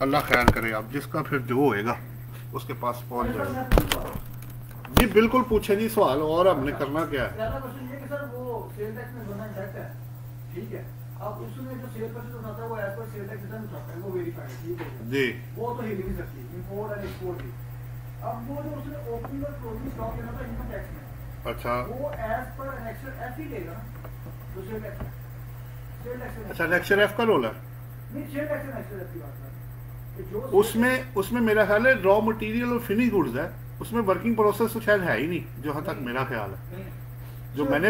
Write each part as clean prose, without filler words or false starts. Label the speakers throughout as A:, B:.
A: अल्लाह खैर करे, आप जिसका फिर जो होएगा उसके पास पहुंच जाएगा। जी बिल्कुल पूछे जी सवाल, और हमने करना क्या है।
B: ठीक है, अब उसमें जो सेल परचेज उठाता है वो as per sale tax return उठाता है, वो वेरीफाइड है, ठीक है
A: जी,
B: वो तो हिल नहीं सकती इंपोर्ट एंड एक्सपोर्ट की। अब वो जो उसने ओपनिंग और क्लोजिंग स्टॉक लेना था इनकम टैक्स में,
A: अच्छा
B: वो एज पर एनेक्सर एफ ही लेगा ना, जो सेल टैक्स है, सेल टैक्स
A: अच्छा नेक्स्ट एफ का रोल है
B: नहीं, सेल टैक्स एनेक्सर एफ की बात कर कि जो
A: उसमें। उसमें मेरा ख्याल है रॉ मटेरियल और फिनिश गुड्स है, उसमें वर्किंग प्रोसेस तो शायद है ही नहीं जहाँ तक मेरा ख्याल है। जो मैंने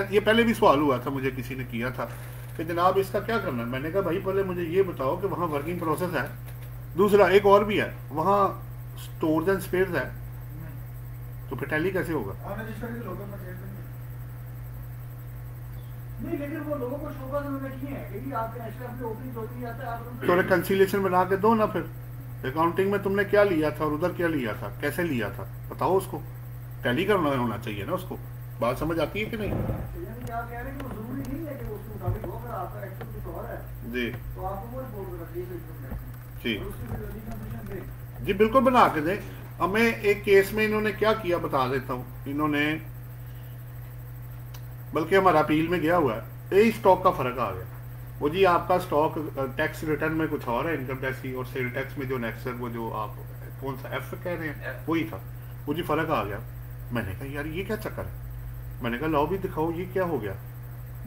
A: ये पहले भी सवाल हुआ था, मुझे किसी ने किया था कि जनाब इसका क्या करना है। मैंने कहा भाई पहले मुझे ये बताओ कि वहाँ वर्किंग प्रोसेस है, दूसरा एक और भी है वहाँ स्टोर्स एंड स्पेयर्स है, तो फिर टैली कैसे होगा।
B: नहीं, लेकिन वो लोगों को शो का उन्होंने किए हैं क्योंकि आपके नेशनल अपने ओपनिंग चौधरी आता है, आप
A: तो रिकंसिलिएशन बना के दो ना, फिर अकाउंटिंग में तुमने क्या लिया था और उधर क्या लिया था, कैसे लिया था, बताओ उसको। टैली करना होना चाहिए ना उसको। बात समझ आती है कि नहीं।
B: क्या कह रहे हैं कि वो जरूरी नहीं है कि उसके मुताबिक हो, अगर आपका एक्चुअल कुछ और है
A: जी
B: तो आपको वो रिपोर्ट रखिए
A: जी
B: और उसकी फिर रिकंसिलिएशन दें।
A: जी बिल्कुल बना के दें। अब मैं एक केस में इन्होंने क्या किया बता देता हूँ। इन्होंने बल्कि हमारा अपील में गया हुआ है, यही स्टॉक का फर्क आ गया। वो जी आपका स्टॉक टैक्स रिटर्न में कुछ और है इनकम टैक्स की, और सेल टैक्स में जो नेक्स्ट है वो जो आप कौन सा एफ कह रहे हैं वही था, वो जी फर्क आ गया। मैंने कहा यार ये क्या चक्कर है, मैंने कहा लाओ भी दिखाओ ये क्या हो गया।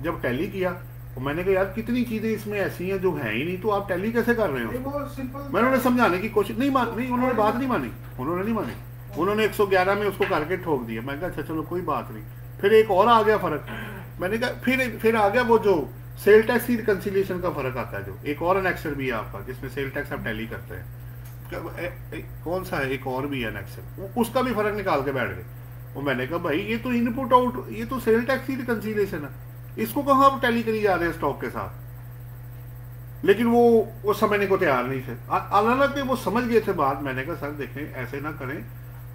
A: जब टैली किया तो मैंने कहा यार कितनी चीजें इसमें ऐसी हैं जो हैं ही नहीं, तो आप टैली कैसे कर रहे हो। मैंने उन्हें समझाने की कोशिश नहीं उन्होंने बात नहीं मानी, उन्होंने नहीं मानी। उन्होंने 111 में उसको करके ठोक दिया। मैं कहा अच्छा चलो कोई बात नहीं। फिर एक और आ गया फर्क, मैंने कहा फिर आ गया वो जो सेल टैक्स की रिकंसिलिएशन का फर्क आता है, जो एक और एनेक्सर भी है आपका जिसमें सेल टैक्स आप टैली करते हैं। कौन सा है, एक और भी है एनेक्सर, उसका भी फर्क निकाल के बैठ गए। वो मैंने कहा भाई ये तो इनपुट आउट, ये तो सेल टैक्स की रिकंसिलिएशन है, इसको कहाँ आप टैली करी जा रहे हैं स्टॉक के साथ। लेकिन वो समझने को तैयार नहीं थे। हालांकि वो समझ गए थे बात। मैंने कहा सर देखें ऐसे ना करें,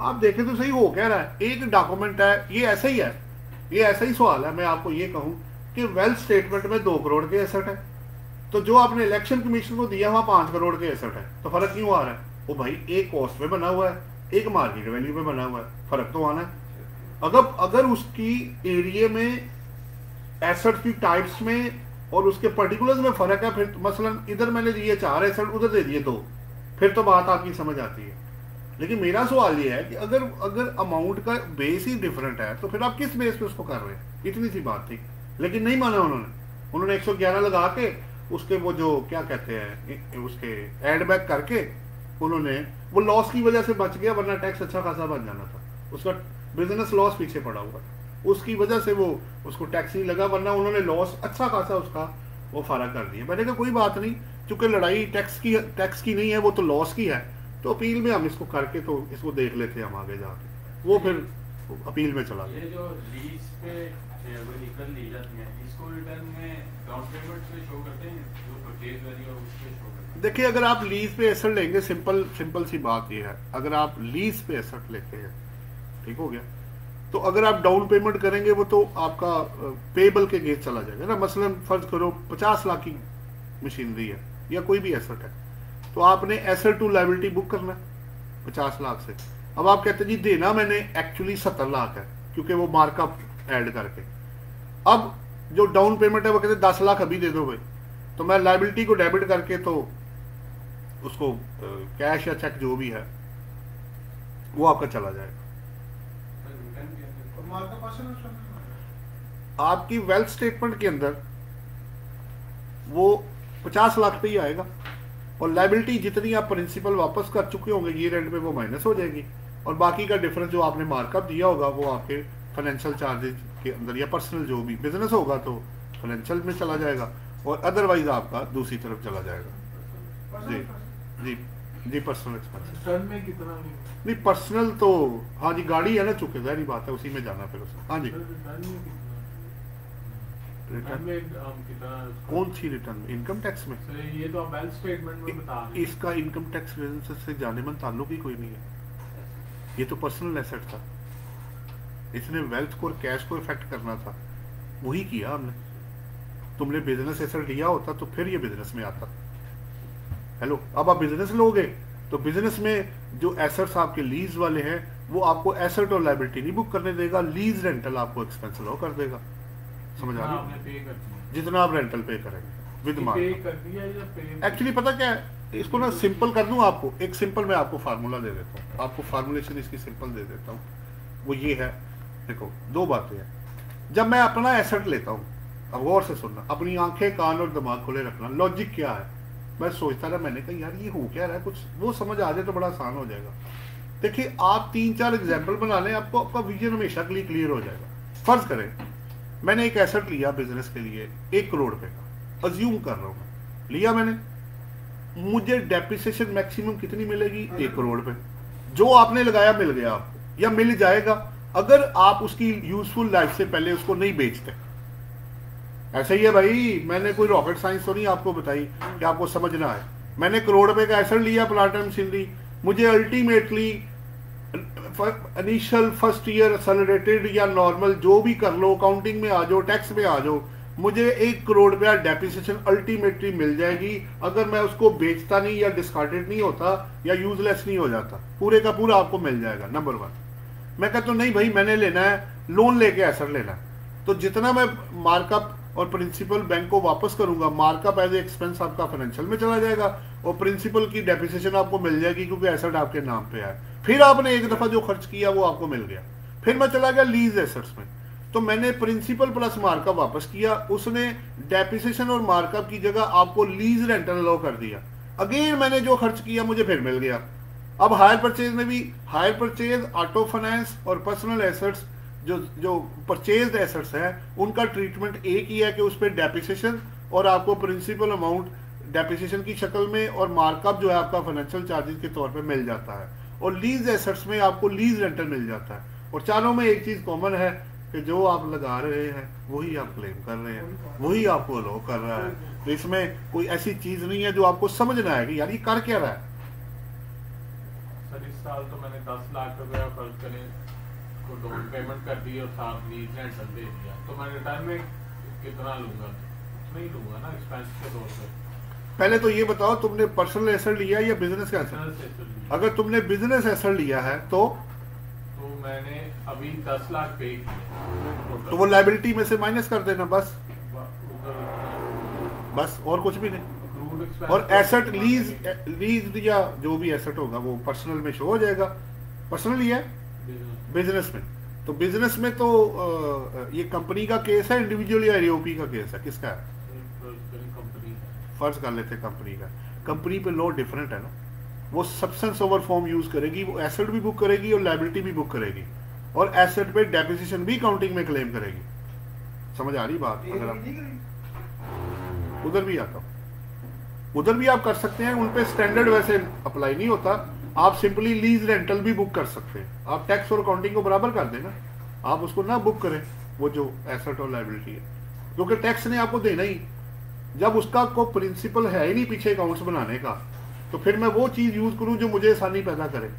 A: आप देखें तो सही हो क्या रहा है। एक डॉक्यूमेंट है, ये ऐसा ही है, ये ऐसा ही सवाल है। मैं आपको ये कहूं कि वेल्थ स्टेटमेंट में 2 करोड़ के एसेट है, तो जो आपने इलेक्शन कमीशन को दिया वहां 5 करोड़ के एसेट है, तो फर्क क्यों आ रहा है। वो भाई एक कॉस्ट पे बना हुआ है, एक मार्केट वैल्यू पे बना हुआ है, फर्क तो आना है। अगर उसकी एरिया में, एसेट की टाइप्स में और उसके पर्टिकुलर्स में फर्क है, फिर मसलन इधर मैंने दिए 4 एसेट, उधर दे दिए 2, फिर तो बात आपकी समझ आती है। लेकिन मेरा सवाल ये है कि अगर अमाउंट का बेस ही डिफरेंट है तो फिर आप किस बेस पे उसको कर रहे हैं। इतनी सी बात थी, लेकिन नहीं माना उन्होंने 111 लगा के उसके वो जो क्या कहते हैं उसके एड बैक करके उन्होंने, वो लॉस की वजह से बच गया, वरना टैक्स अच्छा खासा बन जाना था। उसका बिजनेस लॉस पीछे पड़ा हुआ, उसकी वजह से वो उसको टैक्स नहीं लगा, वरना उन्होंने लॉस अच्छा खासा उसका वो फारा कर दिया। मैंने कहा कोई बात नहीं, क्योंकि लड़ाई टैक्स की नहीं है, वो तो लॉस की है, तो अपील में हम इसको करके तो इसको देख लेते हैं हम आगे जाके। वो फिर अपील में चला गया।
C: ये जो लीज पे व्हीकल ली जाती है, इसको रिटर्न में डाउन पेमेंट पे शो करते हैं, जो परचेज वैल्यू है उस पे शो करते हैं।
A: देखिए अगर आप लीज पे एसेट लेंगे, सिंपल सी बात ये है, अगर आप लीज पे एसेट लेते हैं, ठीक हो गया, तो अगर आप डाउन पेमेंट करेंगे वो तो आपका पेबल के गेज चला जाएगा ना। मसलन फर्ज करो 50 लाख की मशीनरी है या कोई भी एसेट है, तो आपने एसेट टू लायबिलिटी बुक करना है 50 लाख से। अब आप कहते हैं जी देना मैंने एक्चुअली 70 लाख है, क्योंकि वो मार्कअप ऐड करके, अब जो डाउन पेमेंट है वो कहते 10 लाख अभी दे दो भाई, तो मैं लायबिलिटी को डेबिट करके तो उसको कैश या चेक जो भी है वो आपका चला जाएगा। आपकी वेल्थ स्टेटमेंट के अंदर वो 50 लाख पे ही आएगा, और लायबिलिटी जितनी आप प्रिंसिपल वापस कर चुके होंगे ईयर एंड पे वो माइनस हो जाएगी, और बाकी का डिफरेंस जो आपने मार्कअप दिया होगा वो आपके फाइनेंशियल चार्जेस के अंदर या पर्सनल जो भी बिजनेस होगा तो फाइनेंशियल में चला जाएगा, और अदरवाइज आपका दूसरी तरफ चला जाएगा। जी जी जी पर्सनल एक्सपेंसेस
D: में कितना
A: नहीं, पर्सनल तो हाँ जी गाड़ी है ना, चुके जारी बात है, उसी में जाना फिर उसमें। हाँ जी रिटर्न कौन सी रिटर्न, इनकम टैक्स में।
D: ये तो आप वेल्थ स्टेटमेंट में बता रहे हैं।
A: इसका इनकम टैक्स से जाने मन ताल्लुक ही कोई नहीं है, ये तो पर्सनल एसेट था, इसने वेल्थ को और कैश को इफेक्ट करना था, वही किया हमने। तुमने बिजनेस एसेट लिया होता तो फिर ये बिजनेस में आता। हेलो, अब आप बिजनेस लोगे तो बिजनेस में जो एसेट्स आपके लीज वाले हैं वो आपको एसेट और लायबिलिटी नहीं बुक करने देगा, लीज रेंटल आपको एक्सपेंस लो कर देगा। समझ आ रही है? जितना आप रेंटल पे करेंगे विद मार्कअप। एक्चुअली पता क्या है, इसको ना सिंपल कर दूं आपको, एक सिंपल मैं आपको फार्मूला दे देता हूँ, आपको फार्मूलेशन इसकी सिंपल दे देता हूँ। वो ये है, देखो दो बातें हैं। जब मैं अपना एसेट लेता हूँ, अब गौर से सुनना, अपनी आंखें कान और दिमाग खुले रखना। लॉजिक क्या है, मैं सोचता रहा, मैंने कहा यार ये हो क्या रहा है, कुछ वो समझ आ जाए तो बड़ा आसान हो जाएगा। देखिए आप 3-4 एग्जाम्पल बना लें, आपको आपका विजन हमेशा के लिए क्लियर हो जाएगा। फर्ज करें मैंने एक एसेट लिया बिजनेस के लिए 1 करोड़ रुपए का, अज्यूम कर रहा हूँ मैं, लिया मैंने, मुझे डेप्रिसिएशन मैक्सिमम कितनी मिलेगी? 1 करोड़ रुपए। जो आपने लगाया मिल गया आपको या मिल जाएगा अगर आप उसकी यूजफुल लाइफ से पहले उसको नहीं बेचते। ऐसे ही है भाई, मैंने कोई रॉकेट साइंस तो नहीं आपको बताई कि आपको समझना है। मैंने करोड़ रुपए का एसेट लिया प्लांट एंड मशीनरी, मुझे ultimately initial first year accelerated या नॉर्मल जो भी कर लो, अकाउंटिंग में आ जाओ, टैक्स में आ जाओ, मुझे 1 करोड़ रुपया डेप्रिसिएशन अल्टीमेटली मिल जाएगी अगर मैं उसको बेचता नहीं या डिस्कार्डेड नहीं होता या यूजलेस नहीं हो जाता। पूरे का पूरा आपको मिल जाएगा। नंबर 1। मैं कहता हूँ नहीं भाई, मैंने लेना है, लोन लेके एसेट लेना है, तो जितना मैं मार्कअप और प्रिंसिपल बैंक को वापस करूंगा, मार्कअप एज ए एक्सपेंस आपका फाइनेंशियल में चला जाएगा और प्रिंसिपल की डेप्रिसिएशन आपको मिल जाएगी क्योंकि एसेट आपके नाम पे है। फिर आपने एक दफा जो खर्च किया वो आपको मिल गया। फिर मैं चला गया लीज एसेट्स में, तो मैंने प्रिंसिपल प्लस मार्कअप वापस किया, उसने डेप्रिसिएशन और मार्कअप की जगह आपको लीज रेंटल अलाउ कर दिया। अगेन मैंने जो खर्च किया मुझे फिर मिल गया। अब हायर परचेज में भी, हायर परचेज, ऑटो फाइनेंस और पर्सनल एसेट्स, जो परचेज एसेट्स हैं उनका ट्रीटमेंट एक ही है कि उस पर डेप्रिसिएशन और आपको प्रिंसिपल अमाउंट डेप्रिसिएशन की शक्ल में और मार्कअप जो है आपका फाइनेंशियल चार्जेस के तौर पे मिल जाता है, और लीज एसेट्स में आपको लीज रेंटल मिल जाता है। और चारों में एक चीज कॉमन है कि जो आप लगा रहे हैं वही आप क्लेम कर रहे हैं, वही आपको अलाउ कर रहा है। तो इसमें कोई ऐसी चीज नहीं है जो आपको समझना है कि यार ये कर क्या रहा है।
D: सर इस साल तो मैंने 10 लाख रुपया खर्च करें को डाउन पेमेंट कर दी और साथ लीज रेंटल दे दिया, तो मैं रिटर्न में कितना लूंगा? नहीं लूंगा ना एक्सपेंस के तौर पे।
A: पहले तो ये बताओ तुमने पर्सनल एसेट लिया या बिजनेस का एसेट? अगर तुमने बिजनेस एसेट लिया है तो
D: मैंने अभी 10 लाख पे किया,
A: तो वो लायबिलिटी में से माइनस कर देना बस, बस और कुछ भी नहीं। और एसेट लीज या जो भी एसेट होगा वो पर्सनल में शो हो जाएगा। पर्सनल ही है बिजनेस में, तो बिजनेस में तो ये कंपनी का केस है इंडिविजुअल या एओपी का केस है, किसका है? फर्ज कर लेते कंपनी का। कंपनी पे लॉ डिफरेंट है ना, वो सब्सटेंस ओवर फॉर्म यूज करेगी, वो एसेट भी बुक करेगी और लायबिलिटी भी बुक करेगी, और एसेट पे डेप्रिसिएशन भी काउंटिंग में क्लेम करेगी। समझ आ रही बात? अगर आप उधर भी आता हूँ, उधर भी आप कर सकते हैं, उन पे स्टैंडर्ड वैसे अप्लाई नहीं होता। आप सिंपली लीज रेंटल भी बुक कर सकते हैं, आप टैक्स और अकाउंटिंग को बराबर कर देना, आप उसको ना बुक करें वो जो एसेट और लायबिलिटी है, क्योंकि टैक्स ने आपको देना ही। जब उसका को प्रिंसिपल है ही नहीं पीछे अकाउंट्स बनाने का, तो फिर मैं वो चीज यूज करूं जो मुझे आसानी पैदा करे।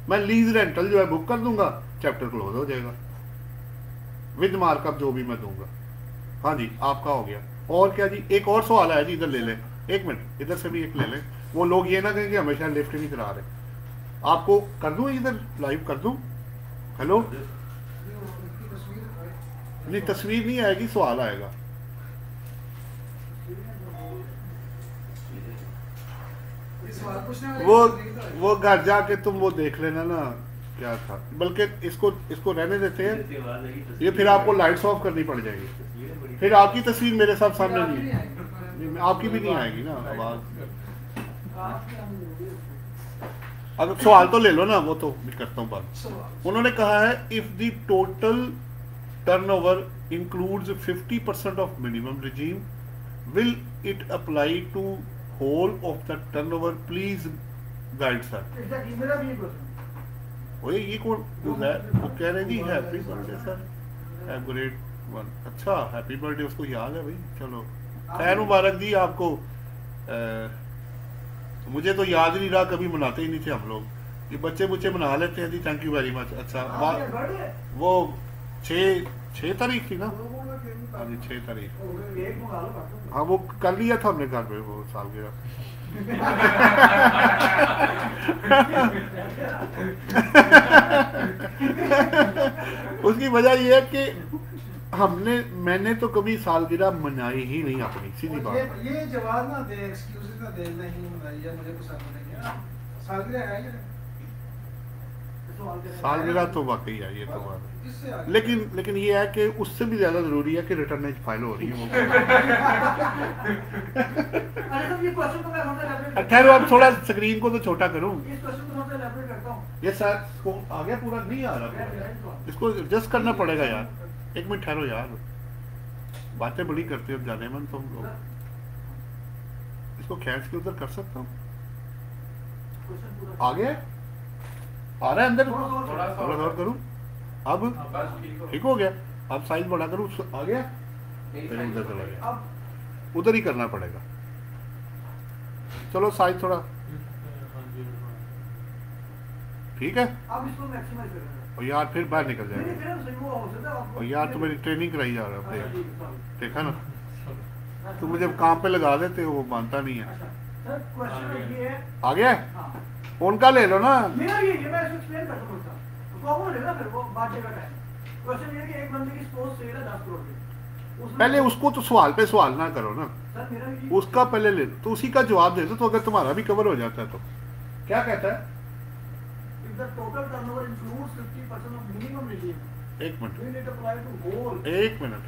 A: मैं लीज रेंटल जो है बुक कर दूंगा, चैप्टर क्लोज हो जाएगा विद मार्कअप जो भी मैं दूंगा। हाँ जी, आपका हो गया। और क्या जी? एक और सवाल है जी, इधर ले लें, 1 मिनट, इधर से भी एक ले लें। वो लोग ये ना कहें कि हमेशा लिफ्ट नहीं करा रहे। आपको कर दूं इधर लाइव कर दूं? हेलो, नहीं तस्वीर नहीं आएगी, सवाल आएगा। वो घर जाके तुम वो देख लेना ना क्या था, बल्कि इसको रहने देते हैं, ये फिर आपको लाइट्स ऑफ करनी पड़ जाएगी, फिर आपकी तस्वीर मेरे साथ सामने नहीं, आपकी भी नहीं आएगी ना आवाज। अगर सवाल तो ले लो ना, वो तो भी करता हूँ बात। उन्होंने कहा है if the total turnover includes 50% of minimum regime will it apply to whole of the turnover, please guide sir. ओए ये कौन है? वो कह रहे जी happy birthday sir, have great one. अच्छा हैप्पी बर्थडे, उसको याद है भाई, चलो खैर मुबारक जी आपको। मुझे तो याद ही नहीं रहा, कभी मनाते ही नहीं थे हम लोग, ये बच्चे बुच्चे मना लेते हैं जी, थैंक यू वेरी मच। अच्छा वो 6 तारीख थी ना? हाँ जी 6 तारीख। हाँ वो कर लिया था हमने घर पे वो सालगिरह। उसकी वजह ये है कि मैंने तो कभी सालगिरह मनाई ही नहीं अपनी, सीधी बात।
B: ये जवाब ना दे, एक्सक्यूजेस ना दे, नहीं मनाई या मुझे पसंद नहीं है। सालगिरह है या नहीं?
A: सालगिरह तो वाकई है, ये तो बात है।
B: इससे आगे
A: लेकिन ये है कि उससे भी ज्यादा जरूरी है कि रिटर्न फाइल हो रही है वो।
B: अरे तो ये क्वेश्चन को मैं थोड़ा elaborate
A: ठहरो, अब थोड़ा स्क्रीन को तो छोटा करूं।
B: इस क्वेश्चन को थोड़ा elaborate करता हूं।
A: ये सर को आ गया, पूरा नहीं आ रहा पूरा। इसको एडजस्ट करना पड़ेगा यार, एक मिनट ठहरो यार, बातें बड़ी करते हो जाने मन तुम लोग। इसको खींच के उधर कर सकता हूँ,
B: क्वेश्चन पूरा
A: आ गया, आ रहा है अंदर,
B: थोड़ा
A: थोड़ा और करूं, अब
C: बस
A: ठीक हो गया। अब साइज बड़ा करूं, आ गया, फिर उधर चला गया,
B: अब
A: उधर ही करना पड़ेगा। चलो साइज थोड़ा ठीक है।
B: अब इसको मैक्सिमाइज करेंगे।
A: और यार फिर बाहर निकल
B: नहीं
A: जाएगा।
B: फिर सही वो हो सकता है आपको।
A: और यार तो मेरी ट्रेनिंग कराई जा रहा
B: अच्छा,
A: है,
B: जी, sorry।
A: देखा ना, तो मुझे काम पे लगा देते हो, वो मानता नहीं है।
B: अच्छा सर क्वेश्चन ये है।
A: आ गया है?
B: हाँ
A: उनका ले लो ना।
B: मेरा ये मैं इसको एक्सप्लेन करता हूँ सर, तो प्रॉब्लम है ना, फिर वो बात का टाइम। क्वेश्चन ये है कि एक बंदे की सपोज सेल है 10 करोड़ की, उसमें
A: पहले उसको तो सवाल पे सवाल ना करो ना,
B: सर मेरा ये
A: उसका पहले ले लो, तो उसी का जवाब दे दो, तो अगर तुम्हारा भी कवर हो जाता है तो। क्या कहता है?
B: if the total turnover includes 50% of minimum regime,
A: एक minute,
B: will it apply to whole
A: एक minute.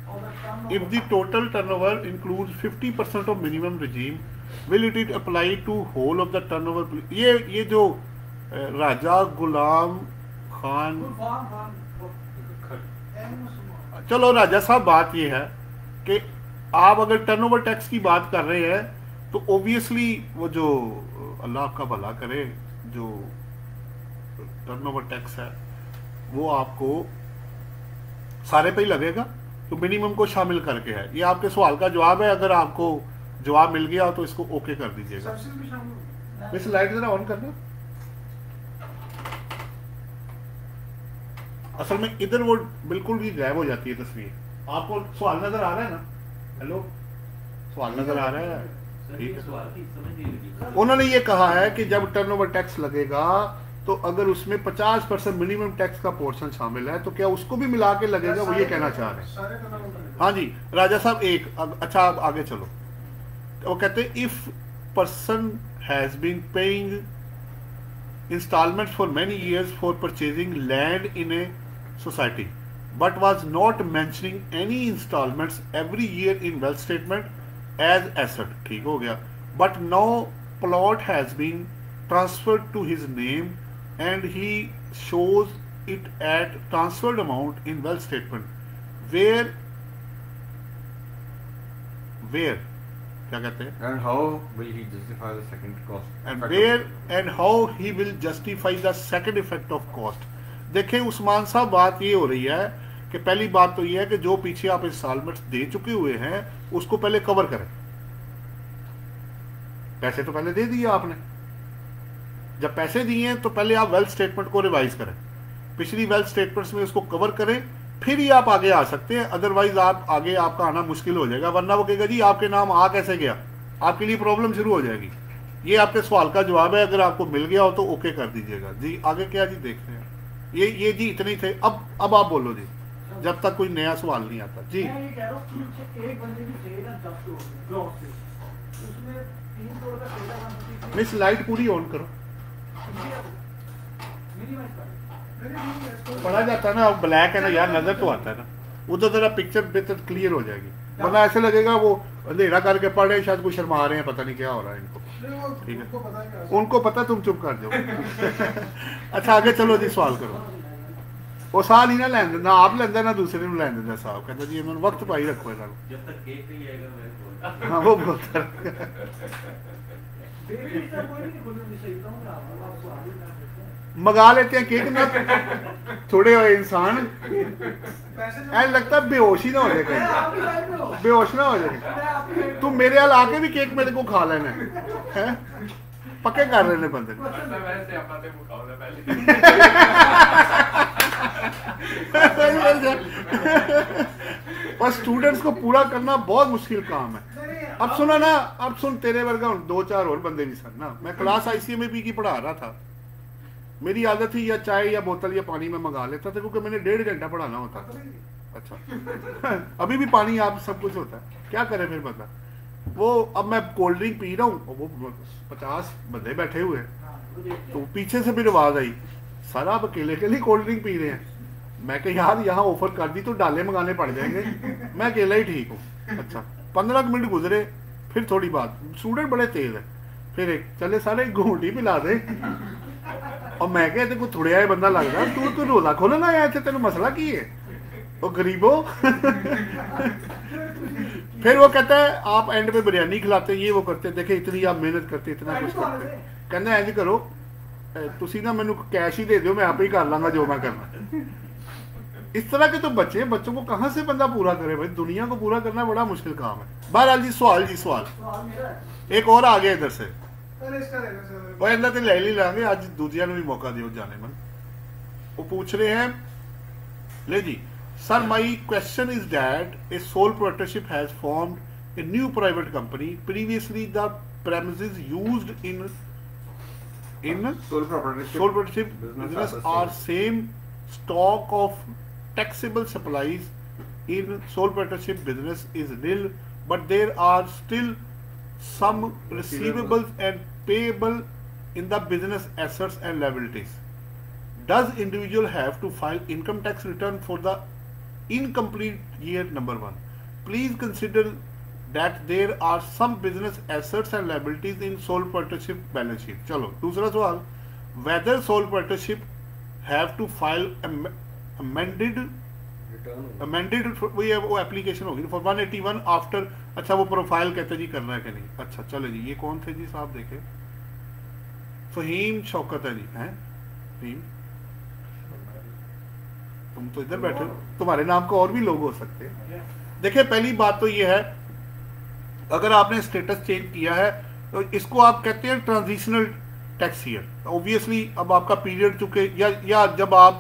B: of the turnover?
A: If the total turnover includes 50% of minimum regime, will it apply to whole of the turnover? ये जो राजा गुलाम Khan,
B: Full form, and
A: चलो राजा साहब, बात ये है कि आप अगर टर्नओवर टैक्स की बात कर रहे हैं तो ओबियसली वो जो अल्लाह आपका भला करे, जो टर्नओवर टैक्स है वो आपको सारे पे ही लगेगा, तो मिनिमम को शामिल करके है। ये आपके सवाल का जवाब है। अगर आपको जवाब मिल गया तो इसको ओके कर दीजिएगा।
B: सबसे भी शामिल
A: मिस लाइट जरा ऑन करना। असल में इधर वो बिल्कुल भी गायब हो जाती है तस्वीर। आपको सवाल नजर आ रहा है ना? हेलो, सवाल नजर आ रहा है? ठीक है।
C: सवाल की समझ नहीं लगी।
A: उन्होंने ये कहा है कि जब टर्नओवर टैक्स लगेगा तो अगर उसमें 50% मिनिमम टैक्स का पोर्शन शामिल है तो क्या उसको भी मिला के लगेगा, वो ये कहना चाह रहे हैं।
B: सारे turnover
A: हाँ जी राजा साहब, अच्छा आप आगे चलो। वो कहते हैं if person has been paying installments for many years for purchasing land in a society but was not mentioning any installments every year in wealth statement as asset, ठीक हो गया, but now plot has been transferred to his name and he shows it at transferred amount in wealth statement where क्या कहते हैं,
E: And how will he justify the second cost?
A: and where and how he will justify the second effect of cost। देखें उस्मान साहब, बात ये हो रही है कि पहली बात तो ये है कि जो पीछे आप इंस्टॉलमेंट्स दे चुके हुए हैं उसको पहले कवर करें। पैसे तो पहले दे दिए आपने, जब पैसे दिए हैं तो पहले आप वेल्थ स्टेटमेंट को रिवाइज करें, पिछली वेल्थ स्टेटमेंट्स में उसको कवर करें, फिर ही आप आगे आ सकते हैं। अदरवाइज आप आगे आपका आना मुश्किल हो जाएगा, वरना वो कहेगा जी आपके नाम आ कैसे गया, आपके लिए प्रॉब्लम शुरू हो जाएगी। ये आपके सवाल का जवाब है, अगर आपको मिल गया हो तो ओके कर दीजिएगा जी। आगे क्या जी देखते हैं। ये जी इतने ही थे। अब आप बोलो जी, जब तक कोई नया सवाल नहीं आता जी।
B: मैं ये कह रहा हूँ कि एक बंदे की सेल है 10 करोड़ की, ग्रॉस सेल, उसमें 3 करोड़ का डेटा बन
A: मिस लाइट पूरी ऑन करो।
B: मिनिमाइज कर मेरे
A: पढ़ा जाता है ना, अब ब्लैक है ना यार, नजर तो आता है ना, उधर जरा पिक्चर बेहतर क्लियर हो जाएगी, वरना ऐसे लगेगा वो अंधेरा करके पढ़ रहे, शायद कुछ शर्मा रहे हैं, पता नहीं क्या हो रहा है इनको। ठीक है,
B: उनको पता है क्या
A: उनको पता, तुम चुप कर जाओ। अच्छा आगे चलो जी, सवाल करो। वो साल ही ना लैन ना आप लेंदा ना दूसरे ਨੂੰ ਲੈਣ ਦਿੰਦਾ साहब कहता जी इन्होंने वक्त पाई रखो इन्होंने,
C: जब तक केक नहीं आएगा मैं बोलता।
A: हाँ वो बोलता
B: बेबी सर कोई नहीं खोलने सही बताऊं आपको आगे ना सकते हैं।
A: मंगा लेते हैं केक ना, थोड़े हुए इंसान
B: पैसे
A: ऐसा लगता है बेहोश ही ना हो जाए
B: मैं
A: कहीं,
B: आपकी साइड में हूं,
A: बेहोश ना हो जाए।
B: मैं आपकी साइड
A: तुम मेरे हाल आके भी केक मेरे को खा लेना है? पक्के कर रहे हैं बंदे
C: मतलब वैसे ਆਪਾਂ ਤੇ ਮੁਕਾਬਲਾ ਪਹਿਲੇ
A: और स्टूडेंट्स को पूरा करना बहुत मुश्किल काम है। अब सुना ना, अब सुन, तेरे वर्गा 2-4 और बंदे भी सन ना, मैं क्लास ICMAP की पढ़ा रहा था, मेरी आदत थी या चाय या बोतल या पानी में मंगा लेता था क्योंकि मैंने 1.5 घंटा पढ़ाना होता था। अच्छा अभी भी पानी आप सब कुछ होता है, क्या करे फिर बंदा। वो अब मैं कोल्ड ड्रिंक पी रहा हूँ, वो 50 बंदे बैठे हुए हैं, तो पीछे से फिर आवाज आई, सारा आप अकेले के लिए कोल्ड ड्रिंक पी रहे हैं। मैं कहा यार यहाँ ऑफर कर दी तो डाले मंगाने पड़ जाएंगे, मैं अकेला ही ठीक हूँ। अच्छा 15 मिनट गुजरे, फिर थोड़ी बात, स्टूडेंट बड़े तेज है, फिर एक चले सारे घूंटी पिला दे, और मैं कहते को थोड़े आए बंदा लगता तू रोजा खोलना आया थे, तेन मसला की है वो गरीबो। फिर वो कहता है आप एंड में बिरयानी खिलाते, ये वो करते, देखे इतनी आप मेहनत करते, इतना कुछ करते, कहना इंज करो तुसी ना मैनू कैश ही दे दो, मैं आप ही कर लांगा जो मैं करना। इस तरह के तो बच्चे, बच्चों को कहां से बंदा पूरा करे भाई, दुनिया को पूरा करना बड़ा मुश्किल काम है। बहरहाल जी सवाल एक और आ गया इधर से, और इन्हें तो ले लांगे अज दूजिया भी मौका दियो जाने मन। वो पूछ रहे हैं, ले जी sir, my question is that a sole proprietorship has formed a new private company, previously the premises used in
E: sole proprietorship
A: business are same stock of taxable supplies in sole proprietorship business is nil, but there are still some receivables and payable in the business assets and liabilities. Does individual have to file income tax return for the incomplete year? Number 1, please consider that there are some business assets and liabilities in sole proprietorship balance sheet. चलो दूसरा सवाल, whether sole proprietorship have to file amended वो application होगी for 181 after. अच्छा वो profile कहते जी करना है कि नहीं। अच्छा चलो जी, ये कौन थे जी साहब, देखे फहीम शौकत है जी, हैं फहीम, तुम तो इधर बैठे हो, तुम्हारे नाम को और भी लोग हो सकते हैं। देखिए पहली बात तो ये है, अगर आपने स्टेटस चेंज किया है तो इसको आप कहते हैं ट्रांजिशनल टैक्स ईयर। ऑब्वियसली अब आपका पीरियड चुके या जब आप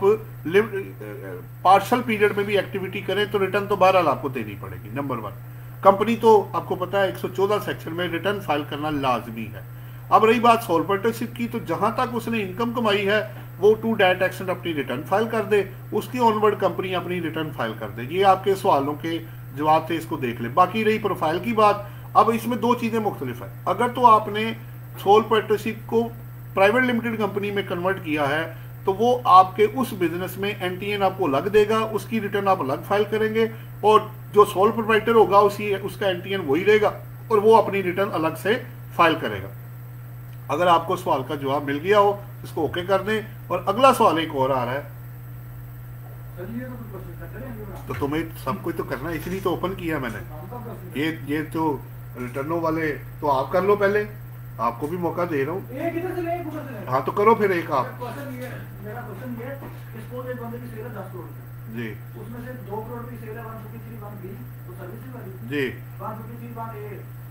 A: पार्शल पीरियड में भी एक्टिविटी करें तो रिटर्न तो बहरहाल आपको देनी पड़ेगी। नंबर 1, कंपनी तो आपको पता है 114 सेक्शन में रिटर्न फाइल करना लाजमी है। अब रही बात सोल प्रोप्राइटरशिप की, तो जहां तक उसने इनकम कमाई है वो टू डैट एक्सेंट अपनी रिटर्न फाइल कर दे, उसकी ऑनवर्ड कंपनी अपनी रिटर्न फाइल कर दे। ये आपके सवालों के जवाब थे, इसको देख ले। बाकी रही प्रोफाइल की बात, अब इसमें दो चीजें मुख्तलिफ है। अगर तो आपने सोल प्रोप्राइटरशिप को प्राइवेट लिमिटेड कंपनी में कन्वर्ट किया है तो वो आपके उस बिजनेस में एनटीएन आपको अलग देगा, उसकी रिटर्न आप अलग फाइल करेंगे, और जो सोल प्रोप्राइटर होगा उसका एनटीएन वही रहेगा और वो अपनी रिटर्न अलग से फाइल करेगा। अगर आपको सवाल का जवाब मिल गया हो इसको ओके कर दें। और अगला सवाल एक और आ रहा है, तो तुम्हें सब कुछ तो करना है, इसलिए तो ओपन किया मैंने। ये तो रिटर्नों वाले तो आप कर लो पहले, आपको भी मौका दे रहा हूँ। हाँ तो करो फिर एक आप।
B: मेरा क्वेश्चन ये है, सपोज एक बंदे की सेल है 10 करोड़
A: जी,
B: उसमें से 2 करोड़ की सेल है 153 1 बी वो सर्विस वाली
A: जी,
B: 153 1 ए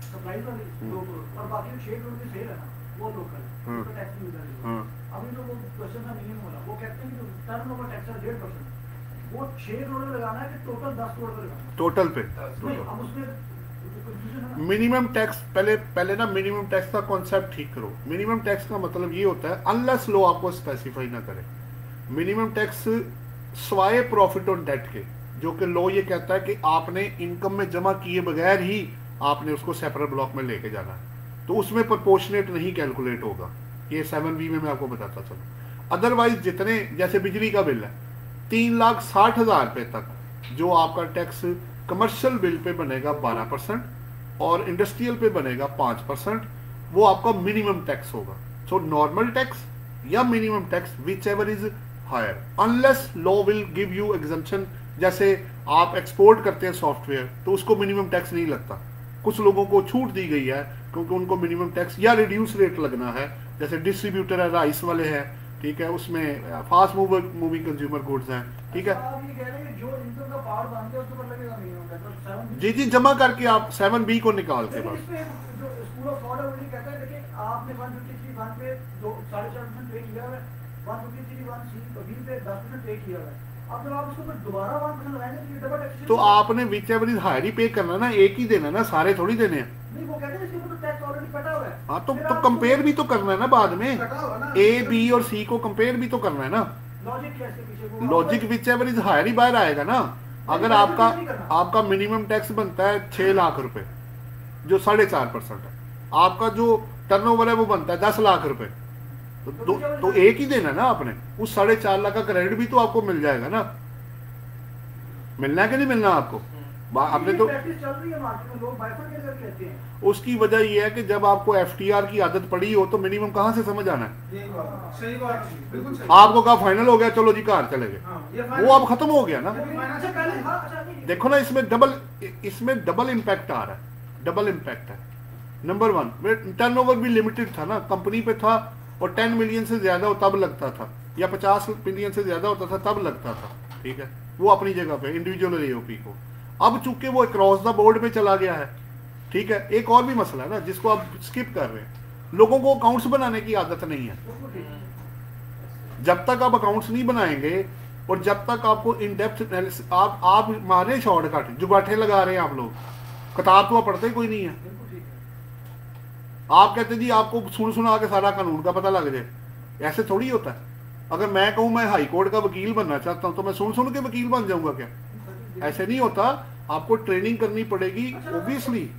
B: सप्लाई वाली 2 करोड़, और बाकी 6 करोड़ की सेल है ना वो लोकल है, तो टैक्स नहीं मिलेगा। अभी तो वो क्वेश्चन था मिनिमम वाला, वो कहते हैं कि टर्न ओवर टैक्स है 1.5%, वो 6 करोड़ में लगाना है कि टोटल 10 करोड़ पे लगाना है?
A: टोटल पे।
B: अब उसमें
A: मिनिमम टैक्स पहले ना मिनिमम टैक्स का कॉन्सेप्ट ठीक करो। मिनिमम टैक्स का मतलब ये होता है, अनलेस लो आपको स्पेसिफाई ना करे, मिनिमम टैक्स स्वाय प्रॉफिट ऑन डेट के, जो कि लो ये कहता है कि आपने इनकम में जमा किए बगैर ही आपने उसको सेपरेट ब्लॉक में लेके जाना है, तो उसमें प्रोपोर्शनेट नहीं कैलकुलेट होगा। ये 7B में मैं आपको बताता चलूँ। अदरवाइज जितने, जैसे बिजली का बिल है 3,60,000 रुपये तक, जो आपका टैक्स कमर्शियल बिल पे बनेगा 12% और इंडस्ट्रियल पे बनेगा 5%, वो आपका मिनिमम टैक्स होगा। सो नॉर्मल टैक्स या minimum tax whichever is higher, unless law will give you exemption. जैसे आप एक्सपोर्ट करते हैं सॉफ्टवेयर तो उसको मिनिमम टैक्स नहीं लगता, कुछ लोगों को छूट दी गई है क्योंकि उनको मिनिमम टैक्स या रिड्यूस रेट लगना है। जैसे डिस्ट्रीब्यूटर है, राइस वाले हैं, ठीक है, उसमें फास्ट मूविंग कंज्यूमर गुड्स हैं, ठीक है। जी जी, जमा करके आप 7B को निकाल के बाद
B: आपने 153 पे 4.5% पे किया है, 153 सी तो 20 पे 10% पे किया है। अब जब आप उसको फिर दोबारा 1% लगाएंगे तो ये डबल टैक्सेशन।
A: तो आपने विच एवर इज हायर ही पे करना ना, एक ही देना ना, सारे थोड़ी देने हैं।
B: नहीं, वो कहते हैं इसके ऊपर तो टैक्स ऑलरेडी कटा हुआ है।
A: हाँ तो
B: फिर आप
A: कंपेयर भी तो करना है ना बाद में,
B: कटा हुआ ना,
A: ए बी और सी को कंपेयर भी तो करना है ना।
B: लॉजिक क्या है इसके पीछे? वो
A: logic whichever is higher ही बाहर आएगा ना। अगर आपका मिनिमम टैक्स बनता है 6 लाख रुपए जो 4.5% है, आपका जो टर्नओवर है वो बनता है 10 लाख रुपए, तो एक ही देना ना आपने। उस 4.5 लाख का क्रेडिट भी तो आपको मिल जाएगा ना। मिलना है कि नहीं मिलना आपको? आपने तो
B: प्रैक्टिस चल रही है मार्केट में, लोग बाइफरकेट करके लेते हैं।
A: उसकी वजह यह है कि जब आपको एफटीआर की आदत पड़ी हो तो मिनिमम कहाँ से समझ आना है।
B: यही बात, सही बात, बिल्कुल सही।
A: आपको कहा फाइनल हो गया, चलो जी कार चले गए, वो अब खत्म हो गया ना।
B: अच्छा पहले था, अच्छा नहीं,
A: देखो ना, इसमें डबल इम्पैक्ट आ रहा है, डबल इम्पैक्ट है। नंबर 1 टर्नओवर भी लिमिटेड था ना, कंपनी पे था, और 10 मिलियन से ज्यादा हो तब लगता था, या 50 मिलियन से ज्यादा होता था तब लगता था, ठीक है, वो अपनी जगह पे इंडिविजुअल एओपी को। अब चूंकि वो क्रॉस द बोर्ड पे चला गया है, ठीक है। एक और भी मसला है ना जिसको आप स्किप कर रहे हैं, लोगों को अकाउंट्स बनाने की आदत नहीं है। जब तक आप अकाउंट्स नहीं बनाएंगे और जब तक आपको इन डेप्थ एनालिसिस, आप मारे शॉर्टकट जुगाठे लगा रहे हैं आप लोग, किताब तो पढ़ते कोई नहीं है। आप कहते जी आपको सुना के सारा कानून का पता लग जाए, ऐसे थोड़ी होता है। अगर मैं कहूं मैं हाई कोर्ट का वकील बनना चाहता हूं तो मैं सुन के वकील बन जाऊंगा क्या? ऐसे नहीं होता, आपको ट्रेनिंग करनी पड़ेगी ऑब्वियसली।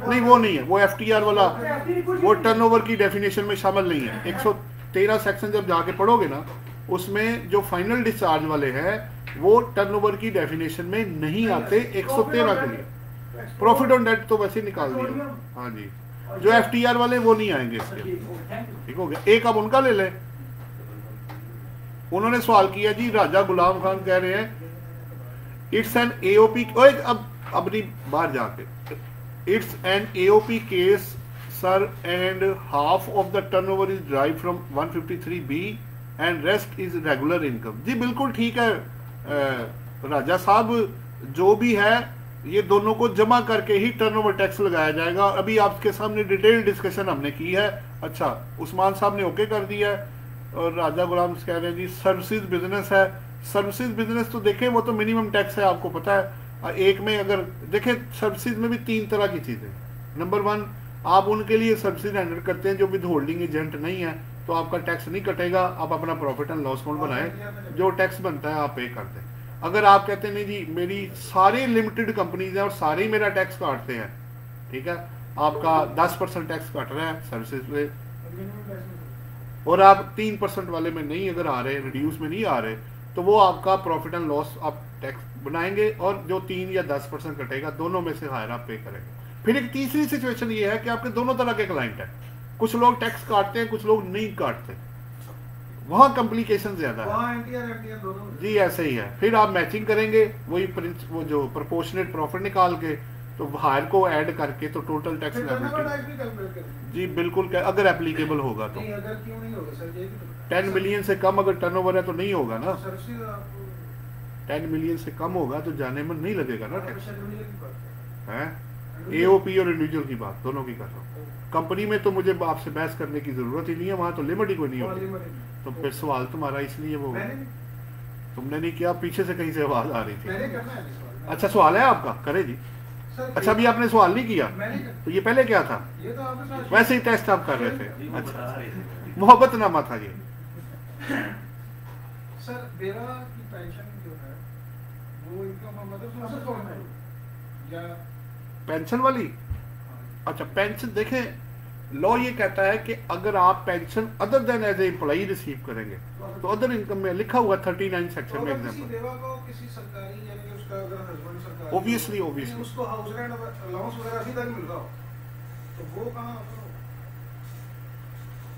A: नहीं वो नहीं है, वो एफटीआर वाला, वो टर्नओवर की डेफिनेशन में शामिल नहीं है। 113 सेक्शन जब जाके पढ़ोगे ना, उसमें जो फाइनल डिस्चार्ज वाले हैं वो टर्नओवर की डेफिनेशन में नहीं आते 113 के लिए। प्रॉफिट ऑन डेट तो वैसे ही निकाल दिया, हाँ जी। जो एफटीआर वाले वो नहीं आएंगे इसके, ठीक हो गया। एक अब उनका ले लें। उन्होंने सवाल किया जी, राजा गुलाम खान कह रहे हैं इट्स एन एओपी, अब नहीं बाहर जाके, it's an AOP case sir and half of the turnover is drive from 153B and rest is regular income. जी बिल्कुल ठीक है राजा साहब, जो भी है ये दोनों को जमा करके ही टर्नओवर टैक्स लगाया जाएगा। अभी आपके सामने डिटेल डिस्कशन हमने की है। अच्छा, उस्मान साहब ने ओके कर दिया है, और राजा गुलाम कह रहे हैं जी सर्विसेज बिजनेस है। सर्विसेज बिजनेस तो देखें वो तो मिनिमम टैक्स है, आपको पता है। एक में अगर देखें, सर्विसेज में भी 3 तरह की चीज़ें। नंबर 1, आप उनके लिए सर्विसेज हैंडल करते हैं जो विद होल्डिंग एजेंट नहीं है, तो आपका टैक्स नहीं कटेगा, आप अपना प्रॉफिट एंड लॉस अकाउंट बनाएं, जो टैक्स बनता है आप पे कर दें। अगर आप कहते हैं नहीं जी मेरी सारी लिमिटेड कंपनीज हैं और सारे ही मेरा टैक्स काटते हैं, ठीक है, आपका 10% टैक्स काट रहा है सर्विसेज पे, और आप 3% वाले में नहीं अगर आ रहे, रिड्यूस में नहीं आ रहे, तो वो आपका प्रॉफिट एंड लॉस आप टैक्स बनाएंगे, और जो 3 या 10% कटेगा दोनों में से हायर आप पे करेंगे। फिर एक तीसरी सिचुएशन ये है कि आपके दोनों तरह के क्लाइंट हैं, कुछ लोग टैक्स काटते हैं, कुछ लोग नहीं काटते, वहां कॉम्प्लिकेशन ज्यादा है जी। ऐसे ही है, फिर आप मैचिंग करेंगे वही वो जो प्रोपोर्शनेट प्रॉफिट निकाल के, तो हायर को ऐड करके तो टोटल टैक्स लायबिलिटी जी बिल्कुल, अगर एप्लीकेबल होगा तो। 10 मिलियन से कम अगर टर्नओवर है तो नहीं होगा ना, 10 मिलियन से कम होगा तो जाने में नहीं लगेगा ना टैक्स, है। एओपी और इंडिविजुअल की बात दोनों की कर रहा हूँ। कंपनी में तो मुझे आपसे बहस करने की जरूरत ही नहीं है, वहां तो लिमिट ही कोई नहीं होती। तो फिर सवाल तुम्हारा इसलिए वो तुमने नहीं किया, पीछे से कहीं से आवाज आ रही थी। अच्छा सवाल है आपका, करे जी। अच्छा अभी आपने सवाल नहीं किया, तो ये पहले क्या था? वैसे ही टेस्ट आप कर रहे थे। अच्छा, मोहब्बतनामा था ये।
B: सर मेरा की पेंशन जो है वो इनकम मतलब या
A: पेंशन वाली? अच्छा पेंशन देखें, लॉ ये कहता है कि अगर आप pension other than as a employee receive करेंगे तो अदर इनकम में लिखा हुआ 39 सेक्शन में एग्जांपल। ऑब्वियसली
B: उसको हाउस रेंट अलाउंस वगैरह अभी तक मिल रहा हो तो वो कहां?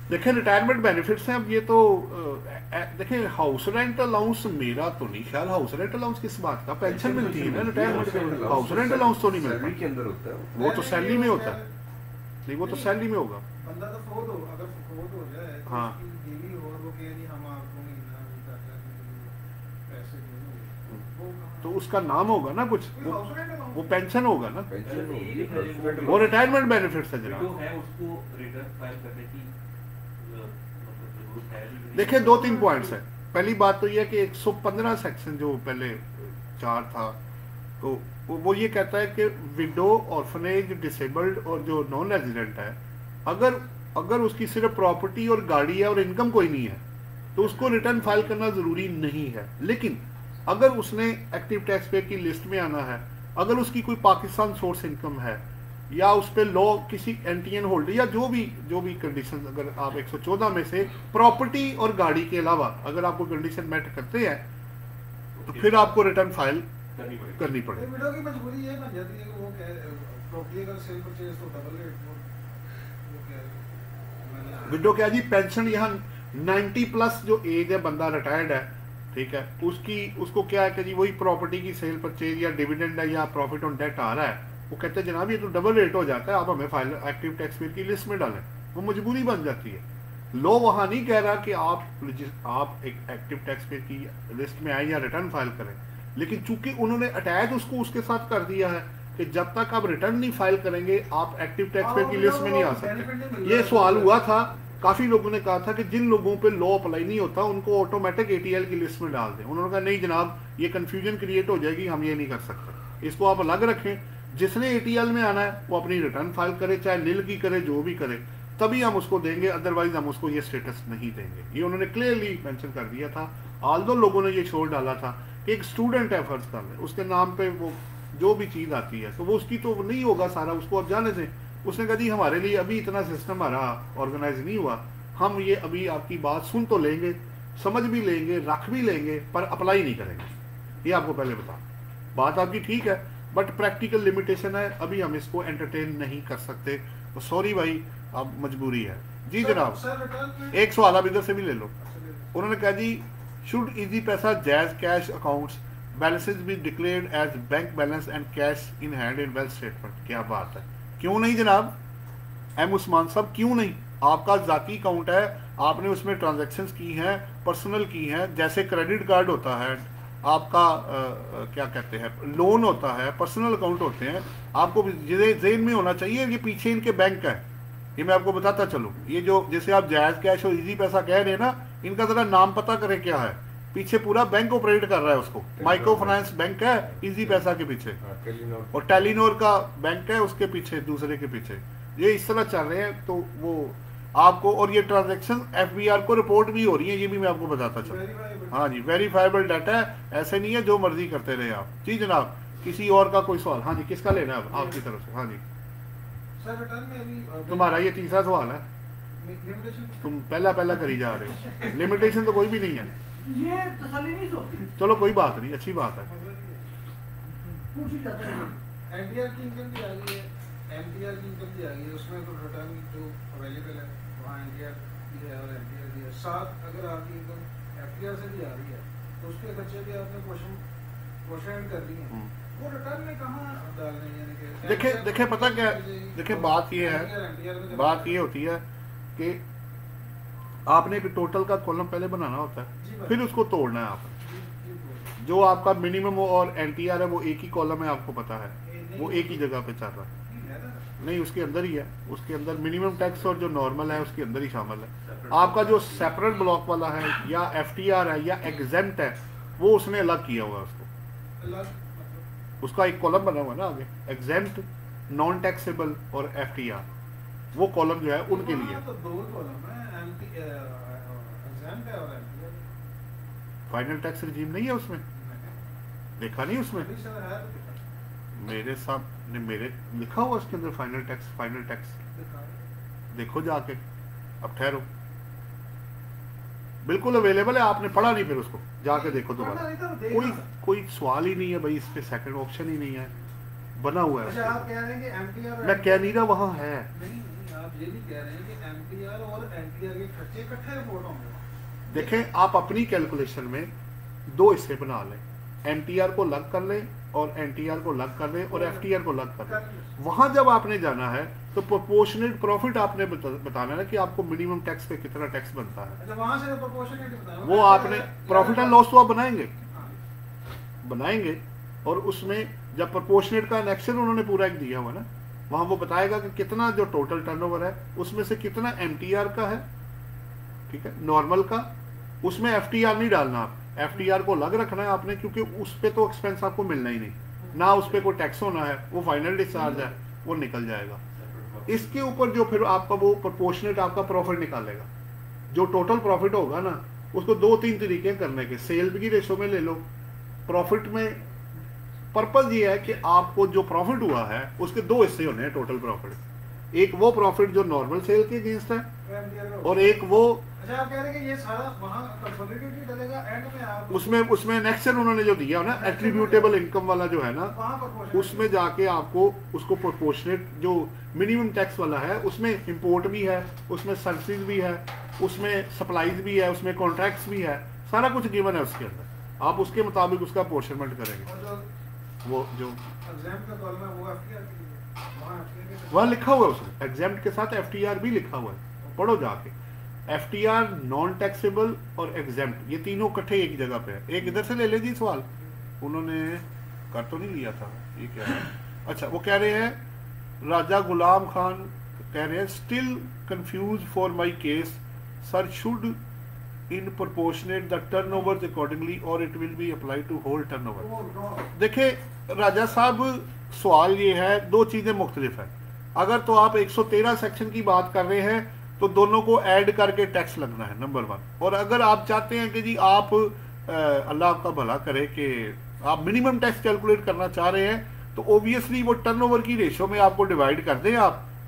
A: देखें रिटायरमेंट बेनिफिट्स हैं। अब ये तो देखें हाउस रेंट अलाउंस, मेरा तो नहीं ख्याल हाउस रेंट अलाउंस किस बात का, पेंशन मिलती है ना रिटायरमेंट, हाउस रेंट अलाउंस तो नहीं मिलता
E: के अंदर होता है
A: वो तो सैलरी में होता है। नहीं वो तो सैलरी में होगा।
B: बंदा तो फोर्थ हो, अगर फोर्थ हो जाए
A: हाँ
B: देवी और वो कह रही हम आपको महीना पैसे
A: तो उसका नाम होगा ना कुछ, वो पेंशन होगा ना, वो रिटायरमेंट बेनिफिट्स है जनाब। देखिए 2-3 पॉइंट्स है। पहली बात तो यह कि 115 सेक्शन जो पहले 4 था, तो वो ये कहता है कि विडो, ऑर्फनेज, डिसेबल्ड और जो नॉन रेजिडेंट है, अगर उसकी सिर्फ प्रॉपर्टी और गाड़ी है और इनकम कोई नहीं है तो उसको रिटर्न फाइल करना जरूरी नहीं है। लेकिन अगर उसने एक्टिव टैक्स पे की लिस्ट में आना है, अगर उसकी कोई पाकिस्तान सोर्स इनकम है, या उस पर लॉ किसी एंटीएन होल्डर या जो भी कंडीशन, अगर आप 114 में से प्रॉपर्टी और गाड़ी के अलावा अगर आपको कंडीशन मैट करते हैं तो फिर आपको रिटर्न फाइल करनी पड़ेगी।
F: विडो की मजबूरी ये बन जाती है कि वो प्रॉपर्टी अगर सेल परचेज तो डबल रेट
A: विडो क्या जी, पेंशन यहाँ 90 प्लस जो एज है, बंदा रिटायर्ड है, ठीक है, उसको क्या है कि जी वही प्रॉपर्टी की सेल परचेज या डिविडेंड है या प्रॉफिट ऑन डेट आ रहा है, वो कहते हैं जनाब ये तो डबल रेट हो जाता है, आप हमें फाइल एक्टिव टैक्स पेयर की लिस्ट में डालें। वो मजबूरी बन जाती है। लॉ वहां नहीं कह रहा कि आप एक एक्टिव टैक्स पेयर की लिस्ट में आए या रिटर्न फाइल करें, लेकिन चूंकि उन्होंने अटैच उसको उसके साथ कर दिया है कि जब तक आप रिटर्न नहीं फाइल करेंगे आप एक्टिव टैक्स पेयर की लिस्ट में नहीं आ सकते। ये सवाल हुआ था, काफी लोगों ने कहा था कि जिन लोगों पे लॉ अप्लाई नहीं होता उनको ऑटोमेटिक एटीएल की लिस्ट में डाल दें। उन्होंने कहा नहीं जनाब, ये कंफ्यूजन क्रिएट हो जाएगी, हम ये नहीं कर सकते, इसको आप अलग रखें। जिसने एटीएल में आना है वो अपनी रिटर्न फाइल करे, चाहे नील की करे, जो भी करे, तभी हम उसको देंगे, अदरवाइज हम उसको ये स्टेटस नहीं देंगे। ये उन्होंने क्लियरली मेंशन कर दिया था। आल्दो लोगों ने ये छोड़ डाला था कि एक स्टूडेंट है, फर्ज कर ले, उसके नाम पे वो जो भी चीज आती है तो वो उसकी तो नहीं होगा सारा, उसको अब जाने से। उसने कहा जी हमारे लिए अभी इतना सिस्टम हमारा ऑर्गेनाइज नहीं हुआ, हम ये अभी आपकी बात सुन तो लेंगे, समझ भी लेंगे, रख भी लेंगे, पर अप्लाई नहीं करेंगे। ये आपको पहले बता, बात आपकी ठीक है, बट प्रैक्टिकल लिमिटेशन है, अभी हम इसको एंटरटेन नहीं कर सकते, तो सॉरी भाई, अब मजबूरी है। जी जनाब, एक सवाल आप इधर से भी ले लो। उन्होंने कहा जी should Easypaisa JazzCash accounts balances be declared as bank balance and cash in hand in wealth statement. क्या बात है, क्यों नहीं जनाब? एम उस्मान साहब, क्यों नहीं? आपका जाती अकाउंट है, आपने उसमें ट्रांजैक्शंस की हैं, पर्सनल की हैं, जैसे क्रेडिट कार्ड होता है, आपका क्या कहते हैं, लोन होता है, पर्सनल अकाउंट होते हैं। आपको जेन में होना चाहिए ये पीछे इनके बैंक है। ये मैं आपको बताता चलूँ, ये जो जैसे आप जायज कैश और इजी पैसा कह रहे हैं ना, इनका जरा नाम पता करें क्या है। पीछे पूरा बैंक ऑपरेट कर रहा है, उसको माइक्रो फाइनेंस बैंक है इजी पैसा के पीछे, और टेलीनोर का बैंक है उसके पीछे, दूसरे के पीछे। ये इस तरह चल रहे हैं, तो वो आपको, और ये ट्रांजैक्शन एफबीआर को रिपोर्ट भी हो रही है, ये भी मैं आपको बताता चलूँ। हाँ जी, वेरीफाइबल डाटा है, ऐसे नहीं है जो मर्जी करते रहे आप। जी जनाब, किसी और का कोई सवाल? हाँ जी, किसका लेना है आपकी तरफ से? हाँ जी तुम्हारा ये तीसरा सवाल है, तुम पहला करी जा रहे हो। लिमिटेशन तो कोई भी नहीं है,
B: ये तसल्ली नहीं सोचती।
A: चलो कोई बात नहीं, अच्छी बात है।
B: पूछी जाता है
F: एनटीआर की इनकम भी आ गई है, एमटीआर की इनकम भी आ गई है, उसमें तो रिटर्न जो अवेलेबल है वहाँ एनटीआर भी है और एमटीआर भी है। साथ अगर आपकी इनकम एफटीआर से भी आ रही है तो उसके खर्चे भी आपने क्वेश्चन कर दिए, वो रिटर्न में कहाँ डालने हैं? यानी कि
A: देखे पता क्या, देखे बात ये है, बात ये होती है कि आपने एक टोटल का कॉलम पहले बनाना होता है, फिर उसको तोड़ना है आपको। जो आपका मिनिमम और एनटीआर है वो एक ही कॉलम है, आपको पता है, वो एक ही जगह पे चल रहा है। नहीं, उसके अंदर ही है, उसके अंदर मिनिमम टैक्स और जो नॉर्मल है उसके अंदर ही शामिल है। आपका जो सेपरेट ब्लॉक वाला है या एफटीआर है या एग्जेम्प्ट है, वो उसने अलग किया हुआ है, उसको उसका एक कॉलम बना हुआ है ना आगे, एग्जेम्प्ट, नॉन टैक्सेबल और एफटीआर, वो कॉलम जो है उनके लिए। फाइनल टैक्स रिजीम नहीं है उसमें, देखा नहीं उसमें? मेरे सामने मेरे लिखा हुआ उसके अंदर फाइनल टैक्स देखो जाके, अब ठहरो, बिल्कुल अवेलेबल है, आपने पढ़ा नहीं, फिर उसको जाके देखो दोबारा। कोई सवाल ही नहीं है भाई, इस पे सेकंड ऑप्शन ही नहीं है, बना हुआ है।
F: अच्छा, आप कह रहे हैं कि एमटीआर,
A: मैं कह नहीं रहा वहाँ है,
F: नहीं आप ये नहीं कह रहे हैं कि एमटीआर और एनटीआर के खर्चे इकट्ठे रिपोर्ट होंगे?
A: देखें, आप अपनी कैलकुलेशन में दो हिस्से बना लें, एमटीआर को अलग कर लें और एनटीआर को अलग कर लें और एफटीआर को अलग कर लें। वहां जब आपने जाना है तो प्रोपोर्शनेट प्रॉफिट आपने बताना है कि आपको मिनिमम टैक्स पे कितना टैक्स बनता है।
F: अच्छा, वहां से प्रोपोर्शनेट बताना,
A: वो आपने प्रॉफिट एंड लॉस तो आप बनाएंगे, बनाएंगे और उसमें जब प्रोपोर्शनेट का एनेक्शन उन्होंने पूरा एक दिया हुआ ना, वहाँ वो बताएगा कि कितना जो टोटल टर्नओवर है उसमें से कितना एमटीआर का है, ठीक है, नॉर्मल का, उसमें एफटीआर नहीं डालना आप, एफटीआर को अलग रखना है आपने, क्योंकि उस पर तो एक्सपेंस आपको मिलना ही नहीं, ना उस पर कोई टैक्स होना है, वो फाइनल डिस्चार्ज है, वो निकल जाएगा। इसके ऊपर जो फिर आपका वो प्रोपोर्शनेट आपका प्रॉफिट निकालेगा, जो टोटल प्रॉफिट होगा ना, उसको 2-3 तरीके करने के, सेल की रेशो में ले लो, प्रॉफिट में पर्पज ये है कि आपको जो प्रॉफिट हुआ है उसके 2 हिस्से होने हैं टोटल प्रॉफिट, एक वो प्रॉफिट जो नॉर्मल सेल के अगेंस्ट है और एक वो,
F: अच्छा आप कह रहे हैं कि ये सारा वहाँ कंसोलिडेटेड ही डलेगा एंड में आप
A: उसमें नेक्स्ट उन्होंने जो दिया ना एट्रीब्यूटेबल इनकम वाला जो है ना,
F: वहाँ proportionate
A: उसमें जाके आपको उसको प्रोपोर्शनेट जो मिनिमम टैक्स वाला है उसमें इंपोर्ट भी है, उसमें सर्विसेज भी है, उसमें सप्लाईज भी है, उसमें कॉन्ट्रैक्ट्स भी है, सारा कुछ गिवन है उसके अंदर, आप उसके मुताबिक उसका अपोर्शनमेंट करेंगे।
F: और
A: वो जो
F: एग्जाम का कॉलम है वो एफटीआर के लिए वहाँ FTR के
A: वहाँ लिखा हुआ है उसमें, एग्जाम्प्ट के साथ एफटीआर भी लिखा हुआ है, पढ़ो जाके। एफटीआर, नॉन टैक्सेबल और एग्जाम्प्ट, ये तीनों इकट्ठे एक जगह पे है। एक इधर से ले लीजिए सवाल, उन्होंने कर तो नहीं लिया था, ये क्या है? अच्छा, वो कह रहे हैं राजा गुलाम खान कह रहे हैं still confuse for my case sir, should in proportionate the turnover accordingly और it will be apply to whole turnover. देखिए राजा साहब, सवाल ये है, दो चीजें मुख्तलिफ है। अगर तो आप 113 सेक्शन की बात कर रहे हैं तो दोनों को ऐड करके टैक्स लगना है, नंबर 1। और अगर आप चाहते हैं कि जी आप अल्लाह आपका भला करे कि आप मिनिमम टैक्स कैलकुलेट करना चाह रहे हैं, तो ओबियसली वो टर्नओवर की रेशो में आपको डिवाइड कर दें,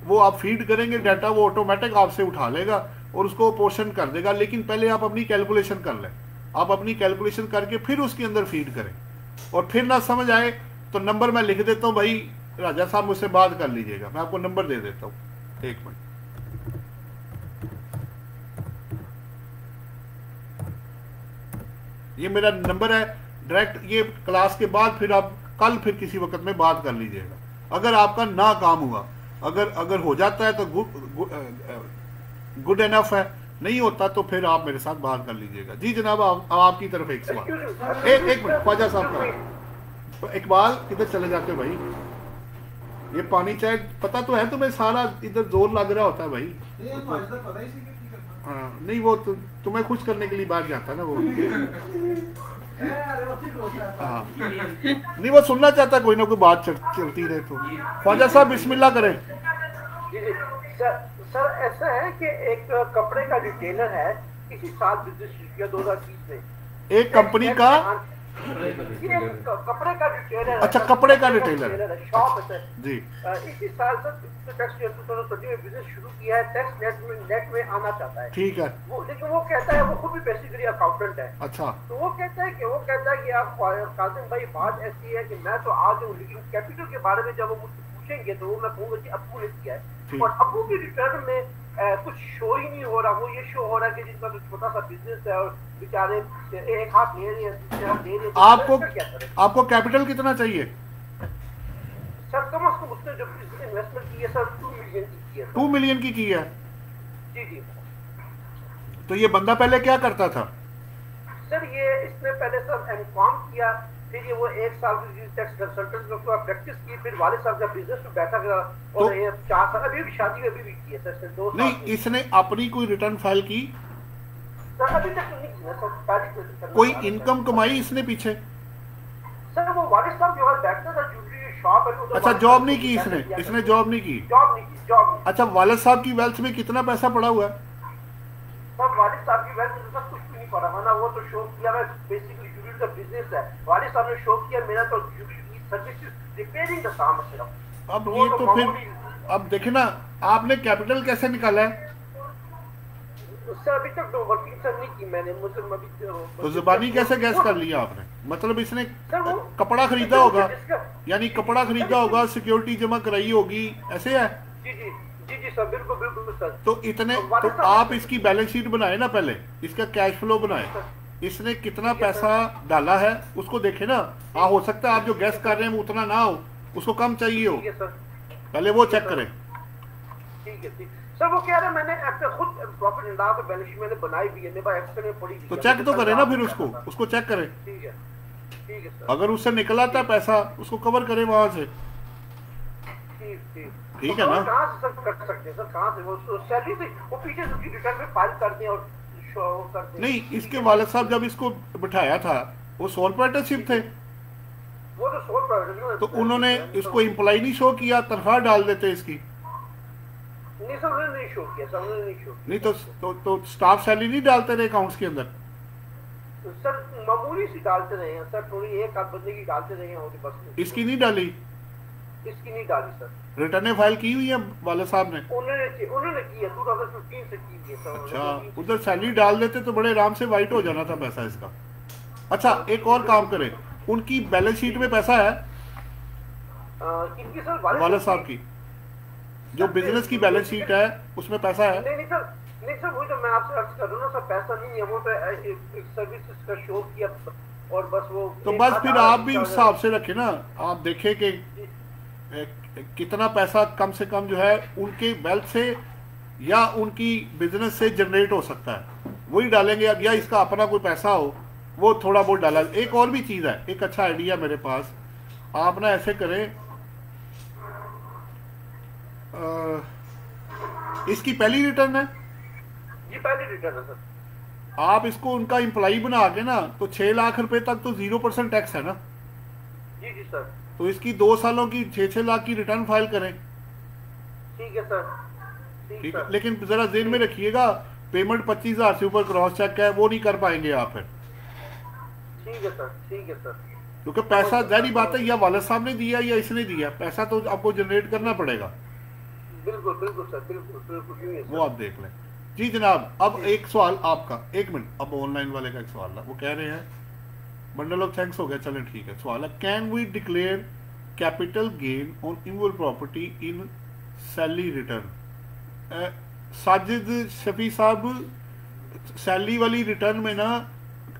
A: वो आप फीड करेंगे डाटा, वो ऑटोमेटिक आपसे उठा लेगा और उसको पोर्शन कर देगा। लेकिन पहले आप अपनी कैलकुलेशन कर लें, आप अपनी कैलकुलेशन करके फिर उसके अंदर फीड करें, और फिर ना समझ आए तो नंबर मैं लिख देता हूँ, भाई राजा साहब मुझसे बात कर लीजिएगा, मैं आपको नंबर दे देता हूँ, 1 मिनट। ये मेरा नंबर है डायरेक्ट, ये क्लास के बाद फिर आप कल फिर किसी वक्त में बात कर लीजिएगा। अगर आपका ना काम हुआ, अगर हो जाता है तो गुड एनफ है, नहीं होता तो फिर आप मेरे साथ बात कर लीजिएगा। जी जनाब, आपकी तरफ एक सवाल। एक मिनट ख्वाजा साहब का। इकबाल किधर चले जाते हो भाई? ये पानी चाय पता तो है तुम्हें, सारा इधर जोर लग रहा होता है भाई।
F: ये तो आज तक पता ही नहीं कि करना।
A: हाँ, नहीं वो तुम्हें खुश करने के लिए बाहर जाता है ना वो। हाँ, नहीं वो सुनना चाहता कोई ना कोई बात चलती रहे तो। ख्वाजा साहब बिस्मिल्लाह करें।
B: सर ऐसा है कि एक कपड़े का रिटेलर है, किसी साल बिजनेस शुरू किया 2020 में।
A: एक कंपनी का
B: कपड़े का रिटेलर।
A: अच्छा, कपड़े का रिटेलर
B: शॉप है सर
A: जी।
B: इसी साल तक टैक्स 2020 में बिजनेस शुरू किया है, टैक्स नेट में आना चाहता है।
A: ठीक है।
B: वो लेकिन वो कहता है, वो खुद भी बेसिकली अकाउंटेंट है।
A: अच्छा।
B: तो वो कहता है कि आप कासिम भाई, बात ऐसी है कि मैं तो आ जाऊँ, लेकिन कैपिटल के बारे में जब वो मुझसे पूछेंगे तो वो मैं कहूँगा कि अब्बू ने किया है, और अब्बू के रिटर्न में कुछ शो ही नहीं हो रहा। वो ये शो हो रहा है कि जिनका तो छोटा सा बिजनेस है और बेचारे एक हाथ ले रहे हैं, दूसरे हाथ दे रहे हैं।
A: आपको कैपिटल कितना चाहिए?
B: सर कम से कम उसने जो इन्वेस्टमेंट की है सर 2 मिलियन की है।
A: 2 मिलियन की है?
B: जी जी।
A: तो ये बंदा पहले क्या करता था?
B: सर ये इसने पहले सर एमकॉम किया, फिर ये वो 1 साल की टैक्स कंसल्टेंट का प्रैक्टिस की, फिर वाले साहब का बिजनेस में बैठा गया, और ये 4 साल अभी भी शादी अभी भी की है सर 2 साल।
A: नहीं, इसने अपनी कोई रिटर्न फाइल की?
B: सर अभी तक नहीं किया सर।
A: कोई इनकम कमाई इसने पीछे?
B: सर वो वालिद साहब जो है बैठते थे, ज्वेलरी शॉप है।
A: अच्छा, जॉब नहीं की इसने जॉब नहीं की।
B: जॉब।
A: अच्छा, वालिद साहब की वेल्थ में कितना पैसा पड़ा हुआ है?
B: सर वालिद साहब की वेल्थ में कुछ भी नहीं पड़ा है ना, वो तो शो किया है, बेसिकली ज्वेलरी का बिजनेस है। वालिद साहब ने शो किया, मेरा तो ज्वेलरी सर्विसेज रिपेयरिंग का काम है सिर्फ।
A: अब ये तो फिर अब देखे ना, आपने कैपिटल कैसे निकाला है?
B: उससे अभी तक तो वर्किंग सर नहीं की मैंने, मुझे अभी
A: तो जुबानी कैसे गैस कर लिया आपने? मतलब इसने कपड़ा खरीदा होगा, यानी कपड़ा खरीदा होगा, सिक्योरिटी जमा कराई होगी, ऐसे है?
B: जी सर, बिल्कुल सर।
A: तो इतने तो आप इसकी बैलेंस शीट बनाए ना, पहले इसका कैश फ्लो बनाए, इसने कितना पैसा डाला है उसको देखे ना। हो सकता है आप जो गैस कर रहे हैं उतना ना हो, उसको कम चाहिए हो, पहले वो चेक करें।
B: ठीक है सर, वो कह रहे हैं मैंने खुद profit and loss balance sheet मैंने बनाई भी है, मेरे पास एक्सेल में पड़ी है।
A: तो चेक तो करें ना फिर उसको चेक करें।
B: ठीक है
G: ठीक है सर।
A: अगर उससे निकला था पैसा उसको कवर करें वहां से, ठीक है ना।
G: कहाँ से सर कर सकते हैं सर, कहाँ से वो सैलरी से वो पीछे से उसकी रिटर्न में फाइल कर दें और शो कर दें।
A: नहीं, इसके वालिद साहब जब इसको बिठाया था वो सोल प्रोप्राइटरशिप थे,
G: वो तो सोल प्रोप्राइटर
A: तो उन्होंने इसको एम्प्लॉय नहीं शो किया, तनख्वाह डाल देते इसकी।
G: नहीं सर उन्होंने नहीं शो किया सर, उन्होंने नहीं शो
A: नहीं तो स्टाफ सैलरी नहीं डालते रहे अकाउंट्स के अंदर।
G: किया सर, मामूली सी डालते रहे हैं सर, थोड़ी एक आध बंदे की डालते रहे हैं और बस।
A: इसकी नहीं डाली,
G: इसकी नहीं डाली सर।
A: रिटर्न फाइल की हुई है वाले साहब ने।
G: उन्होंने की है 2015 से की है सर।
A: अच्छा, उधर सैलरी डाल देते तो बड़े आराम से वाइट हो जाना था पैसा इसका। अच्छा, एक और काम करें, उनकी बैलेंस शीट में पैसा है
G: किनकी सर?
A: वाले साहब की जो बिजनेस की बैलेंस शीट है उसमें पैसा है?
G: नहीं सर वही तो मैं आपसे अर्ज कर रहा हूँ ना सर, पैसा नहीं है, वो तो एक सर्विसेज का शो किया और बस वो।
A: तो बस फिर आप भी उस हिसाब से रखें ना, आप देखें कि कितना पैसा कम से कम जो है उनके वेल्थ से या उनकी बिजनेस से जनरेट हो सकता है, वही डालेंगे। अब या इसका अपना कोई पैसा हो वो थोड़ा बहुत डाला। एक और भी चीज़ है, एक अच्छा आइडिया मेरे पास, आप ना ऐसे करें, इसकी पहली रिटर्न है
G: जी, पहली रिटर्न है सर।
A: आप इसको उनका एम्प्लॉई बना के ना तो 6 लाख रुपए तक तो 0% टैक्स है ना।
G: जी सर।
A: तो इसकी 2 सालों की 6-6 लाख की रिटर्न फाइल करें।
G: ठीक है सर।
A: ठीक है, लेकिन जरा जेन में रखिएगा पेमेंट 25,000 से ऊपर क्रॉस चेक है वो नहीं कर पाएंगे आप फिर।
G: ठीक है सर, ठीक है सर।
A: क्योंकि पैसा जारी बात है, या वालिद साहब ने दिया या इसने दिया, पैसा तो आपको जनरेट करना पड़ेगा।
G: बिल्कुल बिल्कुल सर, बिल्कुल
A: वो आप देख लें। जी जनाब, अब एक सवाल आपका, 1 मिनट, अब ऑनलाइन वाले का एक सवाल है, वो कह रहे हैं बंडल ऑफ थैंक्स हो गया, चलें ठीक है। सवाल है, can we declare capital gain on immovable property in salary return? Sajid Shafi sahab, salary वाली रिटर्न में ना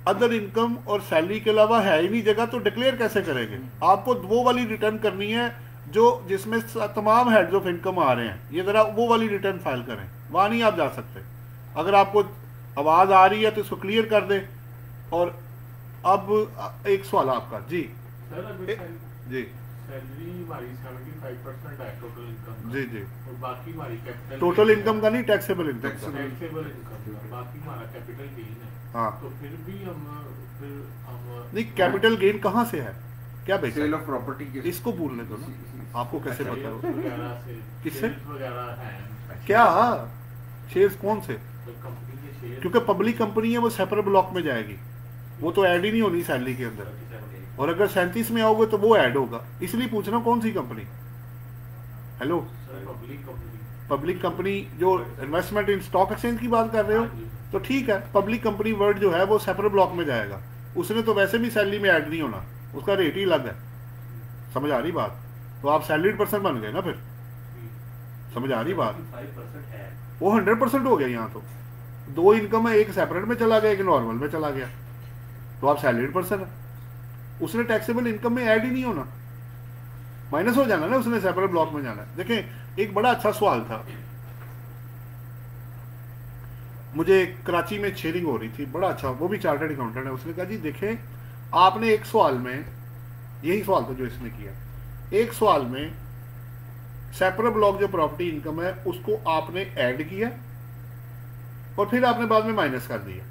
A: अदर इनकम और सैलरी के अलावा है ही नहीं जगह, तो डिक्लेयर कैसे करेंगे? आपको वो वाली रिटर्न करनी है जो जिसमें तमाम हेड्स ऑफ इनकम आ रहे हैं, ये ज़रा वो वाली रिटर्न फाइल करें, वहाँ नहीं आप जा सकते। अगर आपको आवाज़ आ रही है तो इसको क्लियर कर दें। और अब एक सवाल आपका जी जी
D: सैलरी हमारी 75% है टोटल इनकम
A: जी जी,
D: और बाकी हमारी कैपिटल
A: टोटल इनकम का नहीं, टैक्सेबल इनकम का।
D: टैक्सेबल इनकम, बाकी हमारा कैपिटल गेन है।
A: हाँ,
D: तो फिर हम
A: नहीं, कैपिटल गेन कहाँ से है, क्या बेचा?
E: सेल ऑफ प्रॉपर्टी के
A: इसको बोलने दो ना, आपको कैसे पता हो?
D: वगैरह से
A: किससे?
D: वगैरह है
A: क्या शेयर्स कौन से?
D: कंपनी के शेयर,
A: क्योंकि पब्लिक कंपनी है वो सेपरेट ब्लॉक में जाएगी, वो तो ऐड ही नहीं होनी सैलरी के अंदर। और अगर 37 में आओगे तो वो ऐड होगा, इसलिए पूछ रहा हूँ कौन सी कंपनी? हेलो, पब्लिक कंपनी जो इन्वेस्टमेंट इन स्टॉक एक्सचेंज की बात कर रहे हो, तो ठीक है, पब्लिक कंपनी वर्ड जो है वो सेपरेट ब्लॉक में जाएगा, उसने तो वैसे भी सैलरी में ऐड नहीं होना, उसका रेट ही अलग है। समझ आ रही बात? तो आप सैलरीड पर्सन बन गए ना फिर, समझ आ रही बात? वो 100% हो गया। यहाँ तो 2 इनकम है, एक सेपरेट में चला गया, एक नॉर्मल में चला गया, तो आप सैलरीड पर्सन है, उसने टैक्सेबल इनकम में ऐड ही नहीं होना, माइनस हो जाना ना, उसने सेपरेट ब्लॉक में जाना है। देखें, एक बड़ा अच्छा सवाल था, मुझे कराची में शेयरिंग हो रही थी, बड़ा अच्छा, वो भी चार्टर्ड अकाउंटेंट है, उसने कहा जी देखें, आपने एक सवाल में, यही सवाल था जो इसने किया, एक सवाल में सेपरेट ब्लॉक जो प्रॉपर्टी इनकम है उसको आपने ऐड किया और फिर आपने बाद में माइनस कर दिया,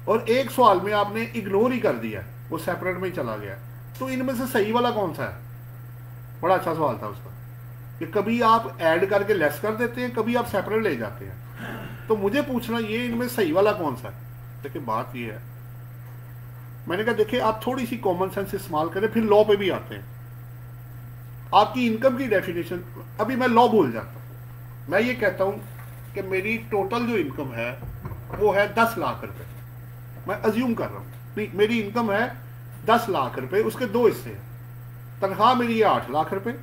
A: और एक सवाल में आपने इग्नोर ही कर दिया, वो सेपरेट में ही चला गया। तो इनमें से सही वाला कौन सा है? बड़ा अच्छा सवाल था उसका, कि कभी आप ऐड करके लेस कर देते हैं, कभी आप सेपरेट ले जाते हैं। तो मुझे पूछना ये इनमें सही वाला कौन सा है? देखिए बात ये है, मैंने कहा देखिए आप थोड़ी सी कॉमन सेंस इस्तेमाल करें, फिर लॉ पे भी आते हैं। आपकी इनकम की डेफिनेशन, अभी मैं लॉ भूल जाता हूं, मैं ये कहता हूं कि मेरी टोटल जो इनकम है वो है 10 लाख रुपए, मैं अज्यूम कर रहा हूं, नहीं मेरी इनकम है 10 लाख रुपए, उसके 2 हिस्से हैं, तनख्वाह मेरी है 8 लाख रुपए,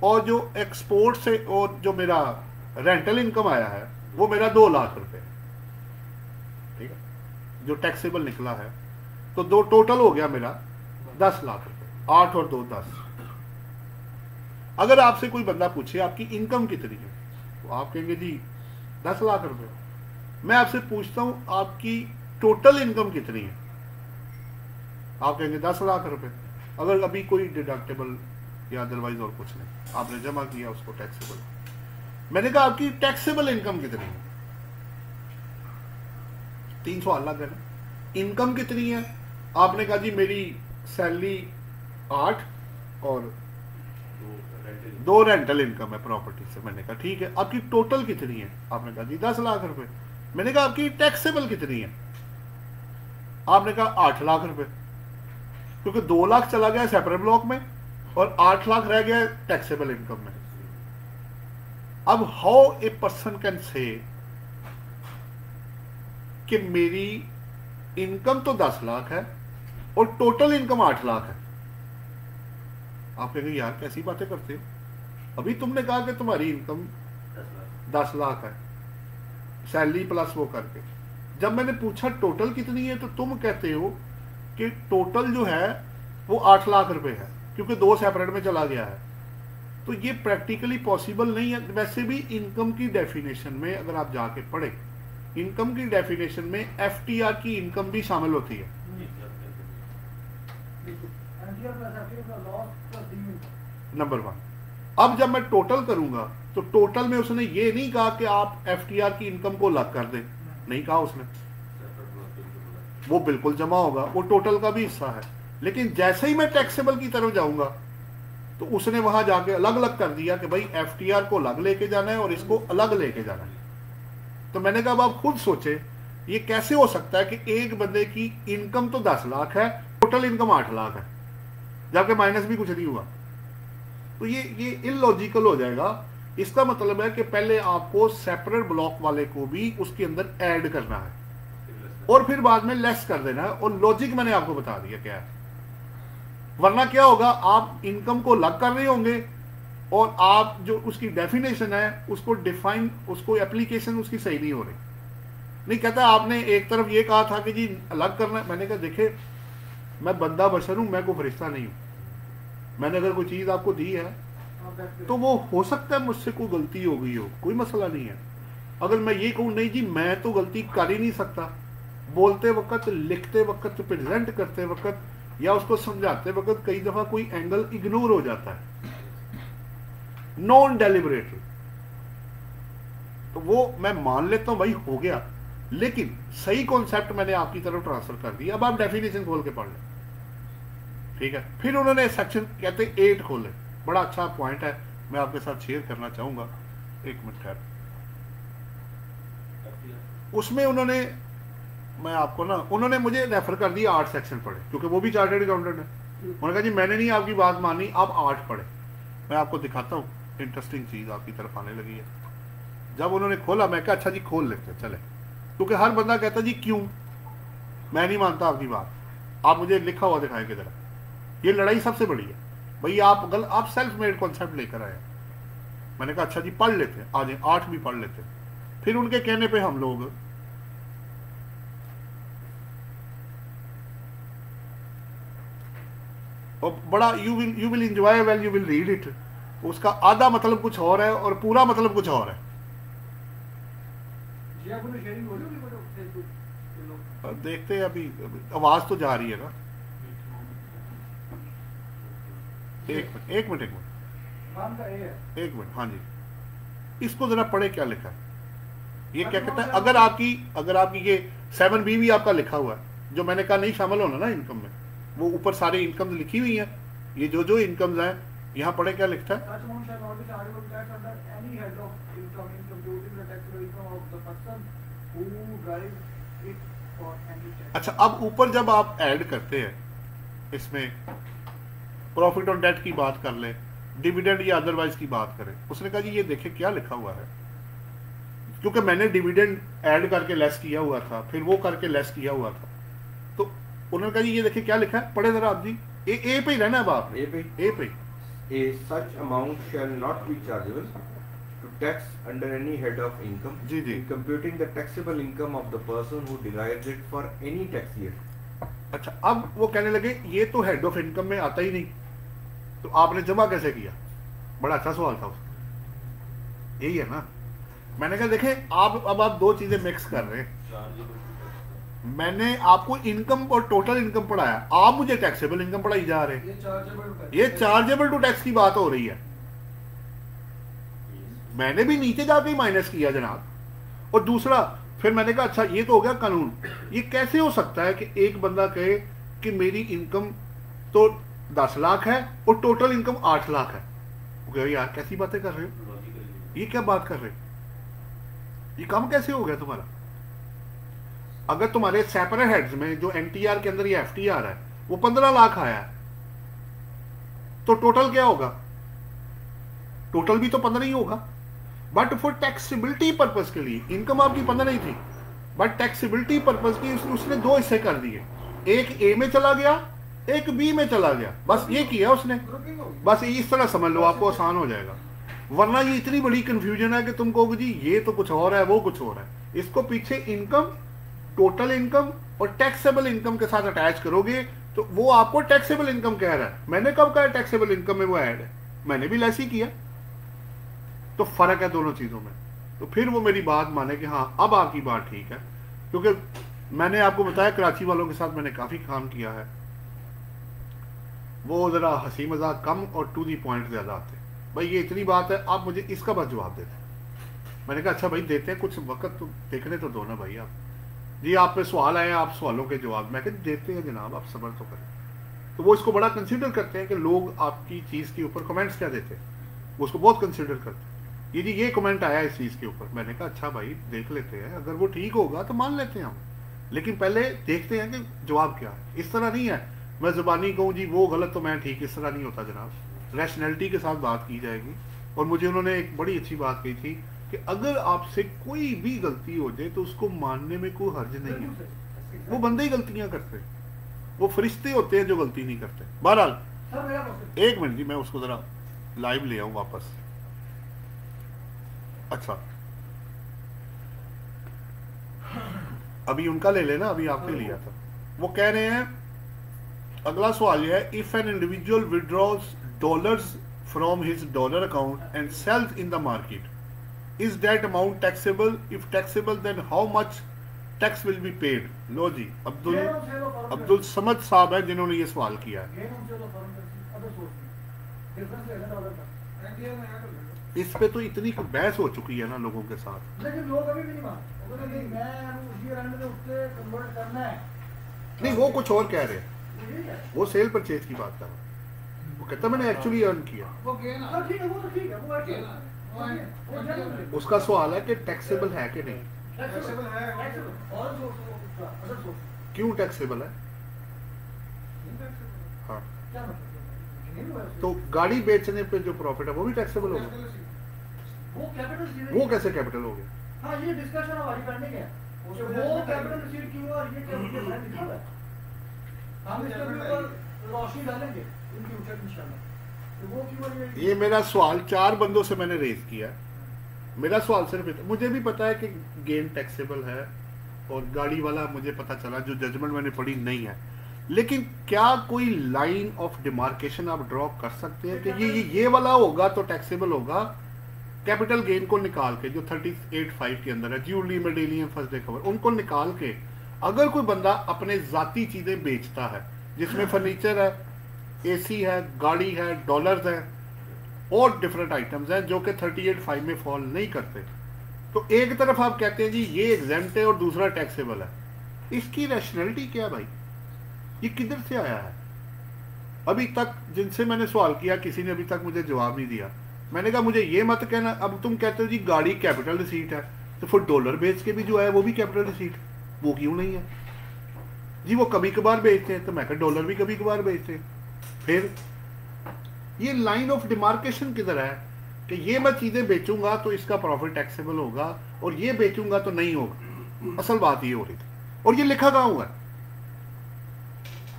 A: और जो एक्सपोर्ट से और जो मेरा रेंटल इनकम आया है वो मेरा 2 लाख रुपए, ठीक है, जो टैक्सेबल निकला है। तो 2 टोटल हो गया मेरा 10 लाख रुपए, 8 और 2 10। अगर आपसे कोई बंदा पूछे आपकी इनकम कितनी है, तो आप कहेंगे जी 10 लाख रुपए। मैं आपसे पूछता हूं आपकी टोटल इनकम कितनी है, आप कहेंगे 10 लाख रुपए, अगर अभी कोई डिडक्टेबल या अदरवाइज और कुछ नहीं, आपने जमा किया उसको टैक्सेबल। मैंने कहा आपकी टैक्सेबल इनकम कितनी है? 3 सवाल लग गए ना। इनकम कितनी है? आपने कहा जी मेरी सैलरी 8 और 2 रेंटल इनकम है प्रॉपर्टी से। मैंने कहा ठीक है, आपकी टोटल कितनी है? आपने कहा जी 10 लाख रुपए। मैंने कहा आपकी टैक्सेबल कितनी है? आपने कहा 8 लाख रुपए, क्योंकि 2 लाख चला गया सेपरेट ब्लॉक में और 8 लाख रह गया टैक्सेबल इनकम में। अब how a person can say कि मेरी इनकम तो 10 लाख है और टोटल इनकम 8 लाख है? आप कहेंगे यार कैसी बातें करते हो, अभी तुमने कहा कि तुम्हारी इनकम 10 लाख है सैलरी प्लस वो करके। जब मैंने पूछा टोटल कितनी है तो तुम कहते हो कि टोटल जो है वो 8 लाख रुपए है, क्योंकि 2 सेपरेट में चला गया है। तो ये प्रैक्टिकली पॉसिबल नहीं है। वैसे भी इनकम की डेफिनेशन में अगर आप जाके पढ़े, इनकम की डेफिनेशन में एफटीआर की इनकम भी शामिल होती है। नंबर 1। अब जब मैं टोटल करूंगा तो टोटल में उसने ये नहीं कहा कि आप एफटीआर की इनकम को अलग कर दें, नहीं कहा उसने, वो बिल्कुल जमा होगा, वो टोटल का भी हिस्सा है। लेकिन जैसे ही मैं टैक्सेबल की तरफ जाऊंगा तो उसने वहां जाके अलग अलग कर दिया कि भाई एफटीआर को अलग लेके जाना है और इसको अलग लेके जाना है। तो मैंने कहा अब आप खुद सोचे ये कैसे हो सकता है कि एक बंदे की इनकम तो 10 लाख है, टोटल इनकम 8 लाख है, जबकि माइनस भी कुछ नहीं हुआ। तो ये इलॉजिकल हो जाएगा। इसका मतलब है कि पहले आपको सेपरेट ब्लॉक वाले को भी उसके अंदर ऐड करना है और फिर बाद में लेस कर देना है। और लॉजिक मैंने आपको बता दिया क्या है, वरना क्या होगा, आप इनकम को अलग कर रहे होंगे और आप जो उसकी डेफिनेशन है उसको डिफाइन, उसको एप्लीकेशन उसकी सही नहीं हो रही। नहीं कहता आपने एक तरफ ये कहा था कि जी अलग करना है। मैंने कहा देखे मैं बंदा बशर हूं, मैं कोई फरिश्ता नहीं हूं। मैंने अगर कोई चीज आपको दी है तो वो हो सकता है मुझसे कोई गलती हो गई हो, कोई मसला नहीं है। अगर मैं ये कहूं नहीं जी मैं तो गलती कर ही नहीं सकता, बोलते वक्त, लिखते वक्त, प्रेजेंट करते वक्त या उसको समझाते वक्त कई दफा कोई एंगल इग्नोर हो जाता है नॉन डेलिबरेटली, तो वो मैं मान लेता हूं भाई हो गया, लेकिन सही कॉन्सेप्ट मैंने आपकी तरफ ट्रांसफर कर दिया। अब आप डेफिनेशन खोल के पढ़ लें, ठीक है। फिर उन्होंने सेक्शन कहते 8 खोले, बड़ा अच्छा पॉइंट है, मैं आपके साथ शेयर करना चाहूंगा। 1 मिनट ठहर। उसमें उन्होंने, मैं आपको ना, उन्होंने मुझे रेफर कर दिया 8 सेक्शन पढ़े, क्योंकि वो भी चार्टर्ड अकाउंटेंट है। उन्होंने कहा जी मैंने नहीं आपकी बात मानी, आप 8 पढ़े। मैं आपको दिखाता हूँ, इंटरेस्टिंग चीज आपकी तरफ आने लगी है। जब उन्होंने खोला मैं कहा अच्छा जी खोल लेते चले, क्योंकि हर बंदा कहता जी क्यों, मैं नहीं मानता आपकी बात, आप मुझे लिखा हुआ दिखाएंगे जरा। ये लड़ाई सबसे बड़ी है भाई, आप सेल्फ मेड कॉन्सेप्ट लेकर आए। मैंने कहा अच्छा जी पढ़ लेते हैं, आज 8 भी पढ़ लेते हैं। फिर उनके कहने पे हम लोग और बड़ा you will enjoy when you will read it. उसका आधा मतलब कुछ और है और पूरा मतलब कुछ और है। देखते हैं अभी आवाज तो जा रही है ना। एक मिनट हाँ जी, इसको जरा पढ़े क्या लिखा है। ये क्या कहता है, अगर आपकी ये 7B भी आपका लिखा हुआ है, जो मैंने कहा नहीं शामिल होना ना इनकम में, वो ऊपर सारे इनकम लिखी हुई है। ये जो इनकम्स हैं यहाँ पढ़े क्या लिखता है। अच्छा, अब ऊपर जब आप ऐड करते हैं, इसमें प्रॉफिट ऑन डेट की बात कर ले, डिविडेंड या अदरवाइज की बात करें, उसने कहा जी ये देखे क्या लिखा हुआ है, क्योंकि मैंने डिविडेंड ऐड करके लेस किया हुआ था, फिर वो करके लेस किया हुआ था, तो उन्होंने कहा जी ये देखिए क्या लिखा है, पढ़े जरा आप जी। ए पे ही रहना है बाप, ए पे।
H: A such amount shall not be chargeable to tax under any head of income
A: ji ji
H: in computing the taxable income of the person who derives it for any tax year।
A: अच्छा, अब वो कहने लगे ये तो head of income में आता ही नहीं, तो आपने जमा कैसे किया। बड़ा अच्छा सवाल था उसका, यही है ना। मैंने कहा देखें अब आप दो चीजें मिक्स कर रहे हैं। मैंने आपको इनकम और टोटल इनकम पढ़ाया, आप मुझे टैक्सेबल इनकम पढ़ाई जा रहे हैं। ये चार्जेबल टू टैक्स की बात हो रही है। मैंने भी नीचे जाके ही माइनस किया जनाब। और दूसरा फिर मैंने कहा अच्छा ये तो हो गया कानून, ये कैसे हो सकता है कि एक बंदा कहे कि मेरी इनकम तो 10 लाख है और टोटल इनकम 8 लाख है। वो कहे यार कैसी बातें कर रहे हो, ये क्या बात कर रहे हो, ये काम कैसे हो गया तुम्हारा। अगर तुम्हारे सेपरेट हेड्स में जो एनटीआर के अंदर ये एफटीआर है वो 15 लाख आया है तो टोटल क्या होगा, टोटल भी तो 15 ही होगा। बट फॉर टैक्सेबिलिटी पर्पज के लिए इनकम आपकी 15 ही थी, बट टैक्सेबिलिटी पर्पज की उसने 2 हिस्से कर दिए, एक ए में चला गया एक बी में चला गया, बस ये किया उसने। बस इस तरह समझ लो आपको आसान हो जाएगा। वरना ये इतनी बड़ी कंफ्यूजन है कि तुम कहोगे जी ये तो कुछ और है वो कुछ और है। इसको पीछे इनकम, टोटल इनकम और टैक्सेबल इनकम के साथ अटैच करोगे तो वो आपको टैक्सेबल इनकम कह रहा है। मैंने कब कहा टैक्सेबल इनकम में वो ऐड है, मैंने भी लेस ही किया। तो फर्क है दोनों चीजों में। तो फिर वो मेरी बात माने कि हाँ अब आपकी बात ठीक है, क्योंकि मैंने आपको बताया कराची वालों के साथ मैंने काफी काम किया है, वो जरा हंसी मजाक कम और टू दी पॉइंट ज्यादा आते। भाई ये इतनी बात है आप मुझे इसका बस जवाब देते। मैंने कहा अच्छा भाई देते हैं, कुछ वक्त तो देखने तो दो ना भाई आप जी, आप पे सवाल आए आप सवालों के जवाब, मैं कहते देते हैं जनाब आप सब्र तो करें। तो वो इसको बड़ा कंसिडर करते हैं कि लोग आपकी चीज के ऊपर कमेंट्स क्या देते हैं, वो उसको बहुत कंसिडर करते हैं। ये जी ये कमेंट आया इस चीज के ऊपर, मैंने कहा अच्छा भाई देख लेते हैं, अगर वो ठीक होगा तो मान लेते हैं हम, लेकिन पहले देखते हैं कि जवाब क्या है। इस तरह नहीं है मैं जुबानी कहूँ जी वो गलत तो मैं ठीक, इस तरह नहीं होता जनाब। रैशनैलिटी के साथ बात की जाएगी। और मुझे उन्होंने एक बड़ी अच्छी बात कही थी कि अगर आपसे कोई भी गलती हो जाए तो उसको मानने में कोई हर्ज नहीं है। वो बंदे ही गलतियां करते हैं, वो फरिश्ते होते हैं जो गलती नहीं करते। बहरहाल एक मिनट जी मैं उसको जरा लाइव ले आऊं वापस। अच्छा अभी उनका ले लेना, अभी आपने लिया था। वो कह रहे हैं अगला सवाल यह है, if an individual withdraws dollars from his dollar account and sells in the market, is that amount taxable? If taxable then how much tax will be paid? लो जी अब्दुल समद साहब है जिन्होंने ये सवाल किया है। इस पे तो इतनी बहस हो चुकी है ना लोगों के साथ,
B: लेकिन लोग अभी भी नहीं मानते। मैं उसी रंग में उससे कन्वर्ट करना है,
A: नहीं वो कुछ और कह रहे हैं, वो सेल परचेज की बात कर रहा है। वो कहता मैंने एक्चुअली अर्न किया,
B: वो ठीक है, वो तो ठीक है, वो ठीक है।
A: उसका सवाल है कि टैक्सेबल है कि नहीं,
B: टैक्सेबल है और जो
A: क्यों टैक्सेबल है। हाँ तो गाड़ी बेचने पे जो प्रॉफिट है वो भी टैक्सेबल होगा, वो कैसे कैपिटल हो गया।
B: हाँ ये डिस्कशन हमारी करने के वो कैपिटल रिसीव क्यों और ये कैपिटल हम इसके ऊपर रोशनी डालेंगे इन फ्यूचर इंशाल्लाह।
A: ये मेरा सवाल 4 बंदों से मैंने रेज किया। मेरा सवाल सिर्फ मुझे भी पता है कि गेन टैक्सेबल है और गाड़ी वाला मुझे पता चला जो जजमेंट मैंने पढ़ी नहीं है, लेकिन क्या कोई लाइन ऑफ डिमार्केशन आप ड्रॉ कर सकते हैं कि ये वाला होगा तो टैक्सेबल होगा, कैपिटल गेन को निकाल के जो 38.5 के अंदर है, ज्यूलरी मेडेलियम फर्स्ट डे कवर, उनको निकाल के अगर कोई बंदा अपने जाती चीजें बेचता है जिसमें फर्नीचर है, एसी है, गाड़ी है, डॉलर्स है और डिफरेंट आइटम्स हैं जो कि 38.5 में फॉल नहीं करते, तो एक तरफ आप कहते हैं जी ये एग्जेम्प्ट है और दूसरा टैक्सेबल है, इसकी रैशनैलिटी क्या है भाई, ये किधर से आया है। अभी तक जिनसे मैंने सवाल किया किसी ने अभी तक मुझे जवाब नहीं दिया। मैंने कहा मुझे ये मत कहना, अब तुम कहते हो जी गाड़ी कैपिटल रिसीट है तो फिर डॉलर बेच के भी जो है वो भी कैपिटल रिसीट, वो क्यों नहीं है जी। वो कभी कभार बेचते हैं तो मैं कहा डॉलर भी कभी कभार बेचते हैं। फिर ये लाइन ऑफ डिमार्केशन किधर है कि ये मैं चीजें बेचूंगा तो इसका प्रॉफिट टैक्सेबल होगा और ये बेचूंगा तो नहीं होगा। असल बात ये हो रही थी और ये लिखा कहाँ हुआ है,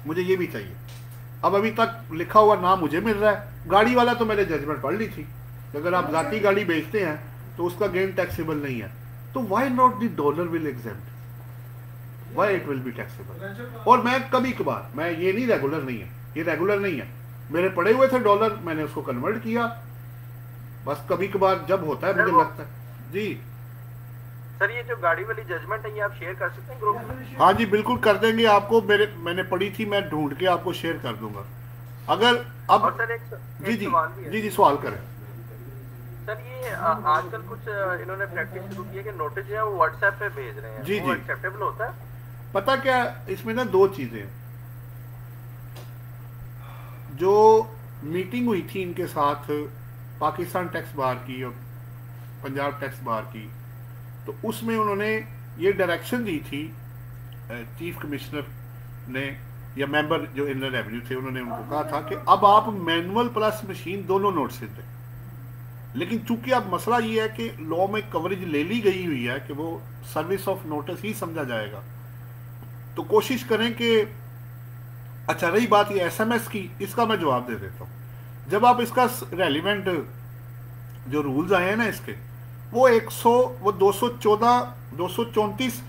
A: मुझे ये भी चाहिए। अब अभी तक लिखा हुआ ना मुझे मिल रहा है। गाड़ी वाला तो मैंने जजमेंट पढ़ ली थी, अगर आप जाती गाड़ी बेचते हैं तो उसका गेन टैक्सेबल नहीं है, तो why not the dollar will exempt, why it will be taxable. और मैं कभी कभार, मैं ये नहीं रेगुलर नहीं है, ये रेगुलर नहीं है, मेरे पड़े हुए थे डॉलर मैंने उसको कन्वर्ट किया, बस कभी कभार जब होता है मुझे लगता है जी।
G: सर ये जो गाड़ी वाली जजमेंट है ये आप शेयर कर सकते हैं ग्रुप में?
A: हाँ जी बिल्कुल कर देंगे आपको, मैंने पढ़ी थी, मैं ढूंढ के आपको शेयर कर दूंगा। अगर अब
G: और सर
A: जी जी
G: सवाल भी है।
A: जी सवाल करें।
G: सर ये आजकल कुछ इन्होंने प्रैक्टिस शुरू की है कि नोटिस जो है वो व्हाट्सएप पे भेज रहे हैं,
A: जी
G: वो
A: जी।
G: एक्सेप्टेबल होता है?
A: पता क्या इसमें ना दो चीजें, जो मीटिंग हुई थी इनके साथ पाकिस्तान टैक्स बार की और पंजाब टैक्स बार की, तो उसमें उन्होंने ये डायरेक्शन दी थी चीफ कमिश्नर ने या मेंबर जो इनलैंड रेवेन्यू थे, उन्होंने उनको कहा था कि अब आप मैनुअल प्लस मशीन दोनों नोटिस दें। लेकिन चूंकि अब मसला ये है कि लॉ में कवरेज ले ली गई हुई है कि वो सर्विस ऑफ नोटिस ही समझा जाएगा, तो कोशिश करें कि अच्छा रही बात ये एसएमएस की, इसका मैं जवाब दे देता हूँ। जब आप इसका रेलिवेंट जो रूल्स आए हैं ना इसके, वो 214 234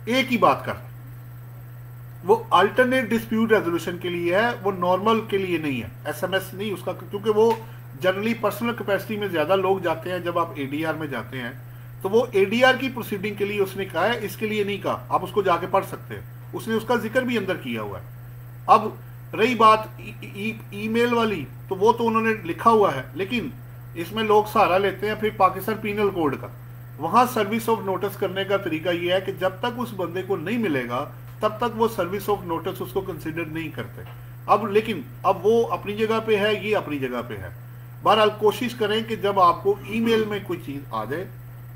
A: ए की बात कर रहे हैं, वो अल्टरनेट डिस्प्यूट रेजोल्यूशन के लिए है, वो नॉर्मल के लिए नहीं है, एसएमएस नहीं उसका, क्योंकि वो जनरली पर्सनल कैपेसिटी में ज्यादा लोग जाते हैं। जब आप एडीआर में जाते हैं तो वो एडीआर की प्रोसीडिंग के लिए उसने कहा है, इसके लिए नहीं कहा। आप उसको जाके पढ़ सकते हैं, उसने उसका जिक्र भी अंदर किया हुआ है। अब रही बात ईमेल वाली, तो वो तो उन्होंने लिखा हुआ है, लेकिन इसमें लोग सहारा लेते हैं फिर पाकिस्तान पीनल कोड का। वहां सर्विस ऑफ नोटिस करने का तरीका यह है कि जब तक उस बंदे को नहीं मिलेगा तब तक वो सर्विस ऑफ नोटिस उसको कंसिडर नहीं करते। अब लेकिन अब वो अपनी जगह पे है, ये अपनी जगह पे है। बहरहाल कोशिश करें कि जब आपको ईमेल में कोई चीज आ जाए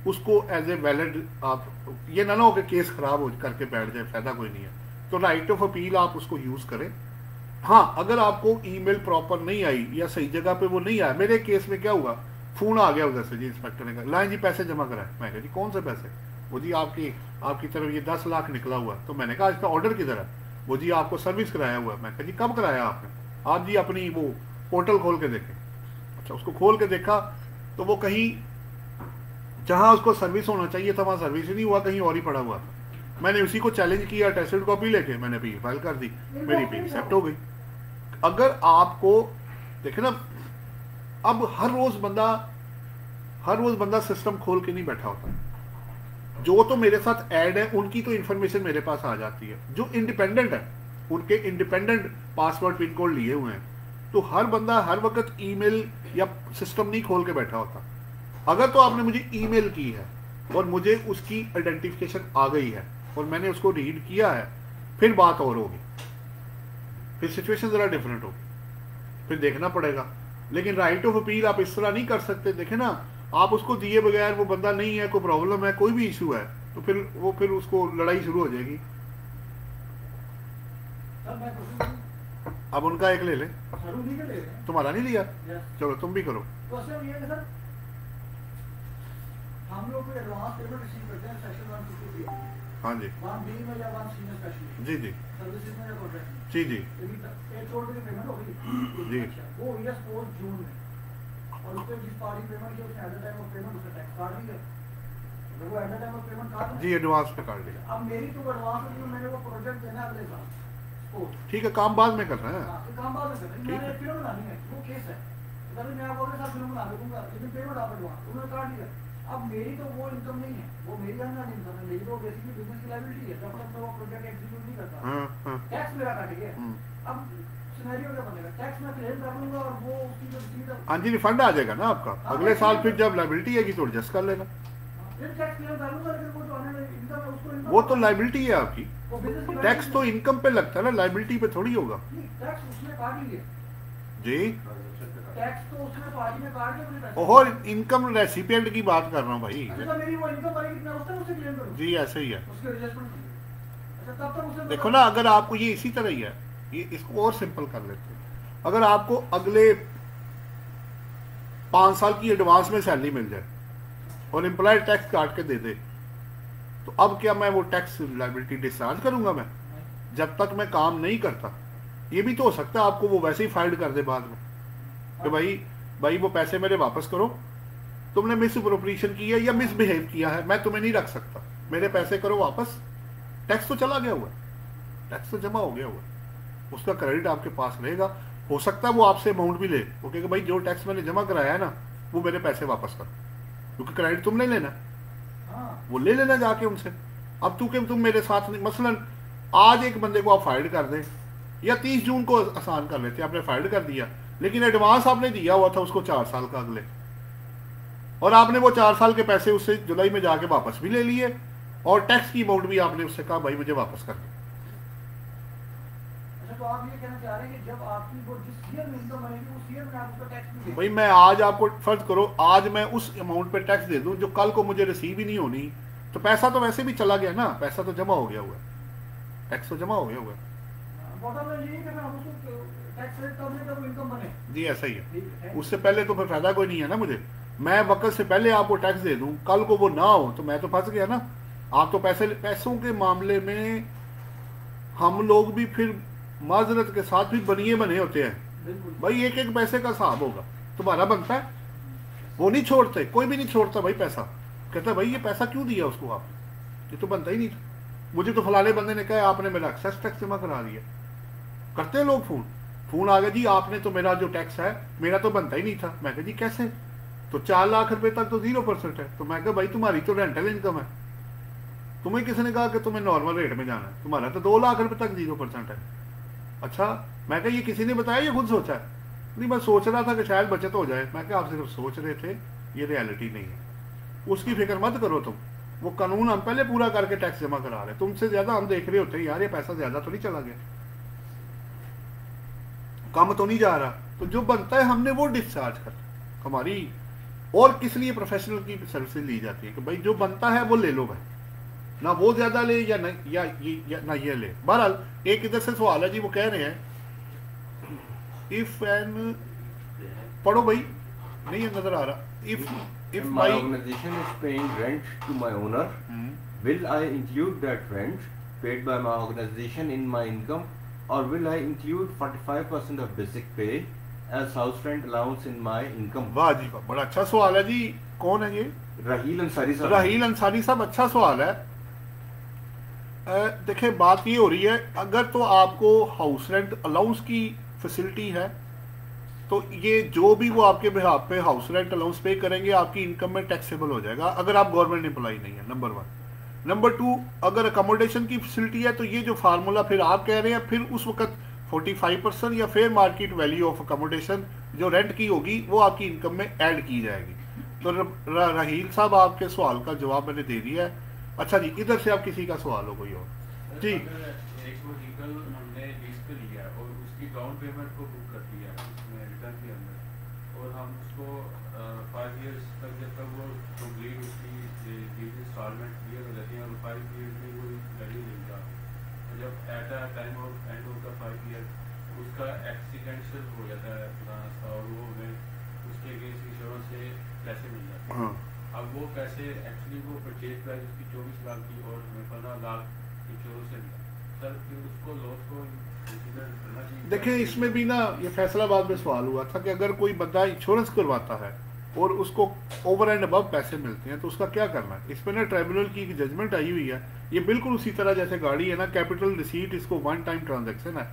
A: उसको एज ए वैलिड, आप ये ना हो कि केस खराब हो करके बैठ जाए, फायदा कोई नहीं है। तो राइट ऑफ अपील आप उसको यूज करें। हाँ, अगर आपको ईमेल प्रॉपर नहीं आई या सही जगह पे वो नहीं आया, मेरे केस में क्या हुआ, फोन आ गया उधर से जी इंस्पेक्टर ने कहा लाएं जी पैसे जमा कराए। मैं कहा जी कौन से पैसे? वो जी आपकी तरफ ये 10 लाख निकला हुआ। तो मैंने कहा इसका ऑर्डर किधर है? वो जी आपको सर्विस कराया हुआ है। मैं कहा जी कब कराया आपने? आप जी अपनी वो पोर्टल खोल के देखें। अच्छा, उसको खोल के देखा तो वो कहीं जहां उसको सर्विस होना चाहिए था वहां सर्विस ही नहीं हुआ, कहीं और ही पड़ा हुआ था। मैंने उसी को चैलेंज किया, टेस्टेड कॉपी लेके मैंने भी फाइल कर दी, मेरी भी एक्सेप्ट हो गई। अगर आपको देखे ना, अब हर रोज बंदा सिस्टम खोल के नहीं बैठा होता। जो तो मेरे साथ ऐड है उनकी तो इन्फॉर्मेशन मेरे पास आ जाती है, जो इंडिपेंडेंट है उनके इंडिपेंडेंट पासवर्ड पिन कोड लिए हुए हैं। तो हर बंदा हर वक्त ईमेल या सिस्टम नहीं खोल के बैठा होता। अगर तो आपने मुझे ईमेल की है और मुझे उसकी आइडेंटिफिकेशन आ गई है और मैंने उसको रीड किया है, फिर बात और होगी, फिर सिचुएशन जरा डिफरेंट होगी, फिर देखना पड़ेगा। लेकिन राइट ऑफ अपील आप इस तरह नहीं कर सकते। देखे ना, आप उसको दिए बगैर, वो बंदा नहीं है, कोई प्रॉब्लम है, कोई भी इशू है, तो फिर उसको लड़ाई शुरू हो जाएगी। अब उनका एक ले ले, तुम्हारा नहीं लिया, चलो तुम भी करो।
B: तो सर ये है सर, हम लोग कोई एडवांस पेमेंट रिसीव करते हैं सेक्शन 153 में।
A: हाँ जी,
B: 1B में या 1C में स्पेशली
A: जी जी
B: सर्विसेज में या कॉन्ट्रैक्ट में।
A: जी जी
B: एक छोड़ के पेमेंट हो गई
A: जी।
B: अच्छा, वो हुई है सपोज जून में, और उसपे जिस पार्टी पेमेंट की उसने at the time of payment उसका टैक्स काट दिया। जब वो at the time of payment काट
A: जी एडवांस पे काट लिया।
B: अब मेरी तो एडवांस में मैंने वो प्रोजेक्ट देना है अगले साल सपोज।
A: ठीक है, काम बाद में कर रहे हैं।
B: हाँ, तो काम बाद में कर रहे हैं।
A: ठीक
B: मैंने
A: है।
B: फिल्म बनानी है, वो केस है, तभी मैं आपको अगले साल फिल्म बना दूंगा, लेकिन पेमेंट आप एडवांस उन्होंने काट दिया। अब मेरी तो वो इनकम नहीं है, वो मेरी अंदर इनकम है, मेरी तो बेसिकली बिजनेस की लायबिलिटी है। जब तक मैं वो प्रोजेक्ट एग्जीक्यूट नहीं करता,
A: हाँ हाँ
B: टैक्स मेरा काट गया। अब सिनेरियो क्या बनेगा, टैक्स मैं क्लेम कर लूंगा और वो उसकी जो रसीद है
A: हाँ जी, रिफंड आ जाएगा ना आपका अगले साल। फिर जब लाइबिलिटी आएगी तो एडजस्ट कर लेना।
B: फिर टैक्स क्लेम कर लूंगा, लेकिन वो जो अन्य इनकम है उसको इनकम
A: वो तो लाइबिलिटी है आपकी,
B: वो बिजनेस की
A: टैक्स तो इनकम पे लगता है ना, लाइबिलिटी पे थोड़ी होगा।
B: नहीं, टैक्स उसने काट ही लिया,
A: जी,
B: टैक्स तो उसने पार्टी में काट दिया अपने पैसे।
A: और इनकम रेसिपिएंट की बात कर रहा हूँ भाई।
B: अच्छा, तो मेरी वो इनकम आएगी, मैं उस टाइम उससे क्लेम करूँ
A: जी ऐसे ही है।
B: उसके एडजस्टमेंट के लिए। अच्छा, तब तक उसे
A: देखो ना, अगर आपको ये इसी तरह ही है, ये इसको और सिंपल कर लेते हैं। अगर आपको अगले 5 साल की एडवांस में सैलरी मिल जाए और एम्प्लॉय टैक्स काट के दे दे, तो अब क्या मैं वो टैक्स लायबिलिटी डिस्चार्ज करूंगा? मैं जब तक मैं काम नहीं करता। ये भी तो हो सकता है आपको वो वैसे ही फाइल कर दे बाद में कि भाई वो पैसे मेरे वापस करो, तुमने मिस अप्रोप्रिएशन किया या मिसबिहेव किया है, मैं तुम्हें नहीं रख सकता, मेरे पैसे करो वापस। टैक्स तो चला गया हुआ है, टैक्स तो जमा हो गया हुआ है, उसका क्रेडिट आपके पास रहेगा। हो सकता है वो आपसे अमाउंट भी ले, वो कहेगा भाई जो टैक्स मैंने जमा कराया है ना, वो मेरे पैसे वापस करो, क्योंकि क्रेडिट तुमने लेना।
B: हाँ,
A: वो ले लेना जाके उनसे। अब तुम मेरे साथ नहीं, मसलन आज एक बंदे को आप फाइड कर दें या 30 जून को आसान कर लेते, आपने फाइड कर दिया, लेकिन एडवांस आपने दिया हुआ था उसको 4 साल का अगले, और आपने वो 4 साल के पैसे उससे जुलाई में जाके वापस भी ले लिए, और टैक्स की अमाउंट भी आपने उससे कहा भाई मुझे वापस कर दो।
B: अच्छा, तो आप ये कहना चाह रहे हैं कि जब आपकी वो जिस ईयर में इनकम बनेगी उस ईयर में आप उसका टैक्स भी
A: भाई मैं आज आपको फर्ज करो आज मैं उस अमाउंट पे टैक्स दे दूं जो कल को मुझे रिसीव ही नहीं होनी, तो पैसा तो वैसे भी चला गया ना, पैसा तो जमा हो गया हुआ है, टैक्स तो जमा हो गया हुआ है।
B: बॉटम लाइन यही है कि मैं उसको टैक्स रेट तब नहीं जब इनकम बने।
A: जी ऐसा ही है, उससे पहले तो फिर फायदा कोई नहीं है ना मुझे, मैं वक्त से पहले आपको टैक्स दे दूं, कल को वो ना हो तो मैं तो फंस गया ना। आप तो पैसों के मामले में हम लोग भी फिर माजरत के साथ भी बनिए बने होते हैं भाई, एक एक पैसे का हिसाब होगा, तुम्हारा बनता है, वो नहीं छोड़ते, कोई भी नहीं छोड़ता भाई पैसा, कहता भाई ये पैसा क्यों दिया उसको आप, ये तो बनता ही नहीं था, मुझे तो फलाने बंदे ने कहा आपने मेरा एक्सेस टैक्स जमा करा दिया, करते हैं लोग फोन आ गया जी आपने तो मेरा जो टैक्स है मेरा तो बनता ही नहीं था। मैं कहा जी कैसे, तो 4 लाख रुपए तक तो 0% है। तो मैं कहा भाई तुम्हारी तो रेंटल इनकम है, तुम्हें किसने कहा कि तुम्हें नॉर्मल रेट में जाना है, तुम्हारा तो 2 लाख रुपए तक 0% है। अच्छा, मैं कहा ये किसी ने बताया ये खुद सोचा है? नहीं मैं सोच रहा था कि शायद बचत हो जाए। मैं कहा आप सिर्फ सोच रहे थे, ये रियलिटी नहीं है, उसकी फिक्र मत करो तुम, वो कानून हम पहले पूरा करके टैक्स जमा करा रहे, तुमसे ज्यादा हम देख रहे होते हैं यार ये पैसा ज्यादा तो नहीं चला गया, कम तो नहीं जा रहा, तो जो बनता है हमने वो डिस्चार्ज कर हमारी। और किस लिए प्रोफेशनल की सर्विस ली जाती है कि भाई जो बनता है वो ले लो भाई, ना वो ज्यादा ले या नहीं या ना ये ले। बहरहाल एक इधर से सवाल है जी, वो कह रहे हैं इफ एन, पढ़ो भाई, नहीं नजर आ रहा, if
H: my organization is paying rent to my owner, will I include that rent paid by my organization in my income, or will I include 45% of basic pay as house rent allowance in my income?
A: वाह जी वाह, बड़ा अच्छा सवाल है जी। कौन है ये?
H: राहील अंसारी साहब।
A: राहील अंसारी साहब, अच्छा सवाल है। देखिए बात ये हो रही है, अगर तो आपको हाउस रेंट अलाउंस की फैसिलिटी है तो ये जो भी वो आपके बिहाफ पे हाउस रेंट अलाउंस पे करेंगे आपकी इनकम में टैक्सेबल हो जाएगा, अगर आप गवर्नमेंट एम्प्लॉई नहीं है, नंबर 1। नंबर 2, अगर अकोमोडेशन की फैसिलिटी है तो ये जो फार्मूला फिर आप कह रहे हैं, फिर उस वक्त 45% या fair market value of accommodation जो रेंट की होगी वो आपकी इनकम में ऐड की जाएगी। तो राहील साहब आपके सवाल का जवाब मैंने दे दिया है। अच्छा जी, इधर से आप किसी का सवाल हो कोई और जी।
C: एक व्हीकल हमने लीज पे लिया और उसकी डाउन पेमेंट को बुक कर दिया उसमें रिटर्न के अंदर, और हम उसको 5 इयर्स तक जब तक वो कंप्लीट उसकी लीज इंस्टॉलमेंट क्लियर हो जाती है और 5 इयर्स में वो गाड़ी लेगा, तो जब at a time of and होगा 5 ईयर उसका एक्सीडेंशियल हो जाता है पुराना सा, और वो हमें उसके अगेंस्ट इंश्योरेंस से पैसे मिल जाते हैं। अब वो पैसे एक्चुअली वो परचेज प्राइस उसकी 24 लाख की और 15 लाख इंश्योरेंस से मिला, सर फिर उसको लॉस को कंसीडर करना चाहिए?
A: देखिए इसमें भी ना ये फैसलाबाद में सवाल हुआ था कि अगर कोई बंदा इंश्योरेंस करवाता है और उसको ओवर एंड अबव पैसे मिलते हैं तो उसका क्या करना है। इस पर ना ट्राइब्यूनल की एक जजमेंट आई हुई है, ये बिल्कुल उसी तरह जैसे गाड़ी है ना, कैपिटल रिसीट इसको 1 टाइम ट्रांजेक्शन है,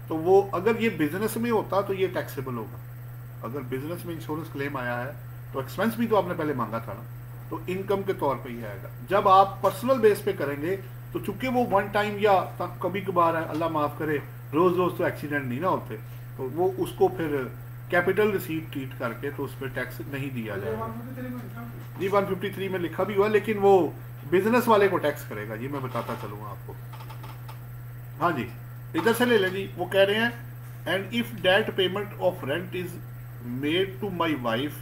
A: तो वो अगर ये बिजनेस में होता तो ये टैक्सेबल होगा। अगर बिजनेस में इंश्योरेंस क्लेम आया है तो एक्सपेंस भी तो आपने पहले मांगा था ना, तो इनकम के तौर पे ही आएगा। जब आप पर्सनल बेस पे करेंगे तो चूंकि वो 1 टाइम या कभी कभार है, अल्लाह माफ करे, रोज रोज तो एक्सीडेंट नहीं ना होते, तो वो उसको फिर कैपिटल रिसीट ट्रीट करके तो उस पर टैक्स नहीं दिया जाएगा। जी 153 में लिखा भी हुआ, लेकिन वो बिजनेस वाले को टैक्स करेगा, ये मैं बताता चलूंगा आपको। हाँ जी, इधर से ले लें जी। वो कह रहे हैं and if that payment of rent is made to my wife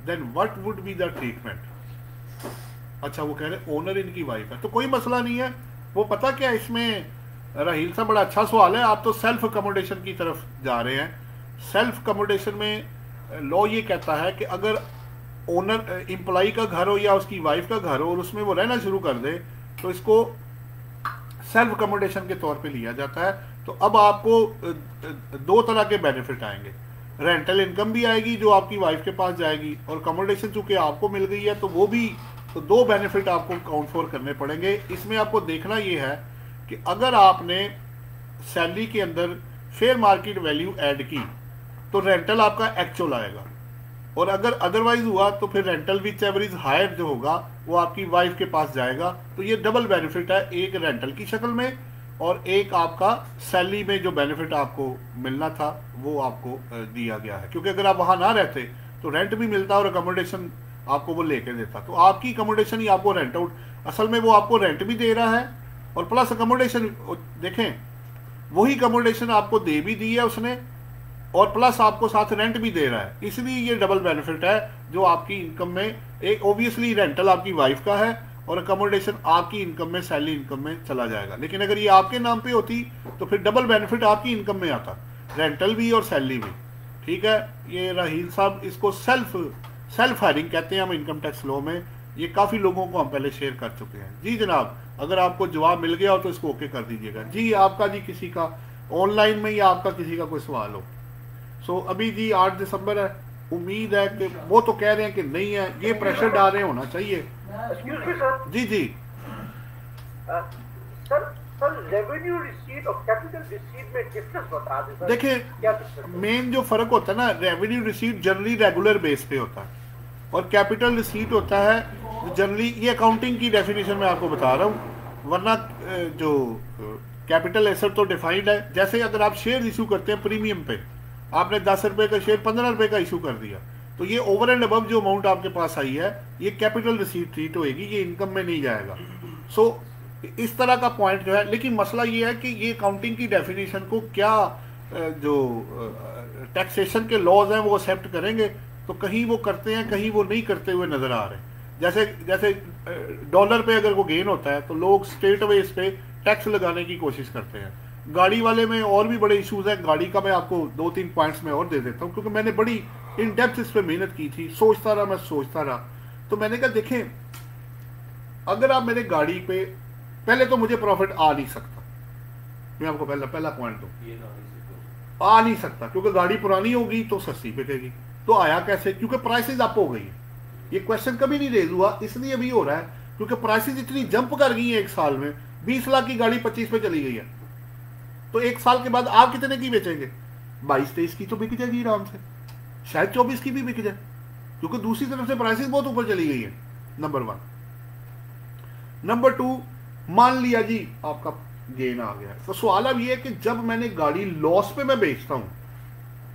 A: then what would be the treatment. अच्छा, वो कह रहे हैं ओनर इनकी वाइफ है तो कोई मसला नहीं है। वो पता क्या इसमें राहील साहब, बड़ा अच्छा सवाल है, आप तो सेल्फ अकोमोडेशन की तरफ जा रहे हैं। सेल्फ अकोमोडेशन में लॉ ये कहता है कि अगर ओनर एम्प्लॉई का घर हो या उसकी वाइफ का घर हो और उसमें वो रहना शुरू कर दे तो इसको सेल्फ अकोमोडेशन के तौर पे लिया जाता है। तो अब आपको 2 तरह के बेनिफिट आएंगे, रेंटल इनकम भी आएगी जो आपकी वाइफ के पास जाएगी, और अकोमोडेशन चूंकि आपको मिल गई है तो वो भी, तो 2 बेनिफिट आपको काउंट फॉर करने पड़ेंगे। इसमें आपको देखना ये है कि अगर आपने सैलरी के अंदर फेयर मार्केट वैल्यू ऐड की तो रेंटल आपका एक्चुअल आएगा, और अगर अदरवाइज हुआ तो फिर rental whichever is higher जो होगा वो आपकी वाइफ के पास जाएगा। तो ये डबल बेनिफिट है, एक रेंटल की शक्ल में और एक आपका सैलरी में जो बेनिफिट आपको मिलना था वो आपको दिया गया है। क्योंकि अगर आप वहाँ ना रहते तो रेंट भी मिलता और अकोमोडेशन आपको वो लेके देता। तो आपकी अकोमोडेशन ही आपको रेंट आउट, असल में वो आपको रेंट भी दे रहा है और प्लस अकोमोडेशन, देखें वही अकोमोडेशन आपको दे भी दी है उसने और प्लस आपको साथ रेंट भी दे रहा है। इसलिए ये डबल बेनिफिट है जो आपकी इनकम में, एक ओबियसली रेंटल आपकी वाइफ का है और अकोमोडेशन आपकी इनकम में, सैलरी इनकम में चला जाएगा। लेकिन अगर ये आपके नाम पे होती तो फिर डबल बेनिफिट आपकी इनकम में आता, रेंटल भी और सैलरी भी। ठीक है, ये राहील साहब इसको सेल्फ हायरिंग कहते हैं हम इनकम टैक्स लॉ में। ये काफ़ी लोगों को हम पहले शेयर कर चुके हैं। जी जनाब, अगर आपको जवाब मिल गया हो तो इसको ओके कर दीजिएगा। जी आपका, जी किसी का ऑनलाइन में या आपका किसी का कोई सवाल हो। सो अभी जी 8 दिसंबर है, उम्मीद है कि वो तो कह रहे हैं कि नहीं है, ये प्रेशर डाल रहे होना चाहिए।
G: Excuse me sir.
A: जी जी
G: सर रेवेन्यू रिसीट और कैपिटल रिसीट में डिफरेंस बता दें सर।
A: देखिए मेन जो फर्क होता है ना, revenue receipt generally regular base पे होता है और कैपिटल रिसीट होता है जनरली, ये अकाउंटिंग की डेफिनेशन में आपको बता रहा हूँ, वरना जो कैपिटल एसेट तो डिफाइंड है। जैसे अगर आप शेयर इशू करते हैं प्रीमियम पे, आपने 10 रुपए का शेयर 15 रुपए का इशू कर दिया, तो ये ओवर एंड अबव जो अमाउंट आपके पास आई है ये कैपिटल रिसीट ट्रीट होएगी, ये इनकम में नहीं जाएगा। सो इस तरह का पॉइंट जो है, लेकिन मसला ये है कि ये अकाउंटिंग की डेफिनेशन को क्या जो टैक्सेशन के लॉज हैं वो एक्सेप्ट करेंगे, तो कहीं वो करते हैं कहीं वो नहीं करते हुए नजर आ रहे हैं। जैसे डॉलर पे अगर वो गेन होता है तो लोग स्टेट वे इस पे टैक्स लगाने की कोशिश करते हैं। गाड़ी वाले में और भी बड़े इश्यूज हैं, गाड़ी का मैं आपको 2-3 पॉइंट्स में और दे देता हूँ, क्योंकि मैंने बड़ी इन डेप्थ इस पे मेहनत की थी, सोचता रहा। तो मैंने कहा देखें, अगर आप मेरे गाड़ी पे, पहले तो मुझे प्रॉफिट आ नहीं सकता, मैं आपको पहला पॉइंट दूं, आ नहीं सकता, क्योंकि गाड़ी पुरानी होगी तो सस्ती बिकेगी। तो आया कैसे? क्योंकि प्राइसेस अप हो गई है। ये क्वेश्चन कभी नहीं रेज हुआ, इसलिए अभी हो रहा है क्योंकि प्राइसेस इतनी जंप कर गई है। 1 साल में 20 लाख की गाड़ी 25 पे चली गई है, तो 1 साल के बाद आप कितने की बेचेंगे? 22-23 की तो बिक जाएगी आराम से, शायद 24 की भी बिक जाए, क्योंकि दूसरी तरफ से प्राइसेस बहुत ऊपर चली गई है। नंबर 1। नंबर 2, मान लिया जी आपका गेन आ गया, तो सवाल अब ये है कि जब मैंने गाड़ी लॉस पे मैं बेचता हूं,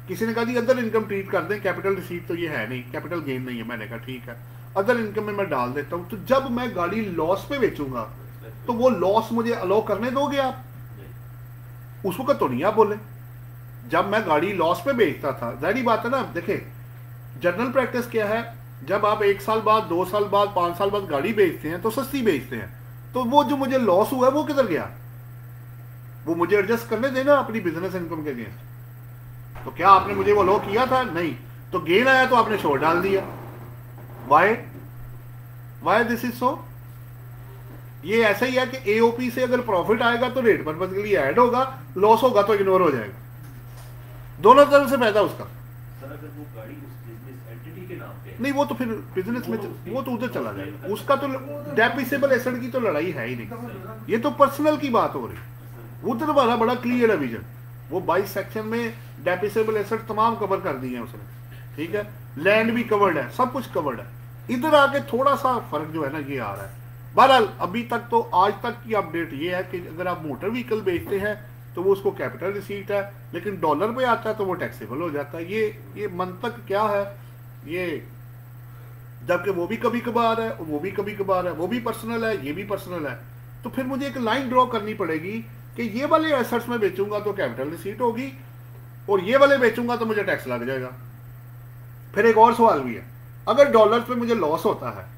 A: किसी ने कहा जी अदर इनकम ट्रीट कर दें, कैपिटल रिसीट तो ये है नहीं, कैपिटल गेन नहीं है। मैंने कहा ठीक है, अदर इनकम में मैं डाल देता हूं। तो जब मैं गाड़ी लॉस पे बेचूंगा तो वो लॉस मुझे अलाउ करने दोगे आप? उस वक्त तो नहीं आप बोले। जब मैं गाड़ी लॉस पे बेचता था, जाहिर बात है ना, देखें जनरल प्रैक्टिस क्या है, जब आप 1 साल बाद, 2 साल बाद, 5 साल बाद गाड़ी बेचते हैं तो सस्ती बेचते हैं, तो वो जो मुझे लॉस हुआ है वो किधर गया? वो मुझे एडजस्ट करने देना अपनी बिजनेस इनकम के अगेंस्ट। तो क्या आपने मुझे वो लो किया था? नहीं। तो गेन आया तो आपने छोड़ डाल दिया। Why this is so? ये ऐसा ही है कि एओपी से अगर प्रॉफिट आएगा तो रेट पर्पज के लिए ऐड होगा, लॉस होगा तो इग्नोर हो जाएगा, दोनों तरफ से फायदा उसका।
I: सर अगर वो गाड़ी उस बिजनेस एंटिटी के नाम पे
A: नहीं, वो तो फिर बिजनेस में वो तो उधर चला जाएगा, उसका तो डेप्रिसिएबल एसेट की तो लड़ाई है ही नहीं, ये तो पर्सनल की बात हो रही। उधर वाला बड़ा क्लियर है विजन, वो 22 सेक्शन में डेप्रिसिएबल एसेट तमाम कवर कर दिए हैं उसने, ठीक है, लैंड भी कवर्ड है, सब कुछ कवर्ड है। इधर आके थोड़ा सा फर्क जो है ना ये आ रहा है। बहरहाल अभी तक तो आज तक की अपडेट ये है कि अगर आप मोटर व्हीकल बेचते हैं तो वो उसको कैपिटल रिसीट है, लेकिन डॉलर पे आता है तो वो टैक्सेबल हो जाता है। ये मंतक क्या है ये? जबकि वो भी कभी कभार है, वो भी कभी कभार है, वो भी पर्सनल है, ये भी पर्सनल है। तो फिर मुझे एक लाइन ड्रॉ करनी पड़ेगी कि ये वाले एसेट्स में बेचूंगा तो कैपिटल रिसीट होगी और ये वाले बेचूंगा तो मुझे टैक्स लग जाएगा। फिर एक और सवाल भी है, अगर डॉलर पे मुझे लॉस होता है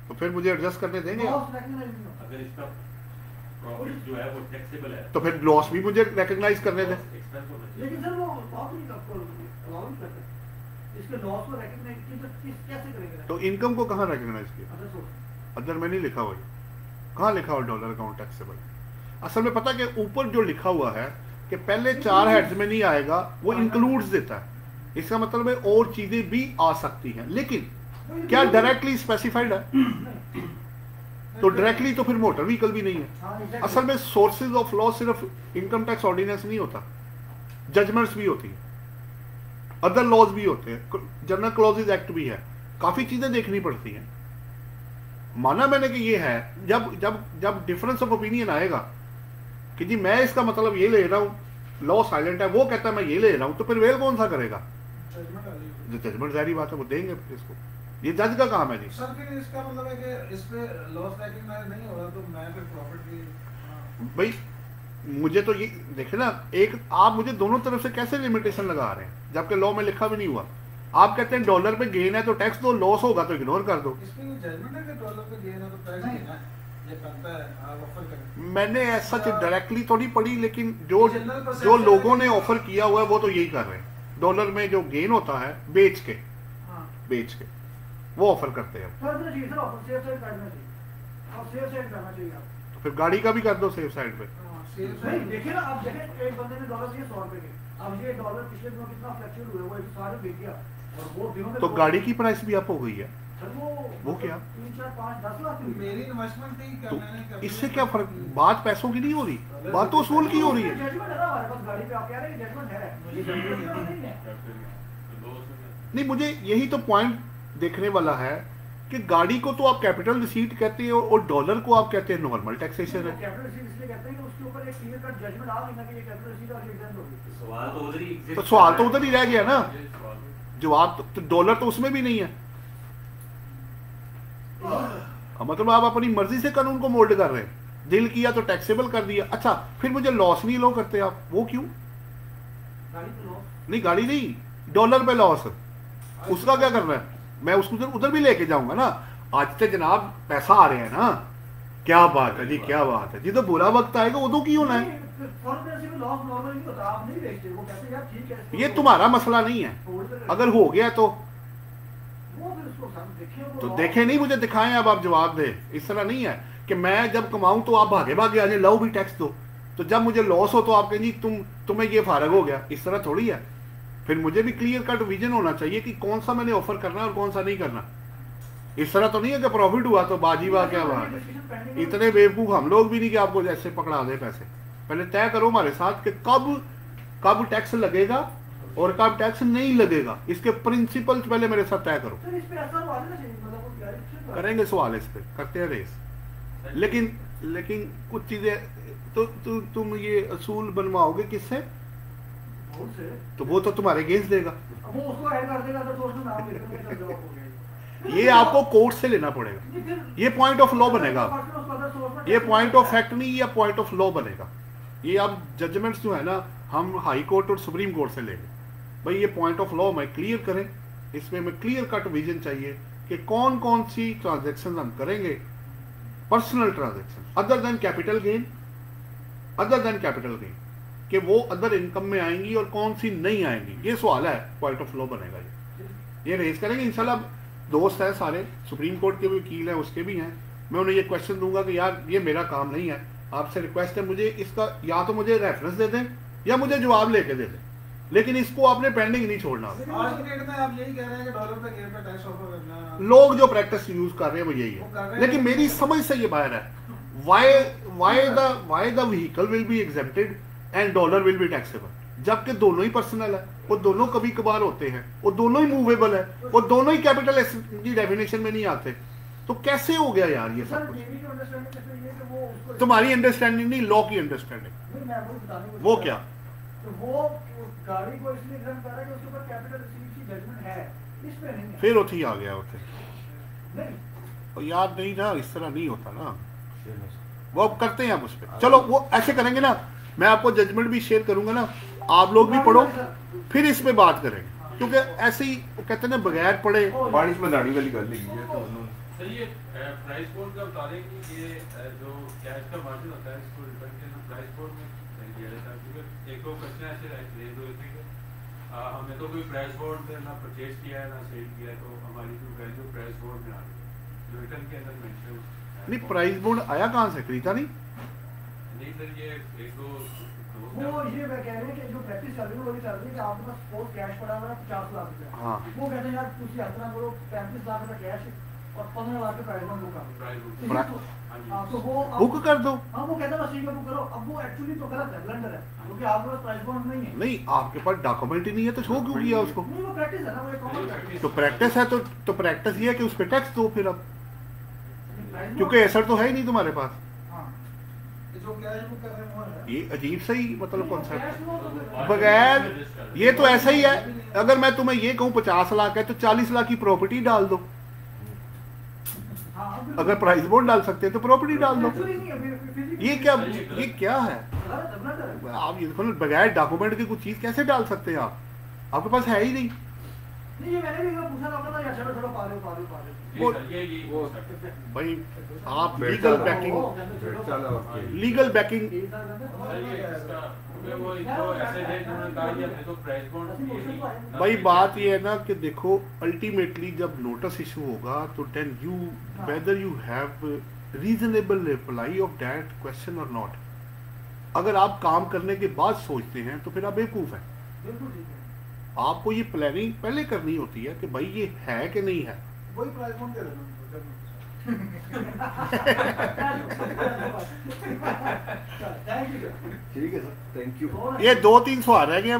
A: तो फिर मुझे एडजस्ट करने देंगे?
I: अगर इसका प्रॉफिट जो है वो टैक्सेबल है
A: तो फिर लॉस भी मुझे रिकॉग्नाइज करने दें।
B: लेकिन सर वो लॉस नहीं करते, इसके लॉस को रिकॉग्नाइज कैसे करेंगे?
A: तो इनकम को कहाँ रिकॉग्नाइज किया? अदर में नहीं लिखा हुआ, कहाँ लिखा हुआ डॉलर अकाउंट टैक्सेबल? असल में पता कि ऊपर जो लिखा हुआ है कि पहले 4 हेड्स में नहीं आएगा, वो इंक्लूड्स देता है। इसका मतलब है और चीजें भी आ सकती हैं, लेकिन क्या डायरेक्टली स्पेसिफाइड है? तो डायरेक्टली तो फिर मोटर व्हीकल भी नहीं है। असल में सोर्सेज ऑफ लॉ सिर्फ इनकम टैक्स ऑर्डिनेंस नहीं होता, जजमेंट्स भी होती है। अदर लॉज भी होते हैं, जनरल क्लॉजेज एक्ट भी है, काफी चीजें देखनी पड़ती हैं। माना मैंने कि ये है, जब जब जब डिफरेंस ऑफ ओपिनियन आएगा कि जी मैं इसका मतलब ये ले रहा हूँ, लॉ साइलेंट है, वो कहता है मैं ये ले रहा हूँ, तो फिर वेल कौन सा करेगा? जजमेंट जारी बात है, वो देंगे फिर इसको, ये जज का काम है जी।
F: सर फिर इसका मतलब है कि इस पे लॉस रिकॉग्नाइज नहीं हो रहा तो मैं फिर प्रॉफिट की
A: भाई मुझे तो ये देखे ना, एक आप मुझे दोनों तरफ से कैसे लिमिटेशन लगा रहे हैं जबकि लॉ में लिखा भी नहीं हुआ। आप कहते हैं डॉलर पे गेन है तो टैक्स दो, लॉस होगा तो इग्नोर कर दो।
F: इसमें ये जजमेंट है कि डॉलर पे गेन है तो टैक्स देना है, ये बनता है, आप ऑफर करें।
A: मैंने ऐसा डायरेक्टली तो नहीं पढ़ी, लेकिन जो लोगों ने ऑफर किया हुआ है वो तो यही कर रहे हैं। डॉलर में जो गेन होता है बेच के वो ऑफर करते हैं। तो फिर गाड़ी का भी कर दो सेफ साइड पे।
B: देखिए ना, आप देखें एक बंदे ने डॉलर दिए 100 रुपए के, अब ये डॉलर पिछले दिनों कितना फ्लक्चुएट हुआ, वो सारे बिक गया और वो दिनों में
A: तो गाड़ी की प्राइस भी अप हो गई है। वो क्या
B: 3, 4, 5, 10 लाख
F: मेरी इन्वेस्टमेंट थी क्या,
A: तो
F: मैंने
A: इससे क्या फर्क, बात पैसों की नहीं हो रही, बात तो उसूल की हो रही है।
B: जजमेंट है ना हमारे पास गाड़ी पे, आप कह रहे हैं जजमेंट है, ये जजमेंट नहीं है।
A: नहीं, मुझे यही तो पॉइंट देखने वाला है कि गाड़ी को तो आप कैपिटल रिसीट कहते हो और डॉलर को आप कहते हैं नॉर्मल टैक्सेशन है।
B: कैपिटल रिसीट इसलिए कहते हैं कि उसके ऊपर एक क्लियर कट जजमेंट आ गई ना कि ये कैपिटल रिसीट और एग्जाम होगी।
I: सवाल
A: तो सवाल तो उधर ही रह गया ना, जवाब तो डॉलर तो उसमें भी नहीं है। मतलब आप अपनी मर्जी से कानून को मोल्ड कर रहे हैं, दिल किया तो टैक्सेबल कर दिया। अच्छा फिर मुझे लॉस नहीं लो करते आप, वो क्यों? नहीं गाड़ी नहीं, डॉलर पे लॉस, उसका क्या करना है? मैं उसको उधर भी लेके जाऊंगा ना। आज से जनाब पैसा आ रहे हैं ना, क्या बात है जी, क्या बात है जी, तो बुरा वक्त आएगा उਦੋਂ की होना है। ये तुम्हारा मसला नहीं है, अगर हो गया तो देखे नहीं, मुझे दिखाएं, अब आप जवाब दे। इस तरह नहीं है कि मैं जब कमाऊं तो आप भागे भागे आ जाए, लाओ भी टैक्स दो, तो जब मुझे लॉस हो तो आप कहें जी तुम्हें ये फारग हो गया। इस तरह थोड़ी है। फिर मुझे भी क्लियर कट विजन होना चाहिए कि कौन सा मैंने ऑफर करना है और कौन सा नहीं करना। इस तरह तो नहीं है कि प्रॉफिट हुआ तो बाजी वाह क्या बात है। इतने बेवकूफ हम लोग भी नहीं कि आपको जैसे पकड़ा दे पैसे। पहले तय करो हमारे साथ कि कब टैक्स लगेगा और कब टैक्स नहीं लगेगा, इसके प्रिंसिपल्स पहले मेरे साथ तय करो। करेंगे सवाल इस पे, करते हैं रेस। लेकिन कुछ चीजें तो तुम ये असूल बनवाओगे किससे? तो वो तो तुम्हारे अगेंस्ट देगा,
B: वो उसको ऐड कर देगा तो उसको नाम लिख देंगे।
A: ये आपको कोर्ट से लेना पड़ेगा, ये पॉइंट ऑफ लॉ बनेगा, ये पॉइंट ऑफ फैक्ट नहीं, ये पॉइंट ऑफ लॉ बनेगा। ये अब जजमेंट्स जो है ना हम हाई कोर्ट और सुप्रीम कोर्ट से लेंगे। भाई ये पॉइंट ऑफ लॉ में क्लियर करें, इसमें हमें क्लियर कट विजन चाहिए कि कौन कौन सी ट्रांजेक्शन हम करेंगे, personal transaction other than capital gain, कि वो अदर इनकम में आएंगी और कौन सी नहीं आएंगी। ये सवाल है, पॉइंट ऑफ लॉ बनेगा। ये रेज करेंगे इंशाल्लाह। दोस्त है सारे, सुप्रीम कोर्ट के भी वकील हैं, उसके भी हैं। मैं उन्हें ये क्वेश्चन दूंगा कि यार ये मेरा काम नहीं है, आपसे रिक्वेस्ट है मुझे इसका या तो मुझे रेफरेंस दे दें या मुझे जवाब लेके दे दें, लेकिन इसको आपने पेंडिंग नहीं छोड़ना।
F: आज की डेट में आप यही कह रहे हैं कि डॉलर पे गेन पे टैक्स ऑफर करना,
A: लोग जो प्रैक्टिस यूज कर रहे हैं वो यही है, लेकिन मेरी समझ से ये बाहर है। why the vehicle will be exempted and dollar will be taxable, जबकि दोनों ही पर्सनल है, वो दोनों कभी कभार होते हैं, वो दोनों ही मूवेबल है, वो दोनों ही कैपिटल की डेफिनेशन में नहीं आते। तो कैसे हो गया यार ये सब कुछ? तुम्हारी अंडरस्टैंडिंग नहीं, लॉ की अंडरस्टैंडिंग। वो क्या?
B: वो गाड़ी को इसलिए एग्जाम कर रहा है कि उसके ऊपर कैपिटल रिसीट की जजमेंट है, इस पे नहीं है।
A: फिर उठी आ गया उठे नहीं, याद नहीं ना, इस तरह नहीं होता ना। वो अब करते हैं आप उस पर, चलो वो ऐसे करेंगे ना, मैं आपको जजमेंट भी शेयर करूंगा ना, आप लोग भी पढ़ो, फिर इस पे बात करेंगे, क्योंकि ऐसे ही कहते हैं ना बगैर पढ़े
H: बारिश में दाढ़ी वाली गल लगी है। तो
C: सर ये प्राइस बोर्ड का बता दें कि ये जो कैश का मार्जिन होता है इसको रिटर्न के अंदर प्राइस बोर्ड में दिया जाता है, क्योंकि एक दो क्वेश्चन ऐसे रेज हुए थे कि हमने तो कोई प्राइस बोर्ड में ना परचेज किया है ना सेल किया है, तो हमारी जो वैल्यू प्राइस बोर्ड में आ रही है जो रिटर्न के अंदर मेंशन
A: नहीं। प्राइस बोर्ड आया कहाँ से? खरीदा नहीं
C: सर, ये एक दो
B: वो ये मैं कह रहे हैं कि जो प्रैक्टिस चल रही है वो चल रही है कि आपके पास सपोज कैश पड़ा हुआ है 50 लाख रुपया,
A: हाँ,
B: वो कहते हैं यार तुम यात्रा करो 35 लाख रुपया कैश और 15 लाख के प्राइस में बुक कर दो। हाँ, तो वो
A: बुक कर दो।
B: हाँ, वो कहता है बस ठीक है बुक करो। अब वो एक्चुअली तो गलत है, ब्लंडर है, क्योंकि आपके पास प्राइस बॉन्ड नहीं है।
A: नहीं, आपके पास डॉक्यूमेंट ही नहीं है तो शो क्यों किया उसको?
B: नहीं, वो प्रैक्टिस है ना, वो एक कॉमन प्रैक्टिस
A: तो प्रैक्टिस है तो प्रैक्टिस ये है कि उस पर टैक्स दो फिर अब,
B: है।
A: क्योंकि एसेट तो है ही नहीं तुम्हारे पास।
B: हाँ,
F: जो कैश बुक कर रहे हैं वो है।
A: ये अजीब सा ही मतलब कॉन्सेप्ट
B: कैश फ्लो तो फिर-
A: बगैर, ये तो ऐसा ही है। अगर मैं तुम्हें ये कहूँ 50 लाख है तो 40 लाख की प्रॉपर्टी डाल दो।
B: हाँ, बिल्कुल।
A: अगर प्राइस बॉन्ड डाल सकते हैं तो प्रॉपर्टी डाल दो।
B: Actually नहीं है, फिजिकली
A: ये क्या है?
B: गलत है, ब्लंडर है।
A: आप ये देखो ना, बगैर डॉक्यूमेंट की कुछ चीज कैसे डाल सकते हैं आप? आपके पास है ही नहीं।
B: नहीं, ये मैंने भी एक बार पूछा था यार, चलो चलो पा रहे हो।
A: वो भाई आप लीगल बैकिंग, लीगल बैकिंग भाई बात ये है ना कि देखो अल्टीमेटली जब नोटिस इशू होगा तो then you whether you have reasonable reply of that question or not. अगर आप काम करने के बाद सोचते हैं तो फिर आप बेवकूफ है।
B: बिल्कुल ठीक है।
A: आपको ये प्लानिंग पहले करनी होती है कि भाई ये है कि नहीं है।
F: वही प्राइस बॉन्ड दे देना।
H: ठीक है सर, थैंक यू।
A: ये 2-3 सवाल रह गए,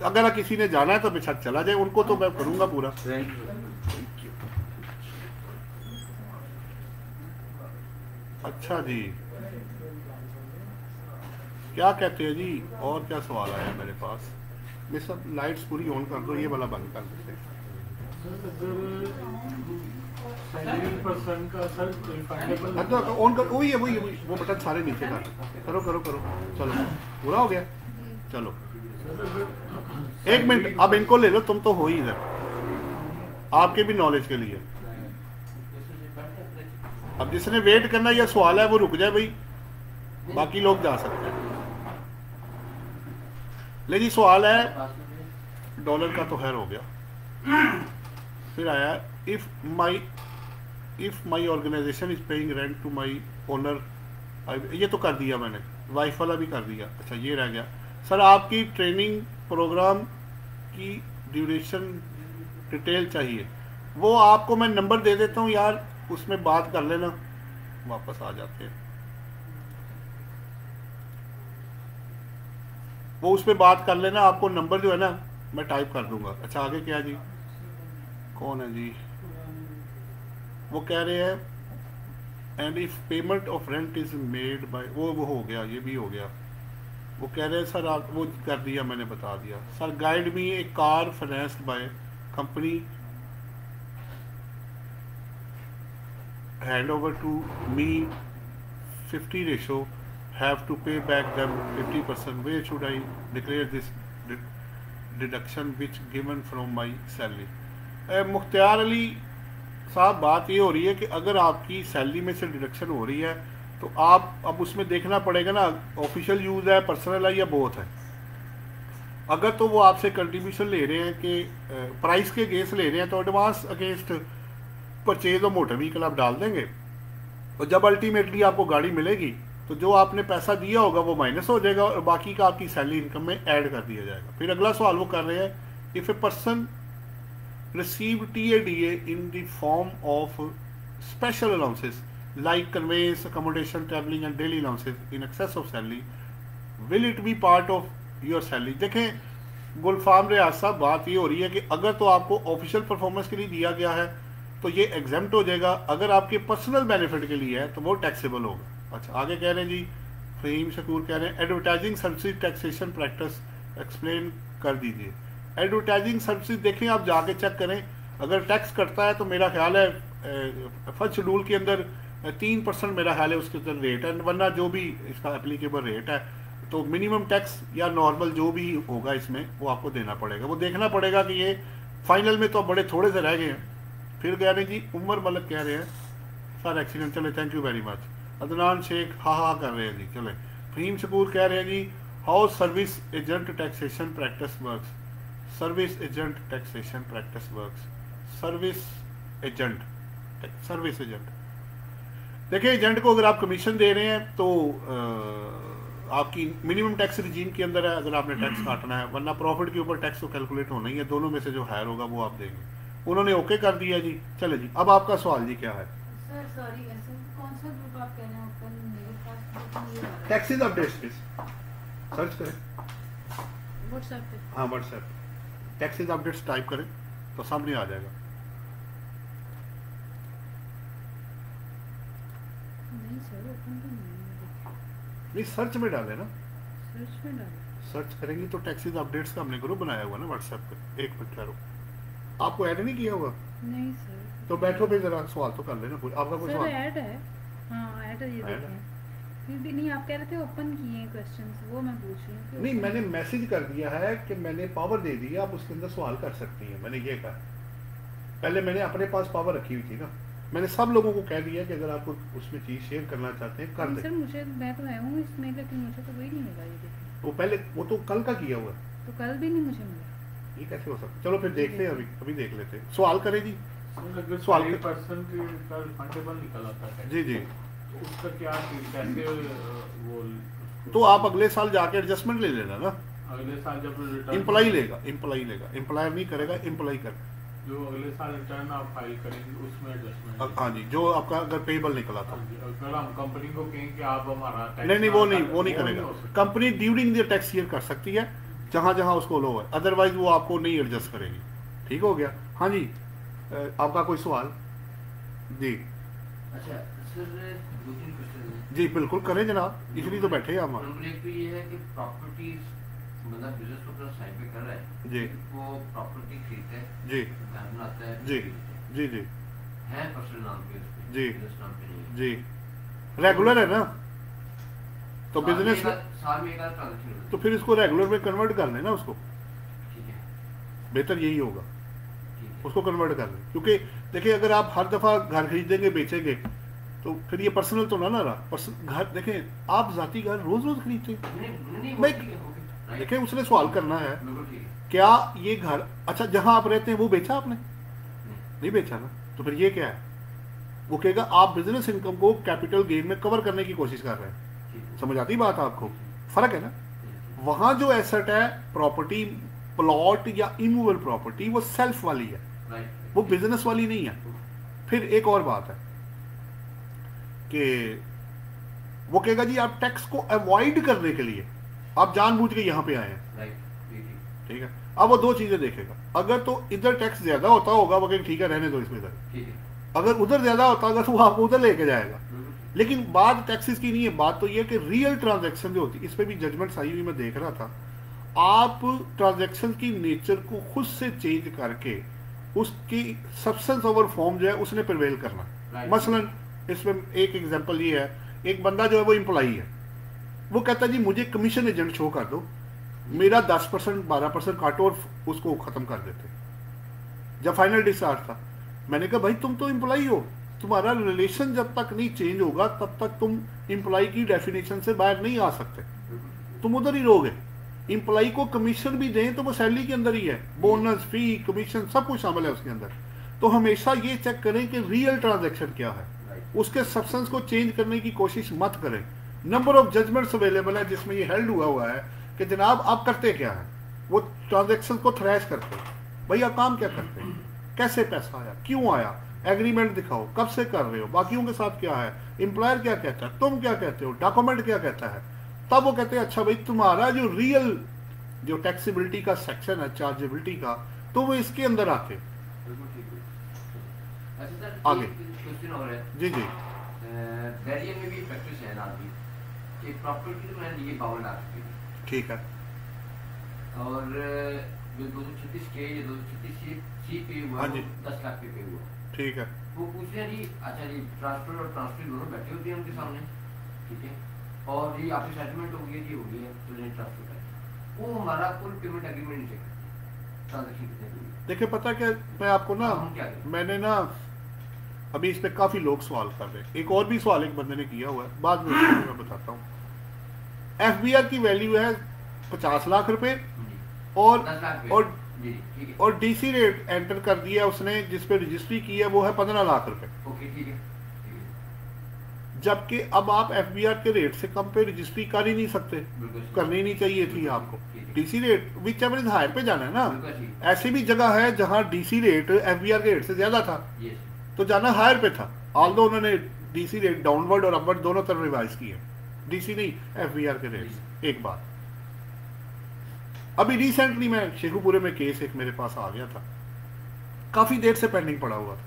A: अगर किसी ने जाना है तो बेशक चला जाए, उनको तो मैं करूंगा पूरा।
H: Thank you.
A: अच्छा जी, क्या कहते हैं जी, और क्या सवाल आया है मेरे पास? ये सब लाइट्स पूरी ऑन कर दो, ये वाला बंद कर देते हैं। अच्छा ऑन कर, वही है वो बटन सारे नीचे का करो करो करो। चलो पूरा हो गया। चलो 1 मिनट, अब इनको ले लो, तुम तो हो ही इधर, आपके भी नॉलेज के लिए। अब जिसने वेट करना या सवाल है वो रुक जाए भाई, बाकी लोग जा सकते हैं। ले जी, सवाल है डॉलर का तो खैर हो गया। फिर आया if my organization is paying rent to my owner, ये तो कर दिया मैंने, वाइफ वाला भी कर दिया। अच्छा ये रह गया सर, आपकी ट्रेनिंग प्रोग्राम की ड्यूरेशन डिटेल चाहिए। वो आपको मैं नंबर दे देता हूँ यार, उसमें बात कर लेना। वापस आ जाते हैं, वो उस पर बात कर लेना, आपको नंबर जो है ना मैं टाइप कर दूंगा। अच्छा आगे क्या जी, कौन है जी? वो कह रहे हैं and if payment of rent is made by, वो हो गया, ये भी हो गया। वो कह रहे हैं सर आप, वो कर दिया मैंने, बता दिया। Sir guide me A car financed by company hand over to me 50 ratio, have to pay back them 50%. Where should I declare this deduction which given from my salary? Mukhtiyar Ali साहब, बात ये हो रही है कि अगर आपकी सैलरी में से डिडक्शन हो रही है तो आप अब उसमें देखना पड़ेगा ना, ऑफिशियल यूज़ है, पर्सनल है या बोथ है। अगर तो वो आपसे कंट्रीब्यूशन ले रहे हैं कि प्राइस के अगेंस्ट ले रहे हैं तो एडवांस अगेंस्ट परचेज और मोटर व्हीकल आप डाल देंगे, और जब अल्टीमेटली आपको गाड़ी मिलेगी तो जो आपने पैसा दिया होगा वो माइनस हो जाएगा और बाकी का आपकी सैलरी इनकम में ऐड कर दिया जाएगा। फिर अगला सवाल वो कर रहे हैं, if a person receive TADA in the form of special allowances like conveyance, accommodation, travelling and daily allowances in excess of salary, will it be part of your salary? देखें गुलफाम रियाज साहब, बात ये हो रही है कि अगर तो आपको ऑफिशियल परफॉर्मेंस के लिए दिया गया है तो ये एग्जाम्प्ट हो जाएगा, अगर आपके पर्सनल बेनिफिट के लिए है तो वो टैक्सेबल होगा। अच्छा आगे कह रहे हैं जी, फहीम शकूर कह रहे हैं advertising service taxation practice explain कर दीजिए। एडवर्टाइजिंग सर्विस देखें, आप जाके चेक करें, अगर टैक्स कटता है तो मेरा ख्याल है फर्स्ट शेड्यूल के अंदर 3% मेरा ख्याल है उसके अंदर रेट है, वरना जो भी इसका एप्लीकेबल रेट है तो मिनिमम टैक्स या नॉर्मल जो भी होगा इसमें वो आपको देना पड़ेगा। वो देखना पड़ेगा कि ये फाइनल में तो बड़े थोड़े से रह गए हैं। फिर कह रहे हैं जी, उमर मलक कह रहे हैं सर एक्सीडेंट, चले thank you very much. Adnan Sheikh हा कर रहे हैं जी, चले। फहीम शकूर कह रहे हैं जी, how service agent taxation practice works. Service agent taxation practice works, service agent देखिए, एजेंट को अगर आप कमीशन दे रहे हैं तो आपकी मिनिमम टैक्स रिजीम के अंदर है, अगर आपने टैक्स काटना है, वरना प्रॉफिट के ऊपर टैक्स तो कैलकुलेट होना ही है, दोनों में से जो हायर होगा वो आप देंगे। उन्होंने ओके कर दिया जी, चले जी। अब आपका सवाल जी क्या है?
J: सर सॉरी, ऐसे कौन सा ग्रुप आप कह रहे हैं ओपन? मेरे पास
A: टैक्सेस अपडेट्स पे सर्च करें,
J: व्हाट्सएप पे।
A: हाँ व्हाट्सएप टैक्सेस अपडेट्स टाइप करें तो सामने आ जाएगा।
J: नहीं सर, ओपन तो नहीं है।
A: नहीं सर्च में डाले ना,
J: सर्च में डालो।
A: सर्च करेंगे तो टैक्सेस अपडेट्स का हमने ग्रुप बनाया हुआ ना व्हाट्सएप पे। एक मिनट ठहरो, आपको ऐड नहीं किया हुआ?
J: नहीं सर।
A: तो बैठो पे जरा सवाल तो कर लेना, आपका कोई
J: सर
A: सवाल?
J: ऐड है, हाँ ऐड है, ये
A: ऐड है?
J: देखें। फिर भी नहीं, आप कह रहे थे ओपन किए हैं क्वेश्चंस, वो मैं पूछ रही हूँ कि
A: नहीं,
J: open-
A: मैंने मैसेज कर दिया है कि मैंने पावर दे दी है, आप उसके अंदर सवाल कर सकती हैं, मैंने ये कहा। पहले मैंने अपने पास पावर रखी हुई थी ना, मैंने सब लोगों को कह दिया कि अगर आप उसमें चीज़ शेयर करना चाहते हैं कर
J: नहीं
A: दें।
J: सर, मुझे मैं तो है हूँ इसमें, लेकिन मुझे तो वही नहीं मिला, ये देखिए।
A: वो पहले वो तो कल का किया हुआ है,
J: तो कल भी नहीं मुझे मिला।
A: ये कैसे हो सकता? चलो फिर देखते हैं, अभी देख लेते हैं। सवाल करें जी।
D: अगर
A: सवाल
D: 5% का रिफंडेबल निकल आता है
A: जी जी,
D: तो उसका क्या कैसे वो
A: तो आप अगले साल जाके एडजस्टमेंट ले लेना ना।
D: अगले साल जब रिटर्न
A: एम्प्लॉई लेगा, एम्प्लॉयर नहीं करेगा, एम्प्लॉई करेगा।
D: जो अगले साल रिटर्न आप फाइल करेंगे उसमें एडजस्टमेंट।
A: हाँ जी, जो आपका अगर पेबल निकला था।
D: अगर हम कंपनी को कहें कि आप हमारा टैक्स
A: नहीं वो नहीं करेगा। Company during the tax year कर सकती है जहाँ जहाँ उसको लो है, अदरवाइज वो आपको नहीं एडजस्ट करेगी। ठीक हो गया? हाँ जी, आपका कोई सवाल? जी
K: अच्छा सर, 2-3 क्वेश्चन हैं।
A: जी बिल्कुल करें जनाब, इसलिए तो बैठे हैं हम।
K: नंबर एक तो ये है कि प्रॉपर्टीज बंदा बिजनेस को अपना साइड पे कर रहा है
A: जी,
K: वो प्रॉपर्टी खरीदता है
A: जी
K: घर बनाता है
A: जी जी जी
K: है पर्सनल नाम पे उस पे,
A: जी
K: बिजनेस नाम पे नहीं है।
A: जी, रेगुलर है ना, तो
K: साल में
A: बिजनेस
K: साल में एक आध ट्रांजेक्शन होता है।
A: तो फिर इसको रेगुलर में कन्वर्ट कर लेना उसको,
K: ठीक है,
A: बेहतर यही होगा,
K: ठीक है।
A: उसको कन्वर्ट कर लें। क्योंकि देखिए अगर आप हर दफ़ा घर खरीदेंगे बेचेंगे तो फिर ये पर्सनल तो ना रहा। घर देखें, आप जाती घर रोज रोज खरीदते हैं।
K: नहीं,
A: मैं-
K: ठीक है, ओके, राइट,
A: देखिए उसने सवाल करना है,
K: बिल्कुल ठीक है।
A: क्या ये घर अच्छा जहां आप रहते हैं वो बेचा आपने? नहीं बेचा ना, तो फिर ये क्या है? वो कहेगा आप बिजनेस इनकम को कैपिटल गेन में कवर करने की कोशिश कर रहे हैं।
K: ठीक है,
A: समझ आती बात आपको? फर्क है ना। वहां जो एसेट है प्रॉपर्टी, प्लॉट या इमूवेबल प्रॉपर्टी, वो सेल्फ वाली है,
K: राइट,
A: वो बिजनेस वाली नहीं है। फिर एक और बात है कि वो कहेगा जी आप टैक्स को अवॉइड करने के लिए आप जानबूझ के यहाँ पे आए हैं,
K: राइट, ठीक है,
A: ठीक है। अब वो दो चीजें देखेगा, अगर तो इधर टैक्स ज्यादा होता होगा वो कहेगा ठीक है रहने दो इसमें इधर,
K: ठीक है,
A: अगर उधर ज्यादा होता होगा तो वो आपको उधर लेके जाएगा।
K: बिल्कुल ठीक
A: लेकिन बात टैक्सेस की नहीं है, बात तो ये है कि रियल ट्रांजैक्शन जो होती है, इस पे भी जजमेंट्स आई हुई मैं देख रहा था। आप ट्रांजैक्शन की नेचर को खुद से चेंज करके उसकी सब्सटेंस ओवर फॉर्म जो है उसने प्रिवेल करना।
K: Right.
A: मसलन इसमें एक एग्जांपल ये है, एक बंदा जो है वो एम्प्लॉई है, वो कहता है जी मुझे कमीशन एजेंट शो कर दो, मेरा 10% 12% काटो और उसको खत्म कर देते। जब फाइनल डिस्चार्ज था मैंने कहा भाई तुम तो एम्प्लॉई हो, तुम्हारा रिलेशन जब तक नहीं चेंज होगा तब तक तुम एम्प्लॉई की डेफिनेशन से बाहर नहीं आ सकते, तुम उधर ही रहोगे। एम्प्लॉई को कमीशन भी दें तो वो सैलरी के अंदर ही है, बोनस, फी, कमीशन सब कुछ शामिल है उसके अंदर। तो हमेशा ये चेक करें कि रियल ट्रांजैक्शन क्या है, उसके सब्सटेंस को चेंज करने की कोशिश मत करें। नंबर ऑफ जजमेंट्स अवेलेबल है जिसमें ये हेल्ड हुआ है कि जनाब आप करते क्या है, वो ट्रांजैक्शन को थ्रैश करते हैं, भैया काम क्या करते हैं, कैसे पैसा आया, क्यों आया, एग्रीमेंट दिखाओ, कब से कर रहे हो, बाकियों के साथ क्या है, एम्प्लॉयर क्या कहता है, तुम क्या कहते हो, डॉक्यूमेंट क्या कहता है। तब वो कहते हैं अच्छा भाई तुम्हारा जो रियल जो टैक्सेबिलिटी का सेक्शन है, चार्जेबिलिटी का, तो वो इसके अंदर आते।
K: बिल्कुल ठीक है। अच्छा सर,
A: आगे।
K: क्वेश्चन और है
A: जी जी
K: बैरियर में भी प्रैक्टिस है ना अभी कि प्रॉपर्टी तो मैंने लिए 52 लाख रुपए की,
A: ठीक है।
K: और जो 236 के या 236 सी पे हुआ
A: हाँ
K: वो
A: जी।
K: 10 लाख पे हुआ,
A: ठीक है।
K: वो पूछ रहे हैं जी अच्छा जी ट्रांसफर और ट्रांसफर दोनों बैठे होते हैं उनके सामने, ठीक है, और ये आपकी सेटलमेंट हो गई है जी, हो गई है तो नहीं ट्रांसफर करें, वो हमारा फुल पेमेंट एग्रीमेंट नहीं चेक करते ट्रांजेक्शन कितने की हुई है।
A: देखिए पता क्या, मैं आपको ना
K: हम क्या करें?
A: मैंने ना अभी इस पे काफी लोग सवाल कर रहे हैं, एक और भी सवाल एक बंदे ने किया हुआ है, बाद में उसको मैं बताता हूँ। एफबीआर की वैल्यू है 50 लाख रुपए
K: जी,
A: और
K: 10 लाख पे।
A: और
K: जी ठीक है,
A: और डीसी रेट एंटर कर दिया उसने जिस पे रजिस्ट्री की है वो है 15 लाख रुपए।
K: ओके ठीक है, ठीक है,
A: जबकि अब आप एफबीआर के रेट से कम पे रजिस्ट्री कर ही नहीं सकते, करनी नहीं चाहिए थी आपको। DC rate whichever is higher पे जाना है ना। ऐसी भी जगह है जहां डीसी रेट एफबीआर के रेट से ज्यादा था तो जाना हायर पे था, ऑल्दो उन्होंने डीसी रेट डाउनवर्ड और अपवर्ड दोनों तरफ रिवाइज किए, डीसी नहीं एफबीआर के रेट। एक बात, अभी रिसेंटली मैं शेखुपुरे में केस एक मेरे पास आ गया था, काफी देर से पेंडिंग पड़ा हुआ था,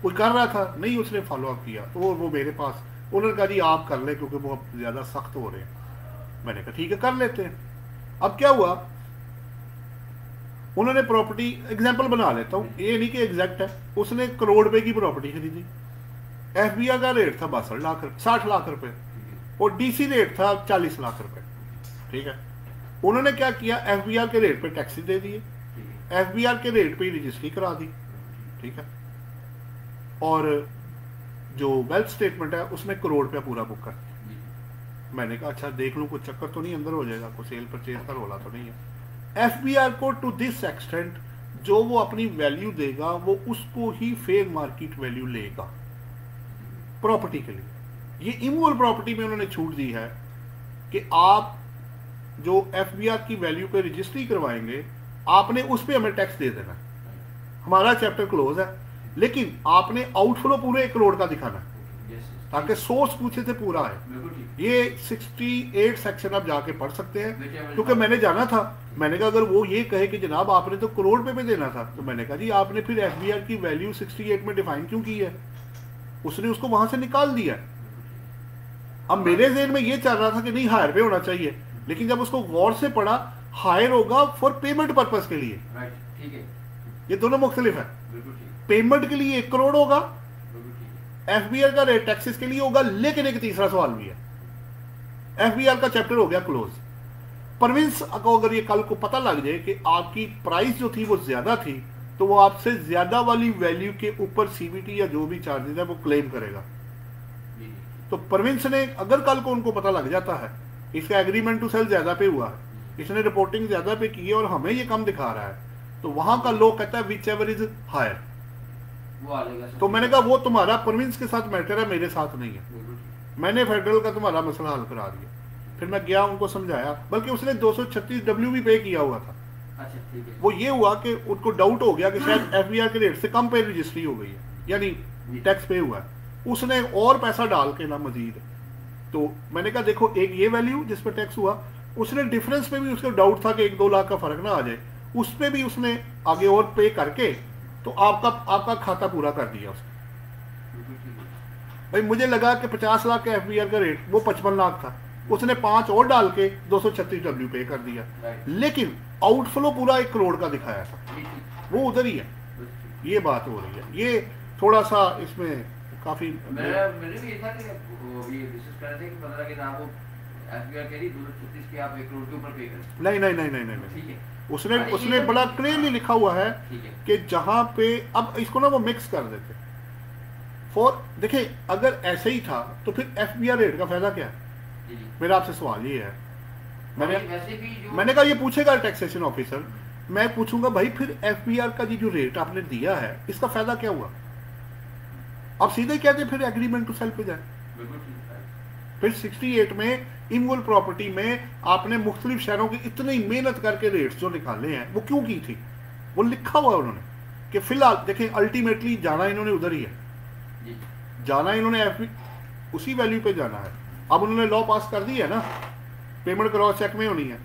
A: कोई कर रहा था नहीं, उसने फॉलो अप किया तो वो मेरे पास, उन्होंने कहा जी आप कर ले क्योंकि वो अब ज्यादा सख्त हो रहे हैं। मैंने कहा ठीक है कर लेते हैं। अब क्या हुआ, उन्होंने प्रॉपर्टी एग्जाम्पल बना लेता हूं, ये नहीं कि एग्जैक्ट है, उसने करोड़ रुपए की प्रॉपर्टी खरीदी, एफबीआर का रेट था 62 लाख 60 लाख रुपए और डीसी रेट था 40 लाख रुपए। ठीक है, उन्होंने क्या किया, एफबीआर के रेट पे टैक्सी दे दिए, एफबीआर के रेट पे ही रजिस्ट्री करा दी। ठीक है, और जो वेल्थ स्टेटमेंट है उसमें करोड़ रुपया पूरा बुक कर दिया। मैंने कहा अच्छा देख लूं कुछ चक्कर तो नहीं अंदर हो जाएगा, कोई सेल परचेज का रोला तो नहीं है। एफबीआर को टू दिस एक्सटेंट जो वो अपनी वैल्यू देगा वो उसको ही फेयर मार्केट वैल्यू लेगा प्रॉपर्टी के लिए। ये इमूवल प्रॉपर्टी में उन्होंने छूट दी है कि आप जो एफबीआर की वैल्यू पे रजिस्ट्री करवाएंगे आपने उस पर हमें टैक्स दे देना है। हमारा चैप्टर क्लोज है, लेकिन आपने आउटफ्लो पूरे 1 करोड़ का दिखाना है ताकि सोर्स पूछे थे पूरा है। ये 68 सेक्शन आप जाके पढ़ सकते हैं, क्योंकि मैंने जाना था, मैंने कहा अगर वो ये कहे कि जनाब आपने तो करोड़ पे देना था, तो मैंने कहा जी आपने फिर एफबीआर की वैल्यू 68 में डिफाइन क्यों की है, उसने उसको वहां से निकाल दिया। अब मेरे ज़हन में ये चल रहा था कि नहीं हायर पे होना चाहिए, लेकिन जब उसको गौर से पढ़ा हायर होगा फॉर पेमेंट पर्पज के लिए।
K: ठीक है,
A: ये दोनों मुख्तलिफ है। पेमेंट के लिए 1 करोड़ होगा, एफबीआर का रेट टैक्सेस के लिए होगा। लेकिन एक तीसरा सवाल भी है, एफबीआर का चैप्टर हो गया क्लोज। परविंस को अगर ये कल को पता लग जाए कि आपकी प्राइस जो थी वो ज्यादा थी, तो वो आपसे ज्यादा वाली वैल्यू के ऊपर सीबीटी या जो भी चार्जेस है वो क्लेम करेगा। तो परविंस ने अगर कल को उनको पता लग जाता है इसका एग्रीमेंट टू सेल ज्यादा पे हुआ है, इसने रिपोर्टिंग ज्यादा पे की है और हमें ये कम दिखा रहा है, तो वहां का लॉ कहता है विच एवर इज हायर। तो मैंने कहा वो तुम्हारा प्रोविंस के साथ मैटर है, मेरे साथ नहीं है। मैंने फेडरल का तुम्हारा मसला हल करा दिया। फिर मैं गया उनको समझाया, बल्कि उसने 236 डब्ल्यू भी पे किया हुआ था।
K: अच्छा, ठीक है।
A: वो ये हुआ कि उनको डाउट हो गया कि शायद एफबीआर के रेट से कम पे रजिस्ट्री हो गई है, यानी टैक्स पे हुआ है। उसने और पैसा डाल के ना मजीद, तो मैंने कहा देखो एक ये वैल्यू जिस पर टैक्स हुआ, उसने डिफरेंस पे भी उसका डाउट था कि 1-2 लाख का फर्क ना आ जाए, उस पे भी उसने आगे और पे करके तो आपका खाता पूरा कर दिया उसने। भाई मुझे लगा कि 50 लाख का एफबीआर का रेट वो 55 लाख था, उसने 5 और डाल के 236 डब्ल्यू पे कर दिया, लेकिन आउटफ्लो पूरा 1 करोड़ का दिखाया था, वो उधर ही है। ये बात हो रही है, ये थोड़ा सा इसमें काफी
K: मैंने भी ये था कि वो ये डिस्कस कर रहे थे कि 15 के नाम वो एफबीआर कह रही 236 के आप 1 करोड़ के ऊपर पे करें। नहीं,
A: ठीक है। उसने बड़ा क्लियरली लिखा हुआ है कि जहां पे, अब इसको ना वो मिक्स कर देते फॉर, देखिए अगर ऐसे ही था तो फिर एफबीआर रेट का फायदा क्या है? मेरा आपसे सवाल ये है, मैंने कहा ये पूछेगा टैक्सेशन ऑफिसर, मैं पूछूंगा भाई फिर एफबीआर का जो रेट आपने दिया है इसका फायदा क्या हुआ? आप सीधे कहते फिर एग्रीमेंट टू सेल पे जाए। फिर 68 में इमूवल प्रॉपर्टी में आपने मुख्तलिफ शहरों की इतनी मेहनत करके रेट्स जो निकाले हैं वो क्यों की थी? वो लिखा हुआ है उन्होंने कि फिलहाल देखें अल्टीमेटली जाना इन्होंने उधर ही है, जाना इन्होंने उसी वैल्यू पे जाना है। अब उन्होंने लॉ पास कर दी है ना, पेमेंट क्रॉस चेक में होनी है।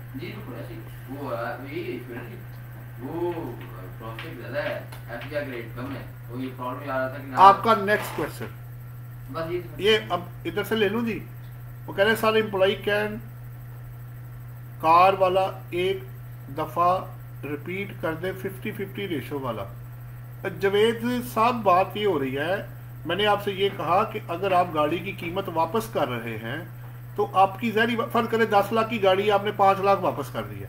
A: आपका नेक्स्ट क्वेश्चन ये अब इधर से ले लूं जी। वो कह रहे सर एम्प्लॉय कैन कार वाला एक दफा रिपीट कर दे 50-50 रेशो वाला। जवेद साहब बात ये हो रही है, मैंने आपसे ये कहा कि अगर आप गाड़ी की कीमत वापस कर रहे हैं तो आपकी ज़ाहिर फर्ज करें 10 लाख की गाड़ी आपने 5 लाख वापस कर दिया,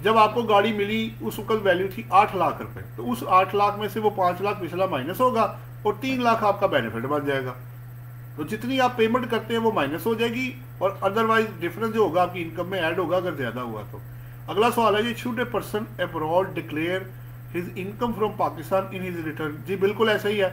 A: जब आपको गाड़ी मिली उस वक्त वैल्यू थी 8 लाख रुपए, तो उस 8 लाख में से वो 5 लाख पिछला माइनस होगा और 3 लाख आपका बेनिफिट बन जाएगा। तो जितनी आप पेमेंट करते हैं वो माइनस हो जाएगी और अदरवाइज डिफरेंस जो होगा आपकी इनकम में ऐड होगा अगर ज्यादा हुआ तो। अगला सवाल है, should a person abroad declare his income from Pakistan in his return? जी बिल्कुल ऐसा ही है।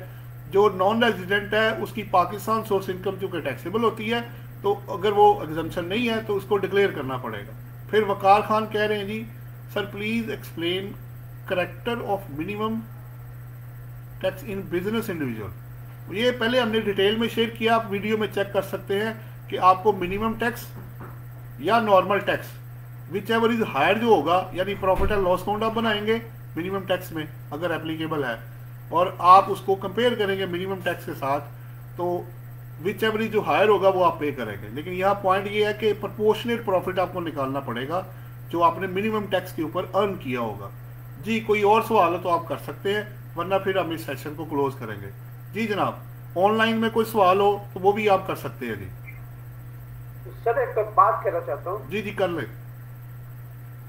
A: जो नॉन रेजिडेंट है उसकी पाकिस्तान सोर्स इनकम चूँकि टैक्सेबल होती है, तो अगर वो एग्जम्पशन नहीं है तो उसको डिक्लेयर करना पड़ेगा। फिर वकार खान कह रहे हैं जी sir please explain character of minimum tax in business individual. ये पहले हमने डिटेल में शेयर किया, आप वीडियो में चेक कर सकते हैं कि आपको मिनिमम टैक्स या normal tax whichever is higher जो होगा, यानी प्रॉफिट एंड लॉस अकाउंट आप बनाएंगे मिनिमम टैक्स में अगर एप्लीकेबल है, और आप उसको कंपेयर करेंगे मिनिमम टैक्स के साथ, तो विच एवर इज जो हायर होगा वो आप पे करेंगे। लेकिन यहाँ पॉइंट ये है कि प्रोपोर्शनेट प्रॉफिट आपको निकालना पड़ेगा जो आपने मिनिमम टैक्स के ऊपर अर्न किया होगा। जी कोई और सवाल हो तो आप कर सकते हैं, वरना फिर हम इस सेशन को क्लोज करेंगे। जी जनाब, ऑनलाइन में कोई सवाल हो तो वो भी आप कर सकते हैं। जी
G: सर एक बात कहना चाहता हूँ।
A: जी कर ले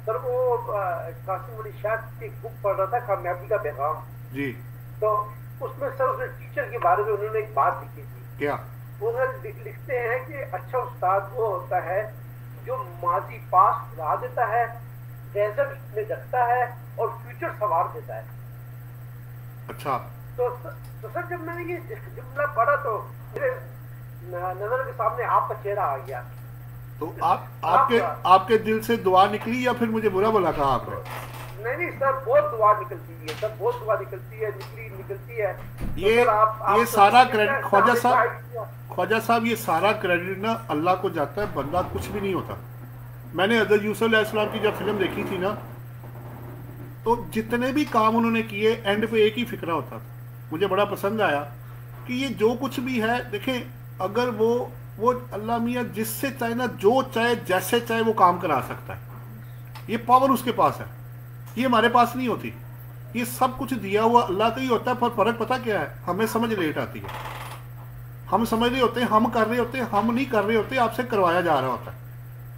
G: सर। वो कासिम अली शाह की बुक पढ़ रहा था, कामयाबी का पैगाम
A: जी,
G: तो उसमें सर उसने टीचर के बारे में उन्होंने एक बात लिखी थी।
A: क्या
G: उन्होंने लिखते हैं कि अच्छा उस्ताद वो होता है जो माजी पास भुला देता है, प्रेजेंट में रखता है और फ्यूचर संवार देता है।
A: अच्छा,
G: तो सर जब मैंने ये जुमला पढ़ा तो मेरे नजर के सामने आपका चेहरा आ गया।
A: तो आपके दिल से दुआ निकली या फिर मुझे बुरा बोला कहा आपने?
G: नहीं सर, बहुत दुआ निकलती है सर, बहुत दुआ निकलती है, निकलती है।
A: ये
G: तो आप
A: ये सारा क्रेडिट ख्वाजा साहब ये सारा क्रेडिट ना अल्लाह को जाता है, बंदा कुछ भी नहीं होता। मैंने हज़रत यूसुफ अलैहिस्सलाम की जब फिल्म देखी थी ना, तो जितने भी काम उन्होंने किए एंड पे एक ही फिक्रा होता था, मुझे बड़ा पसंद आया कि ये जो कुछ भी है देखें, अगर वो अल्लाह मियाँ जिससे चाहे ना, जो चाहे जैसे चाहे वो काम करा सकता है। ये पावर उसके पास है, ये हमारे पास नहीं होती। ये सब कुछ दिया हुआ अल्लाह का ही होता है, पर फर्क पता क्या है, हमें समझ लेट आती है। हम समझ रहे होते हैं, हम कर रहे होते हैं, हम नहीं कर रहे होते, आपसे करवाया जा रहा होता है।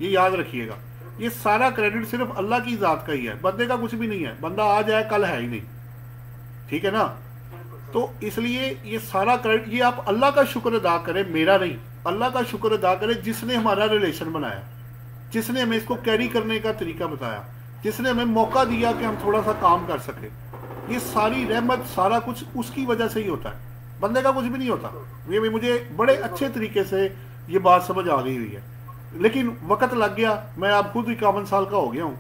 A: ये याद रखिएगा, ये सारा क्रेडिट सिर्फ अल्लाह की ज़ात का ही है, बंदे का कुछ भी नहीं है। बंदा आ जाए कल है ही नहीं, ठीक है ना। तो इसलिए ये सारा क्रेडिट, ये आप अल्लाह का शुक्र अदा करें, मेरा नहीं, अल्लाह का शुक्र अदा करें जिसने हमारा रिलेशन बनाया, जिसने हमें इसको कैरी करने का तरीका बताया, जिसने हमें मौका दिया कि हम थोड़ा सा काम कर सके। ये सारी रहमत, सारा कुछ उसकी वजह से ही होता है, बंदे का कुछ भी नहीं होता। ये भी मुझे बड़े अच्छे तरीके से ये बात समझ आ गई हुई है, लेकिन वक्त लग गया। मैं आप खुद 51 साल का हो गया हूँ।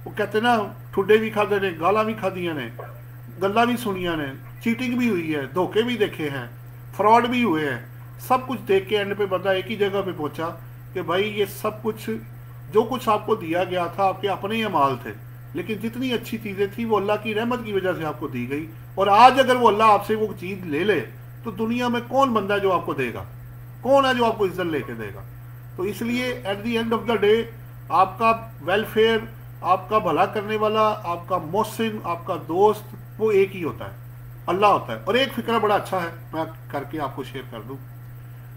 A: वो कहते ना, ठुड्डे भी खाते ने, गाला भी खादिया ने, गल्ला भी सुनिया ने, चीटिंग भी हुई है, धोखे भी देखे हैं, फ्रॉड भी हुए हैं। सब कुछ देख के एंड पे बंदा एक ही जगह पे पहुंचा कि भाई ये सब कुछ जो कुछ आपको दिया गया था आपके अपने ही अमाल थे, लेकिन जितनी अच्छी चीज़ें थी वो अल्लाह की रहमत की वजह से आपको दी गई। और आज अगर वो अल्लाह आपसे वो चीज़ ले ले तो दुनिया में कौन बंदा है जो आपको देगा, कौन है जो आपको इज्जत लेके देगा। तो इसलिए at the end of the day आपका वेलफेयर, आपका भला करने वाला, आपका मोहसिन, आपका दोस्त, वो एक ही होता है, अल्लाह होता है। और एक फिक्रा बड़ा अच्छा है, मैं करके आपको शेयर कर दूँ।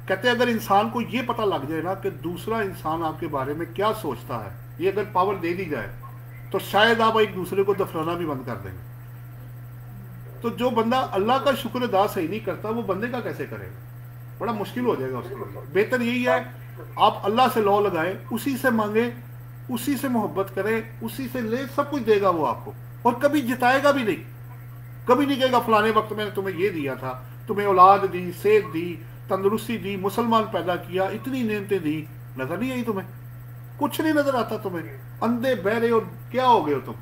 A: कहते हैं अगर इंसान को ये पता लग जाए ना कि दूसरा इंसान आपके बारे में क्या सोचता है, ये अगर पावर दे दी जाए तो शायद आप एक दूसरे को दफनाना भी बंद कर देंगे। तो जो बंदा अल्लाह का शुक्र अदा सही नहीं करता वो बंदे का कैसे करेगा, बड़ा मुश्किल हो जाएगा उसके लिए। बेहतर यही है आप अल्लाह से लौ लगाएं, उसी से मांगे, उसी से मोहब्बत करें, उसी से ले, सब कुछ देगा वो आपको। और कभी जिताएगा भी नहीं, कभी नहीं कहेगा फलाने वक्त मैंने तुम्हें ये दिया था, तुम्हें औलाद दी, सेहत दी, तंदुरुस्ती दी, मुसलमान पैदा किया, इतनी नेमतें दी, नजर नहीं आई तुम्हें, कुछ नहीं नजर आता तुम्हें, अंधे बहरे और क्या हो गए हो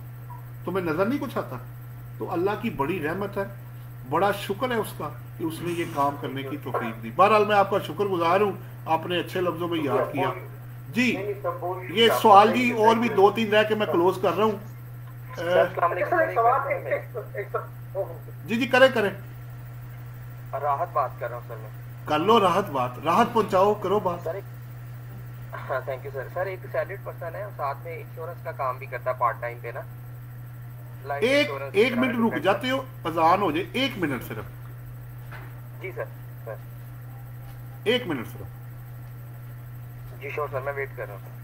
A: तुम्हें नजर नहीं कुछ आता। तो अल्लाह की बड़ी रहमत है, बड़ा शुक्र है उसका कि उसने ये काम करने की तौफीक दी। बहरहाल मैं आपका शुक्रगुजार हूँ, आपने अच्छे लफ्जों में याद किया। जी ये सवाल जी और भी 2-3 रह के मैं क्लोज कर रहा हूँ। जी जी करें
L: राहत बात कर रहा हूँ सर मैं।
A: कर लो राहत बात, राहत पहुंचाओ, करो बात।
L: सर हाँ थैंक यू सर। सर एक सैलरीड पर्सन है और साथ में इंश्योरेंस का काम भी करता है पार्ट टाइम पे ना।
A: एक मिनट रुक जाते हो, अजान हो जाए, 1 मिनट सिर्फ।
L: जी सर
A: 1 मिनट सिर्फ।
L: जी श्योर सर, मैं वेट कर रहा हूँ।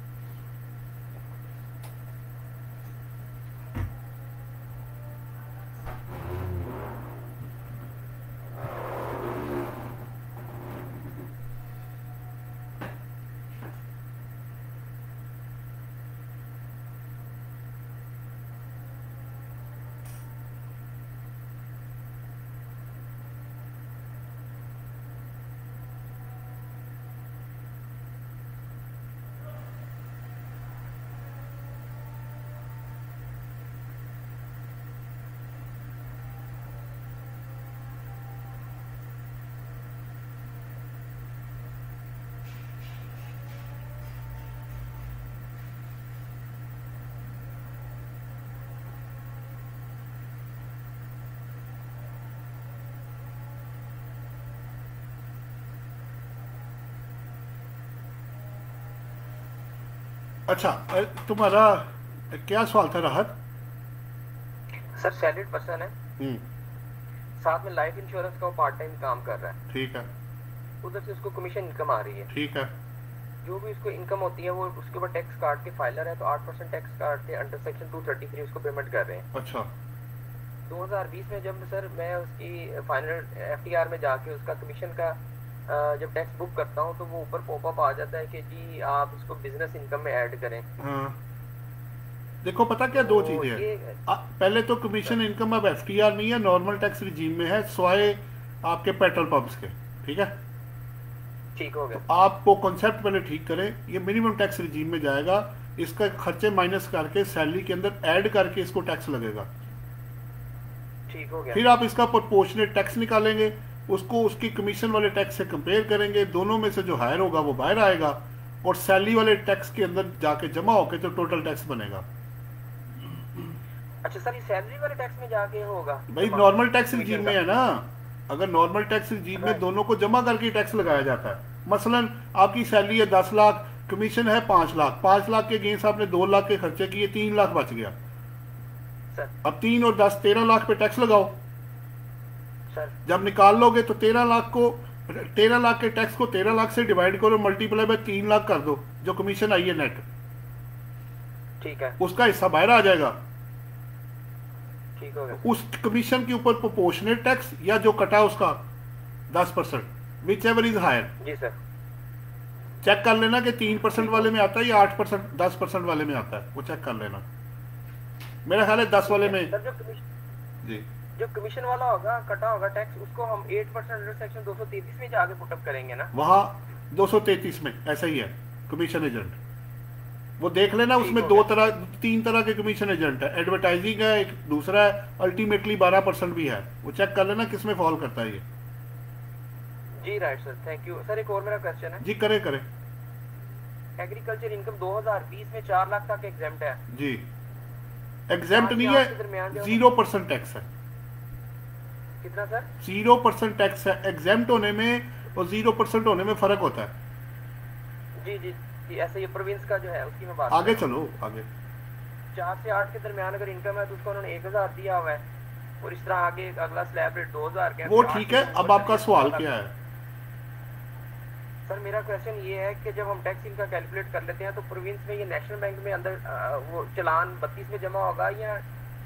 A: अच्छा, तुम्हारा क्या सवाल था राहत?
L: सर सैलरीड पर्सन है, साथ में लाइफ इंश्योरेंस का वो पार्ट टाइम काम कर रहा है,
A: ठीक है,
L: उधर से उसको कमीशन इनकम आ रही है,
A: ठीक है,
L: जो भी उसको इनकम होती है वो उसके ऊपर टैक्स काट के फाइलर है, तो 8% टैक्स काट के अंडर सेक्शन 233 उसको पेमेंट कर रहे हैं।
A: अच्छा
L: 2020 में जब सर मैं उसकी फाइनल FTR में जाके उसका कमीशन का जब टैक्स बुक करता हूँ तो वो ऊपर पॉपअप आ जाता है कि जी आप इसको बिजनेस इनकम में ऐड करें।
A: हाँ, देखो पता क्या, दो
L: तो
A: चीजें
L: ये
A: हैं। पहले तो कमीशन इनकम अब FTR नहीं है, नॉर्मल टैक्स रिजीम में है, स्वाय आपके पेट्रोल पंप्स के, ठीक है,
L: ठीक हो गया।
A: तो आपको कॉन्सेप्ट पहले ठीक करें, ये मिनिमम टैक्स रिजीम में जाएगा, इसका खर्चे माइनस करके सैलरी के अंदर ऐड करके इसको टैक्स लगेगा,
L: ठीक हो गया।
A: फिर आप इसका प्रोपोर्शनेट टैक्स निकालेंगे, उसको उसकी कमीशन वाले टैक्स से कंपेयर करेंगे, दोनों में से जो हायर होगा वो बाहर आएगा, और सैलरी वाले टैक्स के अंदर जाके जमा होके तो टोटल टैक्स बनेगा।
L: अच्छा सर, ये सैलरी वाले टैक्स में जाके होगा
A: भाई नॉर्मल टैक्स रिजीम में है ना, अगर नॉर्मल टैक्स रिजीम में दोनों को जमा करके टैक्स लगाया जाता है। मसलन आपकी सैलरी है 10 लाख, कमीशन है 5 लाख, 5 लाख के अगेंस्ट आपने 2 लाख के खर्चे किए, 3 लाख बच गया, अब 3 और 10 13 लाख पे टैक्स लगाओ। जब निकाल लोगे तो 13 लाख के टैक्स को 13 लाख से डिवाइड करो, मल्टीप्लाई बाय 3 लाख कर दो, जो कमीशन आई है नेट,
L: ठीक है,
A: उसका हिस्सा बाहर आ जाएगा।
L: ठीक हो गया।
A: उस कमीशन के ऊपर प्रोपोर्शनेट टैक्स या जो कटा उसका 10%, विच एवर इज हायर।
L: जी सर,
A: चेक कर लेना कि 3% वाले में आता है या 8% 10% वाले में आता है, वो चेक कर लेना। मेरा ख्याल है 10 वाले में जी
L: जो कमीशन वाला होगा कटा होगा टैक्स, उसको हम 8% अंडर सेक्शन 233 में जाके पुटअप करेंगे ना,
A: वहाँ 233 में ऐसा ही है कमीशन एजेंट, वो देख लेना, उसमें 3 तरह के कमीशन एजेंट है, एडवर्टाइजिंग है एक, दूसरा है अल्टीमेटली 12% भी है, वो चेक कर लेना किसमें फॉल करता है ये।
L: जी right sir, thank you sir. एक और मेरा क्वेश्चन है
A: जी, करे
L: एग्रीकल्चर इनकम 2020 में 4 लाख तक एग्जेम्प्ट है
A: जी, एग्जेम्प्ट नहीं है, 0% टैक्स है।
L: कितना सर?
A: 0% टैक्स है, एग्जेम्प्ट होने में और 0% होने में फर्क होता है।
L: जी जी जी, ऐसे ये प्रोविंस का जो है उसकी मैं बात
A: आगे चलो आगे।
L: 4 से 8 के दरमियान अगर इनकम है तो उसको उन्होंने 1000 दिया हुआ है, और इस तरह आगे अगला स्लैब रेट 2000 का,
A: वो ठीक है। अब आपका सवाल क्या है?
L: सर मेरा क्वेश्चन ये है कि जब हम टैक्स इनका कैलकुलेट कर लेते हैं तो प्रोविंस में ये नेशनल बैंक में अंदर वो चलान 32 में जमा होगा या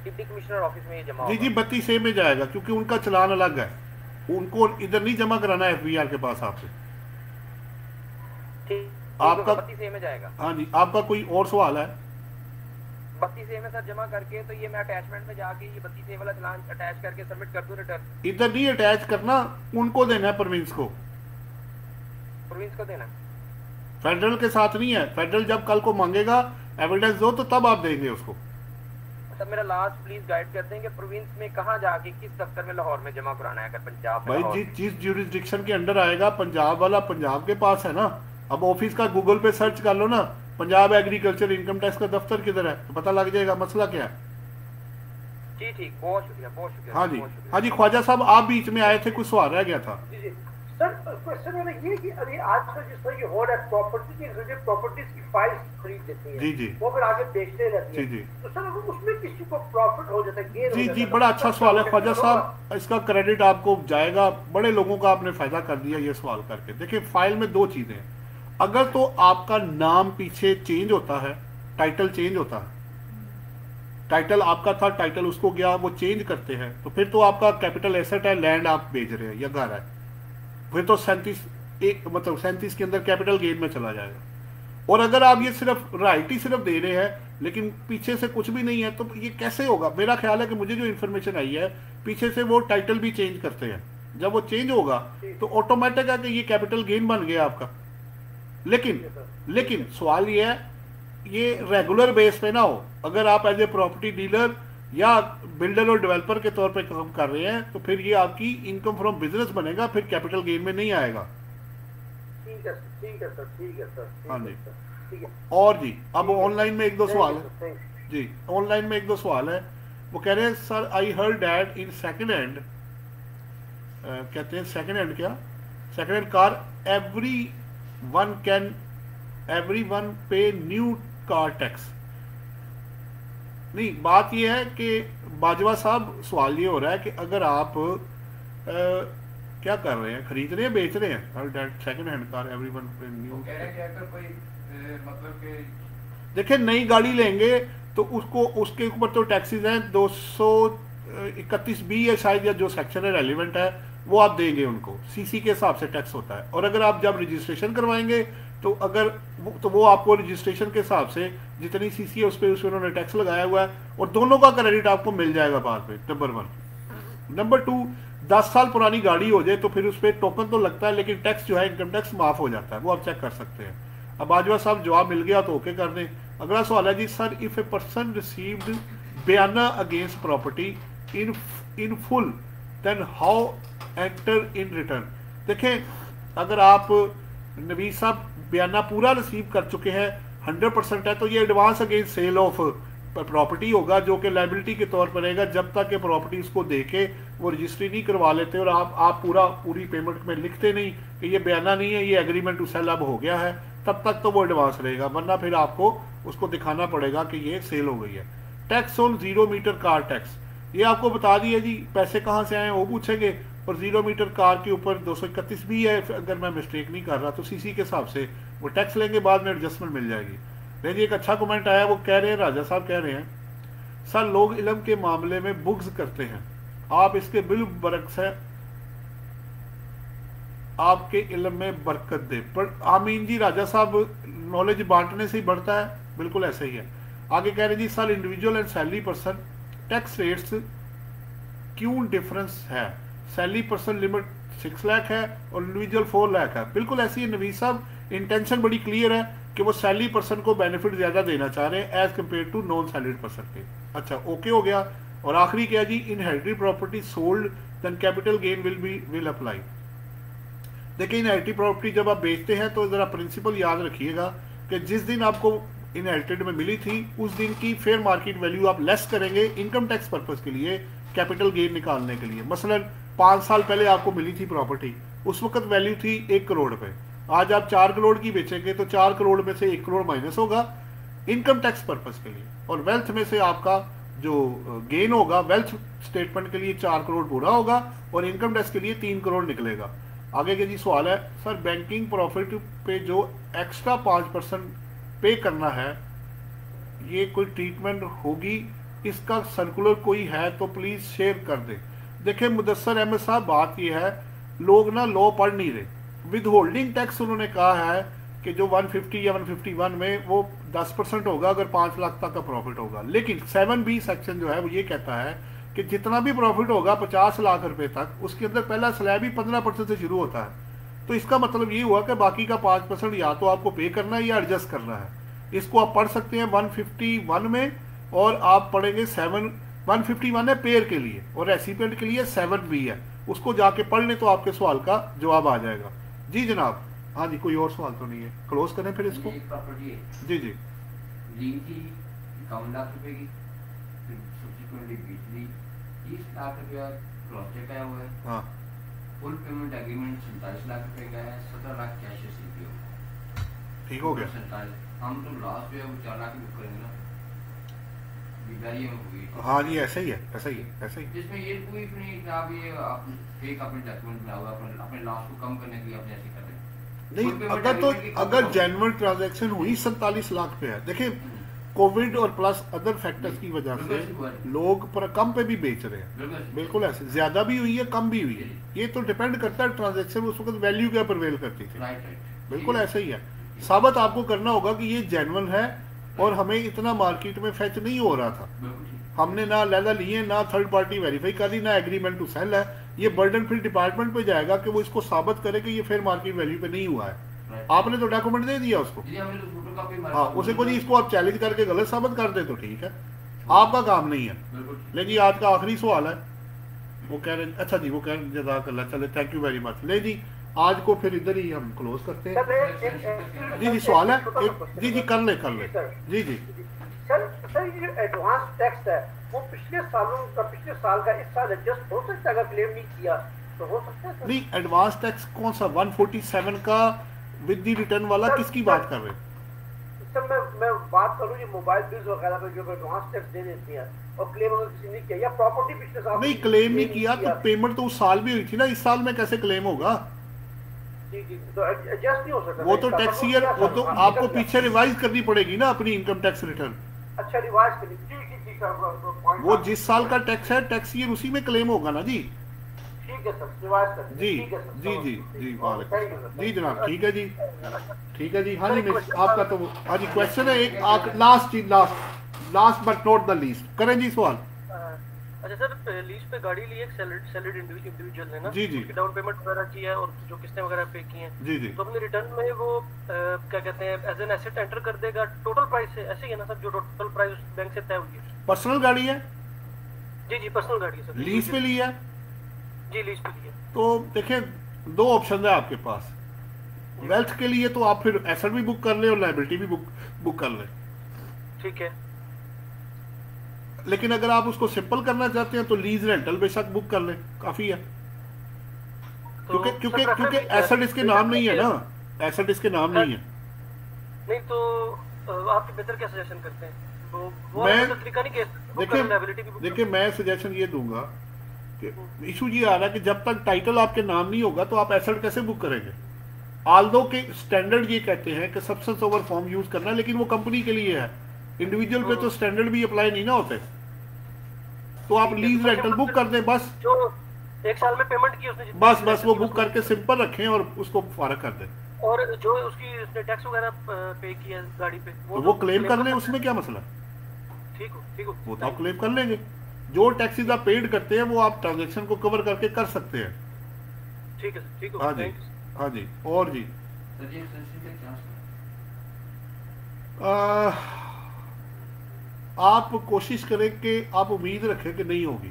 L: डिप्टी कमिश्नर ऑफिस में ये जमा होगा?
A: जी 32A में जाएगा, क्योंकि उनका चलान अलग है, उनको इधर नहीं जमा कराना है FBR के पास आपसे।
L: आपका 32A में जाएगा?
A: हाँ जी। आपका कोई और सवाल है?
L: 32A में सर जमा करके तो ये मैं अटैचमेंट में जाके ये 32A वाला चलान अटैच करके सबमिट कर दूं रिटर्न?
A: इधर नहीं अटैच करना, उनको देना है, प्रोविंस को
L: देना,
A: फेडरल के साथ नहीं है। फेडरल जब कल को मांगेगा एविडेंस दो तो तब आप देंगे उसको।
L: सर मेरा लास्ट प्लीज गाइड कर देंगे, प्रोविंस में कहाँ जाके किस दफ्तर में लाहौर में जमा कराना है? अगर पंजाब में
A: भाई जिस ज्यूरिसडिक्शन के अंडर आएगा, पंजाब वाला पंजाब के पास है ना। अब ऑफिस का गूगल पे सर्च कर लो ना, पंजाब एग्रीकल्चर इनकम टैक्स का दफ्तर किधर है, तो पता लग जाएगा मसला क्या है।
L: जी ठीक, बहुत शुक्रिया बहुत शुक्रिया।
A: हाँ जी, हाँ जी। ख्वाजा साहब आप बीच में आए थे, कुछ सवाल रह गया था।
G: जी जी सर, क्वेश्चन मेरा ये कि अभी आजकल जिस तरह की हो रहा है प्रॉपर्टीज की फाइल्स खरीद लेती है,
A: जी जी,
G: वो फिर आगे बेचने लगती है,
A: जी जी,
G: तो सर अगर उसमें किसी को प्रॉफिट हो जाता है, गेन
A: जी
G: हो
A: जी,
G: जाता है,
A: बड़ा अच्छा सवाल है ख्वाजा साहब, इसका क्रेडिट आपको जाएगा। बड़े लोगों का आपने फायदा कर दिया ये सवाल करके। देखिए फाइल में 2 चीजें हैं, अगर तो आपका नाम पीछे चेंज होता है, टाइटल चेंज होता है, टाइटल आपका था, टाइटल उसको गया, वो चेंज करते हैं, तो फिर तो आपका कैपिटल एसेट है, लैंड आप बेच रहे हैं या घर है, फिर तो 37 के अंदर कैपिटल गेन में चला जाएगा। और अगर आप ये सिर्फ राइट ही सिर्फ दे रहे हैं लेकिन पीछे से कुछ भी नहीं है, तो ये कैसे होगा? मेरा ख्याल है कि मुझे जो इन्फॉर्मेशन आई है, पीछे से वो टाइटल भी चेंज करते हैं, जब वो चेंज होगा तो ऑटोमेटिक है कि ये कैपिटल गेन बन गया आपका। लेकिन सवाल ये है, ये रेगुलर बेस पे ना हो। अगर आप एज ए प्रॉपर्टी डीलर या बिल्डर और डेवलपर के तौर पे काम कर रहे हैं तो फिर ये आपकी इनकम फ्रॉम बिजनेस बनेगा, फिर कैपिटल गेन में नहीं आएगा।
G: ठीक है सर, ठीक है सर।
A: हाँ जी, ठीक है। और जी अब ऑनलाइन में 1-2 सवाल है जी, ऑनलाइन में 1-2 सवाल है। वो कह रहे हैं sir I heard that in second hand, कहते हैं सेकंड हैंड क्या, second hand car every one पे न्यू कार टैक्स। नहीं, बात ये है कि बाजवा साहब सवाल ये हो रहा है कि अगर आप क्या कर रहे हैं, खरीद रहे हैं, बेच रहे हैं second hand car, everyone new
K: कह रहे हैं कि कोई मतलब कि
A: देखिए नई गाड़ी लेंगे तो उसको उसके ऊपर तो टैक्सेस हैं 231B है शायद, या जो सेक्शन है रेलिवेंट है वो आप देंगे उनको, सीसी के हिसाब से टैक्स होता है। और अगर आप जब रजिस्ट्रेशन करवाएंगे तो अगर वो आपको रजिस्ट्रेशन के हिसाब से जितनी सीसी है उस पर उन्होंने टैक्स लगाया हुआ है, और दोनों का क्रेडिट आपको मिल जाएगा बाद में, नंबर 1। नंबर 2, 10 साल पुरानी गाड़ी हो जाए तो फिर उस पर टोकन तो लगता है, लेकिन टैक्स जो है इनकम टैक्स माफ हो जाता है, वो आप चेक कर सकते हैं। अब बाजवा साहब जवाब मिल गया तो ओके कर दें। अगला सवाल है जी, sir if a person received बयाना against property in full then how enter in return. देखें, अगर आप नबी साहब बयाना पूरा रिसीव कर चुके हैं 100% है तो ये advance against sale of property होगा, जो कि लाइबिलिटी के तौर पर रहेगा जब तक कि प्रॉपर्टी उसको देके वो रजिस्ट्री नहीं करवा लेते और आप पूरी पेमेंट में लिखते नहीं कि ये बयाना नहीं है, ये एग्रीमेंट टू सेल अब हो गया है, तब तक तो वो एडवांस रहेगा, वरना फिर आपको उसको दिखाना पड़ेगा कि ये सेल हो गई है। Tax on 0 meter car tax, ये आपको बता दिया जी, पैसे कहाँ से आए वो पूछेंगे, और 0 मीटर कार के ऊपर 231B है अगर मैं मिस्टेक नहीं कर रहा, तो सीसी के हिसाब से वो टैक्स लेंगे, बाद में एडजस्टमेंट मिल जाएगी। देखिए एक अच्छा कमेंट आया, वो कह रहे हैं, राजा साहब कह रहे हैं, सर लोग इल्म के मामले में बुग्ज करते हैं, आप इसके बिल बरक्स है, आपके इल्म में बरकत दे। पर आमीन जी, राजा साहब नॉलेज बांटने से ही बढ़ता है, बिल्कुल ऐसे ही है। आगे कह रहे जी, sir individual and salary person tax rates क्यों डिफरेंस है? सैलरी पर्सन लिमिट 6 लाख है और इंडिविजुअल 4 लाख है। बिल्कुल ऐसी है नवीद साहब, इंटेंशन बड़ी क्लियर है कि वो सैलरी पर्सन को बेनिफिट ज्यादा देना चाह रहे हैं as compare to non salaried person के। अच्छा ओके हो गया। और आखिरी क्या जी, inherited property sold then capital gain will apply. देखिए इनहेरिटेड प्रॉपर्टी जब आप बेचते हैं तो जरा प्रिंसिपल याद रखिएगा कि जिस दिन आपको इनहेरिटेड में मिली थी उस दिन की फेयर मार्केट वैल्यू आप लेस करेंगे इनकम टैक्स पर्पस के लिए, कैपिटल गेन निकालने के लिए। मसलन 5 साल पहले आपको मिली थी प्रॉपर्टी, उस वक्त वैल्यू थी 1 करोड़ रुपए, आज आप 4 करोड़ की बेचेंगे तो 4 करोड़ में से 1 करोड़ माइनस होगा इनकम टैक्स पर्पस के लिए, और वेल्थ में से आपका जो गेन होगा वेल्थ स्टेटमेंट के लिए 4 करोड़ पूरा होगा और इनकम टैक्स के लिए 3 करोड़ निकलेगा। आगे के जी सवाल है, सर बैंकिंग प्रॉफिट पे जो एक्स्ट्रा 5% पे करना है ये कोई ट्रीटमेंट होगी, इसका सर्कुलर कोई है तो प्लीज शेयर कर दे। देखिए मुदस्सर अहमद साहब, बात ये है लोग ना लॉ पढ़ नहीं रहे। विद होल्डिंग टैक्स उन्होंने कहा है कि जो 150 या 151 में वो 10% होगा अगर 5 लाख तक का प्रॉफिट होगा, लेकिन 7B सेक्शन जो है वो ये कहता है कि जितना भी प्रॉफिट होगा 50 लाख रुपए तक, उसके अंदर पहला स्लैब ही 15% से शुरू होता है। तो इसका मतलब ये हुआ कि बाकी का 5% या तो आपको पे करना है या एडजस्ट करना है। इसको आप पढ़ सकते हैं 151 में, और आप पढ़ेंगे 151 है पेयर के लिए और रेसिपिएंट के लिए 7B है, उसको जाके पढ़ लें तो आपके सवाल का जवाब आ जाएगा। जी जनाब, हाँ जी, कोई और सवाल तो नहीं है, क्लोज करें फिर इसको। जी जी,
K: ली थी 51 लाख रुपए की, फिर सब्सिक्वेंटली बेच दी 30 लाख रुपया क्रॉस चेक आया हुआ है।
A: हाँ,
K: फुल पेमेंट एग्रीमेंट 47 लाख रुपए का है, 17 लाख कैश रिसीव हो,
A: ठीक हो गया।
K: 47 हम तो लास्ट जो है वो 4 लाख बुक करेंगे ना, बीमारी में होगी।
A: हाँ जी, ऐसा ही है, ऐसा ही है, ऐसा ही।
K: जिसमें ये कोई नहीं कि आप ये आप फेक अपने डॉक्यूमेंट बना हुआ अपने लॉस को कम करने के लिए अपने ऐसे कर रहे हैं।
A: नहीं, अगर जेन्युइन ट्रांजैक्शन हुई 47 लाख पे है। देखिए कोविड और प्लस अदर फैक्टर्स की वजह से लोग पर कम पे भी बेच रहे हैं, बिल्कुल ऐसे, ज्यादा भी हुई है कम भी हुई है, ये तो डिपेंड करता है ट्रांजैक्शन उस वक्त वैल्यू क्या प्रिवेल करती थी। बिल्कुल ऐसा ही है। साबित आपको करना होगा कि ये जेन्युइन है और हमें इतना मार्केट में फेच नहीं हो रहा था, हमने ना लैदा लिए, ना थर्ड पार्टी वेरीफाई कर दी, ना एग्रीमेंट टू सेल है। ये बर्डन फिर डिपार्टमेंट पे जाएगा कि वो इसको साबित करे कि ये फेयर मार्केट वैल्यू पे नहीं हुआ है। आपने तो डॉक्यूमेंट दे दिया उसको, हाँ, उसे को जी इसको आप चैलेंज करके गलत साबित कर दे तो ठीक है, आपका काम नहीं है। लेकिन जी आज का आखिरी सवाल है, वो कह रहे, अच्छा जी वो कह रहे जज़ाकल्लाह, चले थैंक यू वेरी मच। ले जी आज को फिर इधर ही हम क्लोज करते हैं। जी जी सवाल है, जी जी कर ले जी जी।
G: सर ये एडवांस टैक्स है वो पिछले साल का इस साल एडजस्ट हो सकता है, अगर क्लेम नहीं किया तो हो सकता है?
A: नहीं, एडवांस टैक्स कौन सा 147 का विद द रिटर्न वाला, किसकी बात कर रहे हैं?
G: सिस्टम में मैं बात करूँ ये मोबाइल बिल्स वगैरह पे जो एडवांस टैक्स दे देती हैं और क्लेम अगर किसी ने किया या प्रॉपर्टी पिछले साल
A: नहीं क्लेम नहीं किया तो पेमेंट तो उस साल भी हुई थी ना, इस साल में कैसे क्लेम होगा?
G: जी जी, तो एडजस्ट नहीं हो सकता
A: वो तो टैक्स ईयर, वो तो आपको पीछे रिवाइज करनी पड़ेगी ना अपनी इनकम टैक्स रिटर्न।
G: अच्छा रिवाइज करनी, ठीक सर,
A: वो जिस साल का टैक्स है टैक्स ईयर उसी में क्लेम होगा ना जी।
G: ठीक है सर, रिवाइज कर
A: जी जी जी जी वालेकुम जी जनाब, ठीक है जी, ठीक है जी। हाँ जी आपका तो हाँ जी क्वेश्चन है एक लास्ट चीज, last but not the least, करें जी सवाल।
L: अच्छा सर, लीज पे गाड़ी ली है, सैलरीड इंडिविजुअल है ना
A: जी जी,
L: डाउन पेमेंट वगैरह की है और जो किस्तें वगैरह पे की हैं
A: जी जी,
L: तो अपने रिटर्न में वो क्या कहते हैं एज एन एसेट एंटर कर देगा टोटल प्राइस से, ऐसे ही है ना सर, जो टोटल प्राइस बैंक से तय हुई है?
A: पर्सनल गाड़ी है?
L: जी जी पर्सनल गाड़ी है सर।
A: लीज पे ली है?
L: जी लीज पे ली है।
A: तो देखें दो ऑप्शन है आपके पास, वेल्थ के लिए तो आप फिर एसेट भी बुक कर लें और लायबिलिटी भी बुक कर लें,
L: ठीक है।
A: लेकिन अगर आप उसको सिंपल करना चाहते हैं तो लीज रेंटल बेशक बुक कर लें, काफी है। क्योंकि क्योंकि क्योंकि एसेट इसके नाम नहीं है ना, एसेट इसके नाम नहीं है।
L: नहीं तो आप बेहतर क्या सजेशन करते हैं?
A: देखिए मैं सजेशन ये दूंगा कि इशू ये आ रहा है कि जब तक टाइटल आपके नाम नहीं होगा तो आप एसेट कैसे बुक करेंगे? आल्दो के स्टैंडर्ड ये कहते हैं कि सब्सटेंस ओवर फॉर्म यूज करना, लेकिन वो कंपनी के लिए है, इंडिविजुअल पे तो स्टैंडर्ड भी अप्लाई नहीं ना होते। तो आप लीज रेंटल बुक कर दें बस,
L: जो एक साल में पेमेंट की उसने
A: बस वो बुक करके सिंपल रखें और उसको फारग कर दें।
L: और जो उसकी उसने टैक्स वगैरह पे किया गाड़ी पे
A: वो क्लेम कर लें, उसमें क्या मसला?
L: ठीक हो
A: वो तो आप क्लेम कर लेंगे। जो टैक्सेस आप पेड करते हैं वो आप ट्रांजेक्शन को कवर करके कर सकते हैं।
L: ठीक है ठीक हो।
A: हाँ जी हाँ जी। और जी आप कोशिश करें कि आप उम्मीद रखें कि नहीं होगी,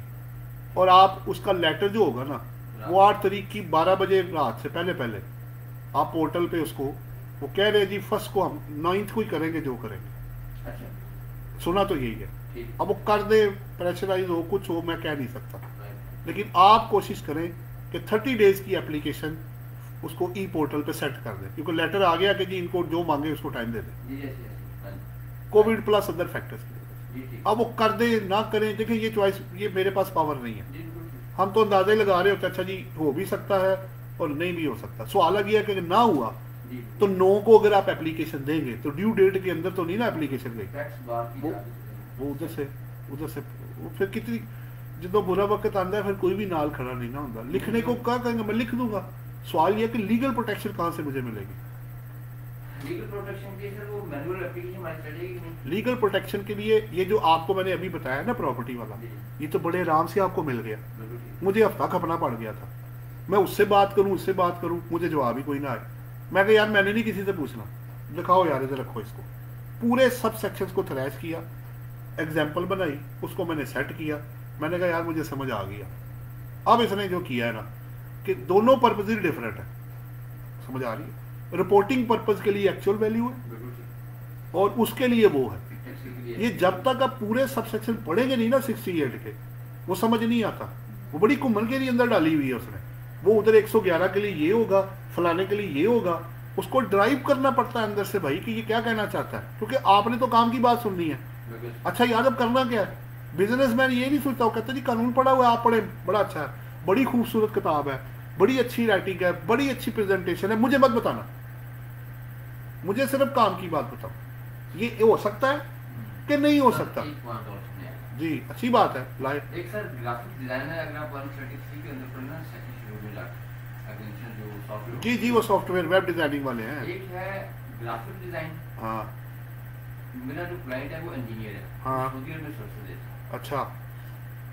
A: और आप उसका लेटर जो होगा ना वो 8 तारीख की 12 बजे रात से पहले आप पोर्टल पे उसको, वो कह रहे हैं जी फर्स्ट को हम 9th को ही करेंगे जो करेंगे।
K: अच्छा।
A: सुना तो यही है। अब वो कर दे, प्रेशराइज हो कुछ हो, मैं कह नहीं सकता, लेकिन आप कोशिश करें कि 30 डेज की एप्लीकेशन उसको ई पोर्टल पे सेट कर दें, क्योंकि लेटर आ गया कि जी इनको जो मांगे उसको टाइम दे दें, कोविड प्लस अदर फैक्टर्स के लिए। अब वो कर दे ना करें, देखिए ये चॉइस, ये मेरे पास पावर नहीं है, हम तो अंदाजे लगा रहे होते अच्छा जी हो भी सकता है और नहीं भी हो सकता। सवाल यह है कि ना हुआ तो 9 को अगर आप एप्लीकेशन देंगे तो ड्यू डेट के अंदर तो नहीं ना एप्लीकेशन गई, वो उधर से वो फिर कितनी जो बुरा वक्त आता है फिर कोई भी नाल खड़ा नहीं ना होता। लिखने को क्या कहेंगे, मैं लिख दूंगा। सवाल यह कि लीगल प्रोटेक्शन कहाँ से मुझे मिलेगी?
K: लीगल प्रोटेक्शन के सर वो मैनुअल एप्लीकेशन हमारी चलेगी नहीं।
A: लीगल प्रोटेक्शन के लिए ये जो आपको मैंने अभी बताया ना प्रॉपर्टी वाला, ये तो बड़े आराम से आपको मिल गया, मुझे हफ्ता खपना पड़ गया था। मैं उससे बात करूं उससे बात करूं, मुझे जवाब ही कोई ना आए। मैं कहा यार मैंने नहीं किसी से पूछना, दिखाओ यार इधर रखो इसको। पूरे सब सेक्शंस को थ्रैश किया, एग्जाम्पल बनाई, उसको मैंने सेट किया। मैंने कहा यार मुझे समझ आ गया। अब इसने जो किया है ना कि दोनों पर्पज ही डिफरेंट है, समझ आ रही है? रिपोर्टिंग पर्पज के लिए एक्चुअल वैल्यू है और उसके लिए वो है। ये जब तक आप पूरे सब सेक्शन पढ़ेंगे नहीं ना 68 के, वो समझ नहीं आता। वो बड़ी घुमन के लिए अंदर डाली हुई है उसने, वो उधर 111 के लिए ये होगा, फलाने के लिए ये होगा, उसको ड्राइव करना पड़ता है अंदर से भाई कि ये क्या कहना चाहता है, क्योंकि आपने तो काम की बात सुननी है। अच्छा यार अब करना क्या है? बिजनेसमैन ये नहीं सोचता, वो कहता जी कानून पढ़ा हुआ है, आप पढ़े, बड़ा अच्छा है, बड़ी खूबसूरत किताब है, बड़ी अच्छी राइटिंग है, बड़ी अच्छी प्रेजेंटेशन है, मुझे मत बताना, मुझे सिर्फ काम की बात बताओ। ये हो सकता है कि नहीं हो सकता? जी अच्छी बात है। लाइक
K: एक सर ग्राफिक डिजाइनर, अगर आप 133 के अंदर पढ़ना सेकंड शुरू में जाकर जो सॉफ्टवेयर,
A: जी जी वो सॉफ्टवेयर वेब डिजाइनिंग वाले हैं।
K: एक है ग्राफिक डिजाइन।
A: हाँ
K: मेरा जो क्लाइंट है वो इंजीनियर है।
A: हाँ
K: में सोर्स देता है।
A: अच्छा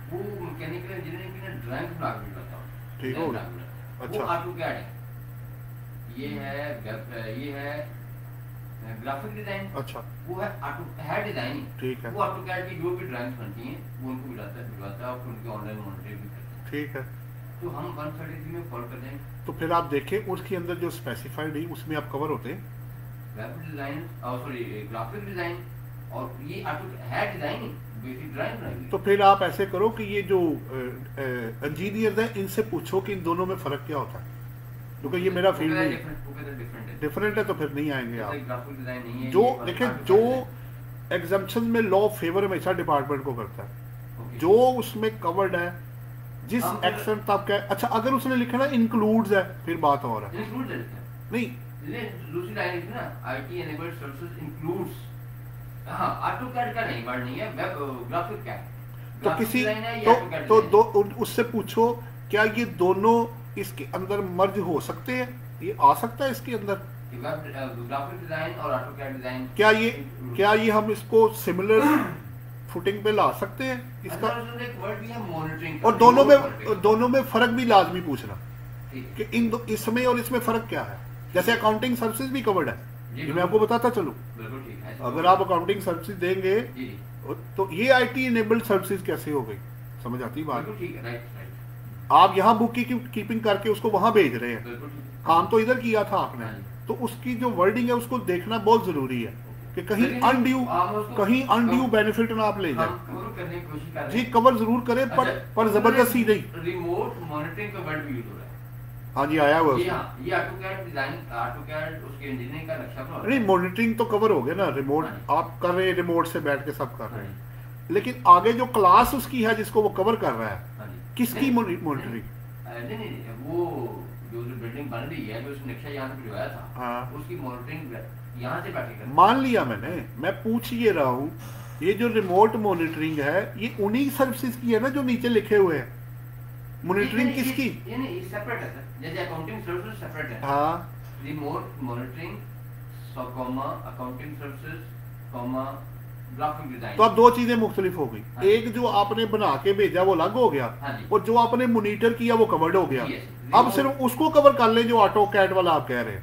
K: वो मैकेनिकल इंजीनियरिंग की ड्राइंग बना के बताता हूं।
A: ठीक हो।
K: अच्छा वो AutoCAD है, ये है ग्राफिक डिजाइन।
A: अच्छा
K: वो है डिजाइनिंग।
A: ठीक है।
K: वो AutoCAD की जो भी ड्राइंग्स बनती हैं वो उनको बुलाता है और उनके ऑनलाइन मॉनिटरिंग भी करते हैं।
A: ठीक है।
K: तो हम 133 में फॉलो कर देंगे।
A: तो फिर आप देखें उसके अंदर जो स्पेसिफाइड है उसमें आप कवर होते हैं
K: वेब डिजाइन और सॉरी ग्राफिक डिजाइन, और ये है डिजाइनिंग बेसिक ड्राइंग।
A: तो फिर आप ऐसे करो कि ये जो इंजीनियर हैं इनसे पूछो कि इन दोनों में फर्क क्या होता है। क्योंकि ये मेरा फील्ड नहीं, डिफरेंट है तो फिर नहीं आएंगे आप। जो देखिए जो एग्जम्पशन में लॉ फेवर हमेशा डिपार्टमेंट को करता है, जो उसमें कवर्ड है जिस एक्शन तक है। अच्छा अगर उसने लिखा ना इंक्लूड्स है फिर बात और है, नहीं
K: दूसरी लाइन लिखी ना आईटी एनेबल्ड सर्विसेज इंक्लूड्स, हां ऑटोकैड का नहीं वर्ड नहीं है, वेब ग्राफिक क्या है
A: तो किसी तो दो उससे पूछो क्या ये दोनों इसके अंदर मर्ज हो सकते हैं, ये आ सकता है इसके अंदर
K: ग्राफिक डिजाइन और ऑटोकैड डिजाइन,
A: क्या ये हम इसको सिमिलर फुटिंग पे ला सकते हैं इसका।
K: एक वर्ड भी है मॉनिटरिंग,
A: और दोनों में फर्क भी लाजमी पूछना कि इसमें और इसमें फर्क क्या है। जैसे अकाउंटिंग सर्विसेज भी कवर्ड है, ये मैं आपको बताता चलूं। अगर आप अकाउंटिंग सर्विसेज देंगे तो ये आईटी इनेबल्ड सर्विसेज कैसे हो गई, समझ आती बात। आप यहाँ बुक की कीपिंग करके उसको वहां भेज रहे हैं, काम तो इधर किया था आपने, तो उसकी जो वर्डिंग है उसको देखना बहुत जरूरी है कि कहीं अनड्यू बेनिफिट ना आप ले जाए। जी कवर जरूर करें पर जबरदस्ती नहीं।
K: रिमोट मॉनिटरिंग का वर्ड भी यूज हो रहा है।
A: हाँ जी आया हुआ
K: ये ऑटोकैड डिजाइन, ऑटोकैड उसके इंजीनियरिंग का नक्शा तो
A: नहीं, मॉनिटरिंग तो कवर हो गया ना, रिमोट आप कर रहे हैं, रिमोट से बैठ के सब कर रहे हैं, लेकिन आगे जो क्लास उसकी है जिसको वो कवर कर रहा है किसकी मॉनिटरिंग।
K: नहीं वो जो बिल्डिंग बन रही है, जो उसने नक्शा यहाँ से भिजवाया था उसकी मॉनिटरिंग यहाँ से बैठे कर
A: मान लिया मैं पूछ ये रहा हूँ, ये जो रिमोट मॉनिटरिंग है ये उन्हीं सर्विसेज की है ना जो नीचे लिखे हुए हैं। मॉनिटरिंग किसकी,
K: ये सेपरेट है सर, जैसे अकाउंटिंग सर्विसेज सेपरेट है।
A: हाँ
K: remote monitoring accounting services graphic design,
A: तो अब दो चीजें मुख्तलिफ हो गई। एक जो आपने बना के भेजा वो अलग हो गया, और जो आपने मॉनिटर किया वो कवर्ड हो गया। अब सिर्फ उसको कवर कर ले जो ऑटो कैट वाला आप कह रहे हैं।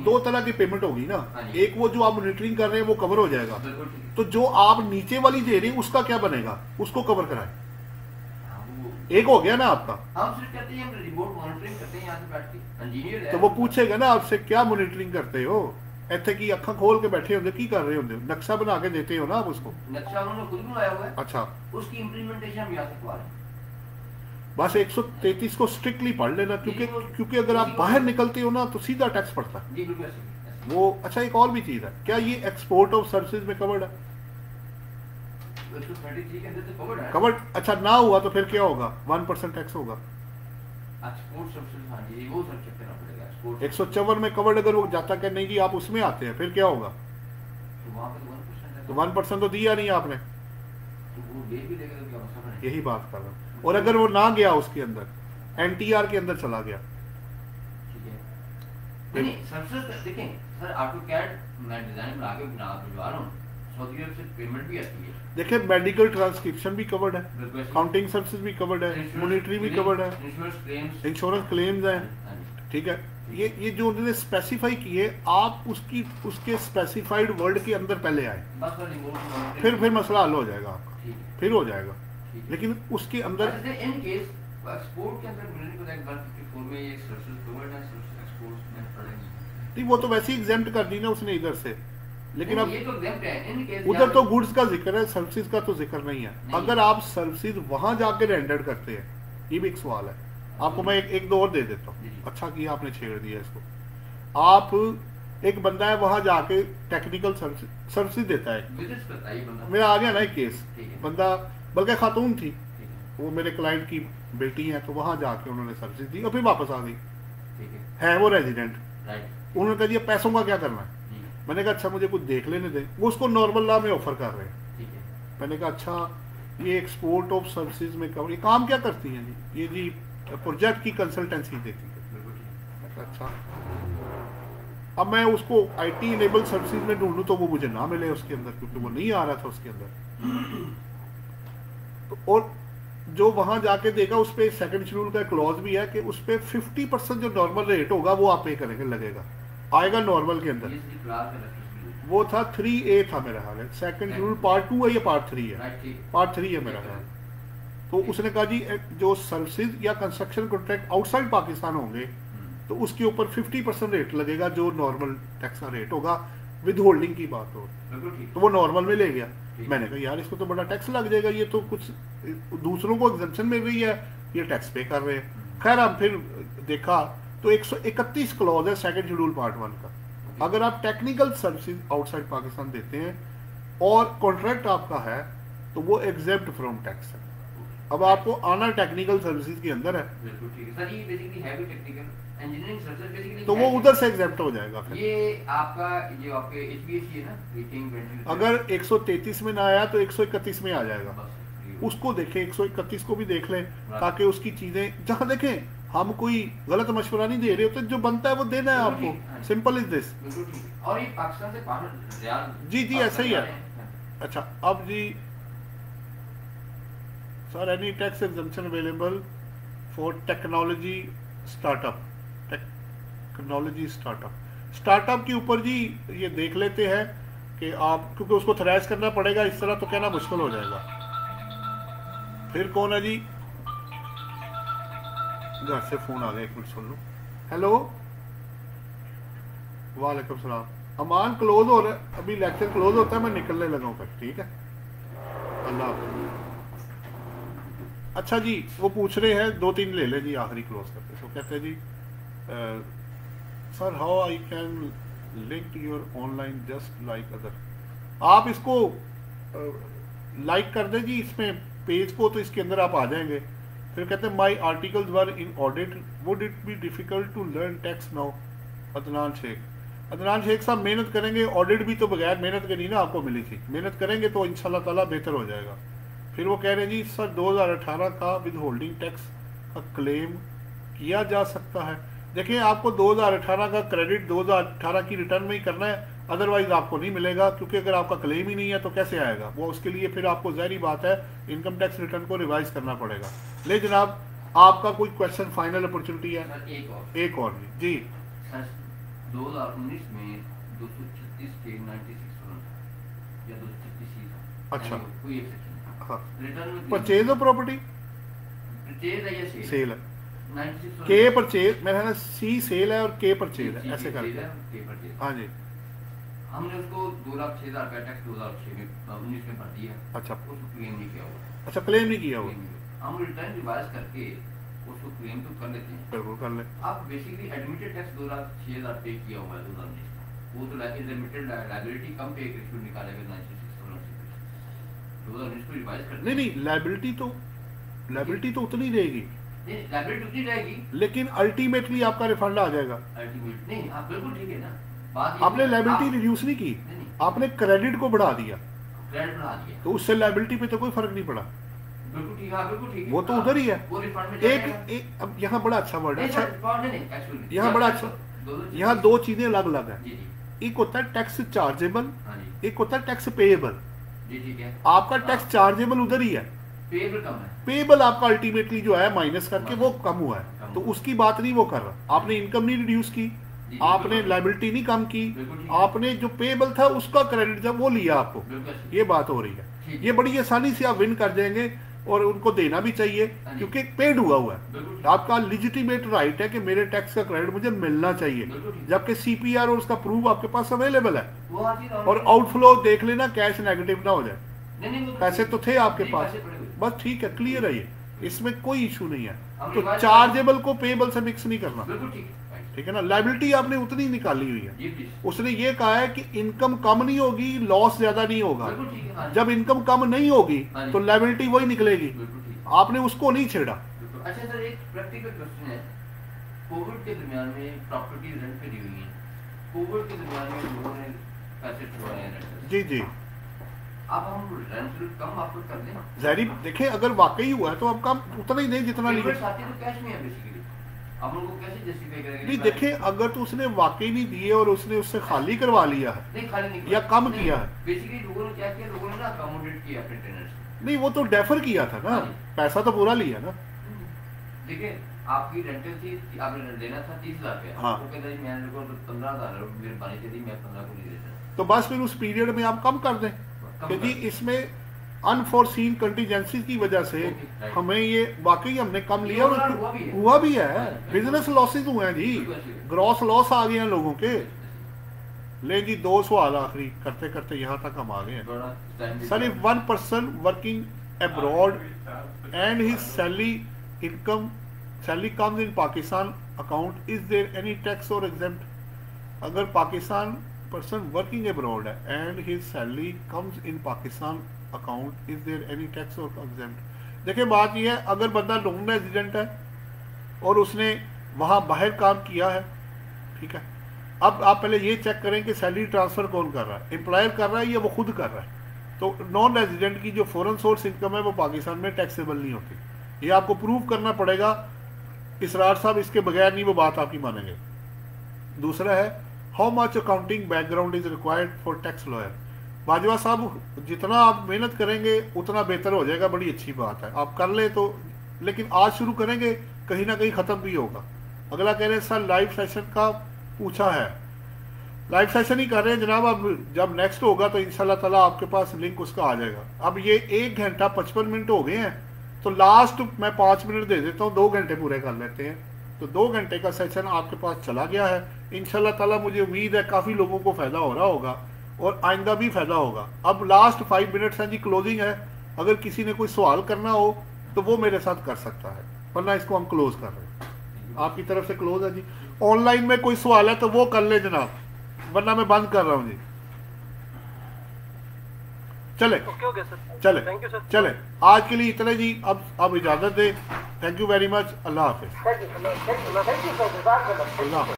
A: दो तरह की पेमेंट होगी ना, एक वो जो आप मॉनिटरिंग कर रहे हैं वो कवर हो जाएगा, तो जो आप नीचे वाली दे रहे हैं उसका क्या बनेगा, उसको कवर कराए। एक हो गया ना आपका।
K: हम सिर्फ कहते हैं हम रिमोट मॉनिटरिंग करते हैं यहाँ से बैठ के, इंजीनियर है
A: तो वो पूछेगा ना आपसे क्या मॉनिटरिंग करते हो, ਇੱਥੇ ਕੀ ਅੱਖਾਂ खोल के बैठे होंगे की कर रहे होंगे, नक्शा बना के देते हो ना आप उसको।
K: नक्शा उन्होंने खुद बनाया हुआ है।
A: अच्छा
K: उसकी इंप्लीमेंटेशन हम यहाँ से करवा रहे हैं।
A: बस 133 को स्ट्रिक्टली पढ़ लेना, क्योंकि अगर आप बाहर निकलते हो ना तो सीधा टैक्स पड़ता है
K: जी बिल्कुल
A: वो। अच्छा एक और भी चीज है, क्या ये एक्सपोर्ट ऑफ सर्विसेज में कवर्ड है? कवर्ड। अच्छा ना हुआ तो फिर क्या होगा, 1% टैक्स होगा। 154 में कवर्ड अगर वो जाता कि नहीं जी आप उसमें आते हैं, फिर क्या होगा? तो 1% तो दिया नहीं आपने, यही बात कर रहा हूँ। और अगर वो ना गया उसके अंदर, एनटीआर के अंदर चला गया,
K: देखें सर ऑटोकैड मैं डिजाइन बना के भिजवा रहा हूँ, सऊदी अरब से पेमेंट भी आती है।
A: देखिए मेडिकल ट्रांसक्रिप्शन भी कवर्ड है, अकाउंटिंग सर्विसेज भी कवर्ड है, मॉनिटरी भी कवर्ड है, इंश्योरेंस क्लेम्स हैं, ठीक है। ये जो उन्होंने स्पेसिफाई किए, आप उसके स्पेसिफाइड वर्ड के अंदर पहले आए, फिर मसला हल हो जाएगा आपका, फिर हो जाएगा। लेकिन उसके अंदर
K: इन केस एक्सपोर्ट के अंदर मिलने को 154 में ये सर्विसेज कवर्ड है, सर्विसेज एक्सपोर्ट्स में पड़ेंगे
A: नहीं, वो तो वैसे ही एग्जेम्प्ट कर दी ना उसने इधर से, लेकिन अब
K: ये तो एग्जेम्प्ट है। इन केस
A: उधर तो गुड्स का जिक्र है, सर्विसेज का तो जिक्र नहीं है। अगर आप सर्विसेज वहां जाके रेंडर करते हैं, ये भी एक सवाल है आपको, मैं एक दो और दे देता हूँ। अच्छा किया आपने छेड़ दिया इसको। आप एक बंदा है वहां जाके टेक्निकल सर्विसेज देता है, मेरा आ गया ना एक केस, बंदा बल्कि खातून थी, वो मेरे क्लाइंट की बेटी है, तो वहां जाके उन्होंने सर्विसेज दी और फिर वापस आ गई, है वो रेजिडेंट। उन्होंने कहा दिया पैसों का क्या करना है, मैंने कहा अच्छा मुझे कुछ देख लेने दे, वो उसको नॉर्मल लॉ में ऑफर कर रहे हैं। मैंने कहा अच्छा ये एक्सपोर्ट ऑफ सर्विसेज में कवर, ये काम क्या करती हैं जी? ये जी प्रोजेक्ट की कंसल्टेंसी देती है। अच्छा अब मैं उसको आईटी इनेबल सर्विसेज में ढूंढूं तो वो मुझे ना मिले उसके अंदर, क्योंकि वो नहीं आ रहा था उसके अंदर। तो और जो वहां जाके देखा उस पर सेकंड शेड्यूल का क्लॉज भी है कि उस पर 50% जो नॉर्मल रेट होगा वो आप पे करेंगे, लगेगा आएगा नॉर्मल के अंदर। वो था 3A था मेरा ख्याल है, सेकंड शेड्यूल पार्ट 2 है या पार्ट 3 है? पार्ट 3 है मेरा ख्याल। तो उसने कहा जी जो सर्विसेज या कंस्ट्रक्शन कॉन्ट्रैक्ट आउटसाइड पाकिस्तान होंगे तो उसके ऊपर 50% रेट लगेगा, जो नॉर्मल टैक्स का रेट होगा, विद होल्डिंग की बात हो। तो वो नॉर्मल में ले गया। मैंने कहा यार इसको तो बड़ा टैक्स लग जाएगा, ये तो कुछ दूसरों को एग्जम्पशन मिल रही है, ये टैक्स पे कर रहे हैं। खैर हम फिर देखा तो 131 क्लॉज है सेकंड शेड्यूल पार्ट 1 का। अगर आप टेक्निकल सर्विसेज आउटसाइड पाकिस्तान देते हैं और कॉन्ट्रैक्ट आपका है तो वो एग्जेप्ट फ्रॉम टैक्स है। अब आपको आना टेक्निकल सर्विसेज के अंदर है,
K: बिल्कुल ठीक है सर। ये बेसिकली है भी टेक्निकल इंजीनियरिंग सर्विसेज बेसिकली,
A: तो वो उधर से एग्जेप्ट हो जाएगा। फिर
K: ये आपका जो आपके HVAC है ना, हीटिंग वेंटिलेशन,
A: अगर 133 में ना आया तो 131 में आ जाएगा। उसको देखें, 131 को भी देख लें ताकि उसकी चीजें जहाँ देखें, हम कोई गलत मशवरा नहीं दे रहे होते, जो बनता है वो देना है आपको, सिंपल इज दिस।
K: और ये पाकिस्तान से बाहर
A: जी जी ऐसा ही है। अच्छा अब जी sir, any tax exemption available for technology startup, technology startup के ऊपर जी ये देख लेते हैं कि आप, क्योंकि उसको थ्रेश करना पड़ेगा, इस तरह तो कहना मुश्किल हो जाएगा। फिर कौन है जी? घर से फोन आ गया, एक मिनट सुन लो। हेलो, वालेकुम सलाम। अमान क्लोज हो रहा है, अभी लेक्चर क्लोज होता है, मैं निकलने लगा हूँ फिर, ठीक है, अल्लाह हाफ़िज़। अच्छा जी, वो पूछ रहे हैं, 2-3 ले लें जी, आखिरी क्लोज करते। तो कहते हैं जी sir how I can link your online just like other. आप इसको लाइक कर दें जी इसमें पेज को, तो इसके अंदर आप आ जाएंगे। फिर कहते हैं my articles were in audit, would it be difficult to learn tax now. Adnan Sheikh साहब, मेहनत करेंगे, ऑडिट भी तो बगैर मेहनत के नहीं ना आपको मिली थी, मेहनत करेंगे तो इंशाल्लाह ताला बेहतर हो जाएगा। फिर वो कह रहे हैं जी सर 2018 का विद होल्डिंग टैक्स का क्लेम किया जा सकता है। देखिए आपको 2018 का क्रेडिट 2018 की रिटर्न में ही करना है, अदरवाइज आपको नहीं मिलेगा, क्योंकि अगर आपका क्लेम ही नहीं है तो कैसे आएगा वो। उसके लिए फिर आपको ज़ाहिर बात है इनकम टैक्स रिटर्न को रिवाइज करना पड़ेगा। ले जनाब, आपका कोई क्वेश्चन, फाइनल अपॉर्चुनिटी है? एक और जी।
K: 2019 में 236 के 96 या 236
A: अच्छा,
K: कोई एक सेक्शन
A: हाँ,
K: रिटर्न में
A: परचेज ऑफ प्रॉपर्टी,
K: परचेज है या
A: सेल है, के परचेज, मेरा है सी सेल है और के परचेज है, ऐसे करके। हाँ जी,
K: हमने उसको 2,06,000 का टैक्स 2006 में 19 में भर दिया।
A: अच्छा,
K: उसको क्लेम नहीं किया हुआ।
A: अच्छा, क्लेम नहीं किया हुआ।
K: हम रिटर्न रिवाइज करके उसको क्लेम तो कर लेते हैं,
A: बिल्कुल कर ले।
K: आप बेसिकली एडमिटेड टैक्स 2,06,000 पे किया हुआ है 2019 का, वो तो एडमिटेड लायबिलिटी कम पे रेशियो निकालेगा 96 2019 को रिवाइज करते।
A: नहीं, लायबिलिटी तो उतनी रहेगी,
K: लायबिलिटी उतनी रहेगी,
A: लेकिन अल्टीमेटली आपका रिफंड आ जाएगा।
K: अल्टीमेट नहीं, आप बिल्कुल ठीक है ना। बात
A: आपने लायबिलिटी रिड्यूस नहीं की, आपने क्रेडिट को बढ़ा दिया,
K: क्रेडिट बढ़ा दिया,
A: तो उससे लायबिलिटी पे तो कोई फर्क नहीं पड़ा।
K: बिल्कुल ठीक है, बिल्कुल ठीक है,
A: वो तो उधर ही है।
K: वो रिफंड में
A: एक अब यहाँ बड़ा अच्छा वर्ड है, अच्छा यहाँ बड़ा अच्छा, यहाँ
K: दो
A: 2 चीजें अलग अलग है। एक होता है टैक्स चार्जेबल, एक होता है टैक्स पेएबल। आपका टैक्स चार्जेबल उधर ही है,
K: पेएबल कम है,
A: पेएबल आपका अल्टीमेटली जो है माइनस करके वो कम हुआ है, तो उसकी बात नहीं वो कर रहा। आपने इनकम नहीं रिड्यूस की, आपने लायबिलिटी नहीं कम की, आपने जो पेएबल था उसका क्रेडिट जब वो लिया आपको, ये बात हो रही है। ये बड़ी आसानी से आप विन कर जाएंगे और उनको देना भी चाहिए, क्योंकि पेड हुआ है। आपका लिजिटिमेट राइट है कि मेरे टैक्स का क्रेडिट मुझे मिलना चाहिए, जबकि सीपीआर और उसका प्रूफ आपके पास अवेलेबल है। और आउटफ्लो देख लेना, कैश नेगेटिव ना हो जाए, पैसे तो थे आपके पास, बस ठीक है, क्लियर है, ये इसमें कोई इशू नहीं है। तो चार्जेबल को पेएबल से मिक्स नहीं करना, ठीक है ना। लायबिलिटी आपने उतनी निकाली हुई है, उसने ये कहा है कि इनकम कम नहीं होगी, लॉस ज्यादा नहीं होगा। जब इनकम कम नहीं होगी तो लायबिलिटी वही निकलेगी, आपने उसको नहीं छेड़ा।
K: अच्छा सर, एक प्रैक्टिकल क्वेश्चन है, कोविड के दरमियान में प्रॉपर्टी रेंट पे दी हुई है, कोविड के दरमियान में लोगों ने पैसे छुड़वाए हैं,
A: जी जी,
K: अब हम रेंट कम ऑफर कर दें?
A: जारी देखिए, अगर वाकई हुआ है तो अब कम उतना ही दें जितना लिखा
K: तो कैश में है बेसिकली, आप उनको कैसे जस्टिफाई करेंगे?
A: नहीं देखिए, अगर तो उसने वाकई नहीं दिए और उसने उससे खाली करवा लिया है,
K: नहीं खाली नहीं
A: या कम किया है,
K: बेसिकली लोगों ने क्या किया, लोगों ने ना अकोमोडेट किया अपने टेनर्स।
A: नहीं वो तो डेफर किया था ना, पैसा तो पूरा लिया ना।
K: देखिए आपकी रेंटल थी, आपने लेना था 30,000 रुपया,
A: हाँ,
K: वो कहता है मैंने को 15,000 मेरे पानी से दी, मैं 15 को नहीं देता,
A: तो बस फिर उस पीरियड में आप कम कर दें, क्योंकि इसमें अनफोर्सीन कंटीजेंसी की वजह से हमें ये वाकई हमने कम लिया और हुआ भी है, बिजनेस लॉसेस हुए हैं जी, ग्रॉस लॉस आ गए हैं लोगों के। ले जी 2 सवाल आखिरी करते करते यहाँ तक हम आ गए हैं। Sir, if 1 person working abroad and his salary income salary comes in Pakistan account is there any tax or exempt? अगर पाकिस्तान पर्सन वर्किंग अब्रॉड है and his salary comes in Pakistan account, is there any tax or exempt? देखिए बात यह है, अगर बंदा non resident है और उसने वहाँ बाहर काम किया है, ठीक है, अब आप पहले ये चेक करें कि सैलरी ट्रांसफ़र कौन कर रहा है, एम्प्लॉयर कर रहा है या वो खुद कर रहा है। तो नॉन रेजिडेंट की जो फॉरेन सोर्स इनकम है वो पाकिस्तान में टैक्सेबल नहीं होती, ये आपको प्रूव करना पड़ेगा। इसरार साहब इसके बगैर नहीं वो बात आपकी मानेंगे। दूसरा है how much accounting background is required for tax lawyer? Bajwa साहब जितना आप मेहनत करेंगे उतना बेहतर हो जाएगा, बड़ी अच्छी बात है, आप कर ले तो, लेकिन आज शुरू करेंगे कहीं ना कहीं ख़त्म भी होगा। अगला कह रहे हैं सर लाइव सेशन का पूछा है, लाइव सेशन ही कर रहे हैं जनाब, अब जब नेक्स्ट होगा तो इंशाल्लाह ताला आपके पास लिंक उसका आ जाएगा। अब ये 1 घंटा 55 मिनट हो गए हैं, तो लास्ट मैं 5 मिनट दे देता हूँ, 2 घंटे पूरे कर लेते हैं। तो 2 घंटे का सेशन आपके पास चला गया है, इंशाल्लाह ताला मुझे उम्मीद है काफ़ी लोगों को फ़ायदा हो रहा होगा और आइंदा भी फ़ायदा होगा। अब लास्ट 5 मिनट्स हैं जी, क्लोजिंग है, अगर किसी ने कोई सवाल करना हो तो वो मेरे साथ कर सकता है, वरना इसको हम क्लोज कर रहे हैं। आपकी तरफ से क्लोज है जी। ऑनलाइन में कोई सवाल है तो वो कर ले जनाब, वरना मैं बंद कर रहा हूँ जी। चले चले चले, आज के लिए इतने जी, अब इजाज़त दे। थैंक यू वेरी मच, अल्लाह हाफिज़।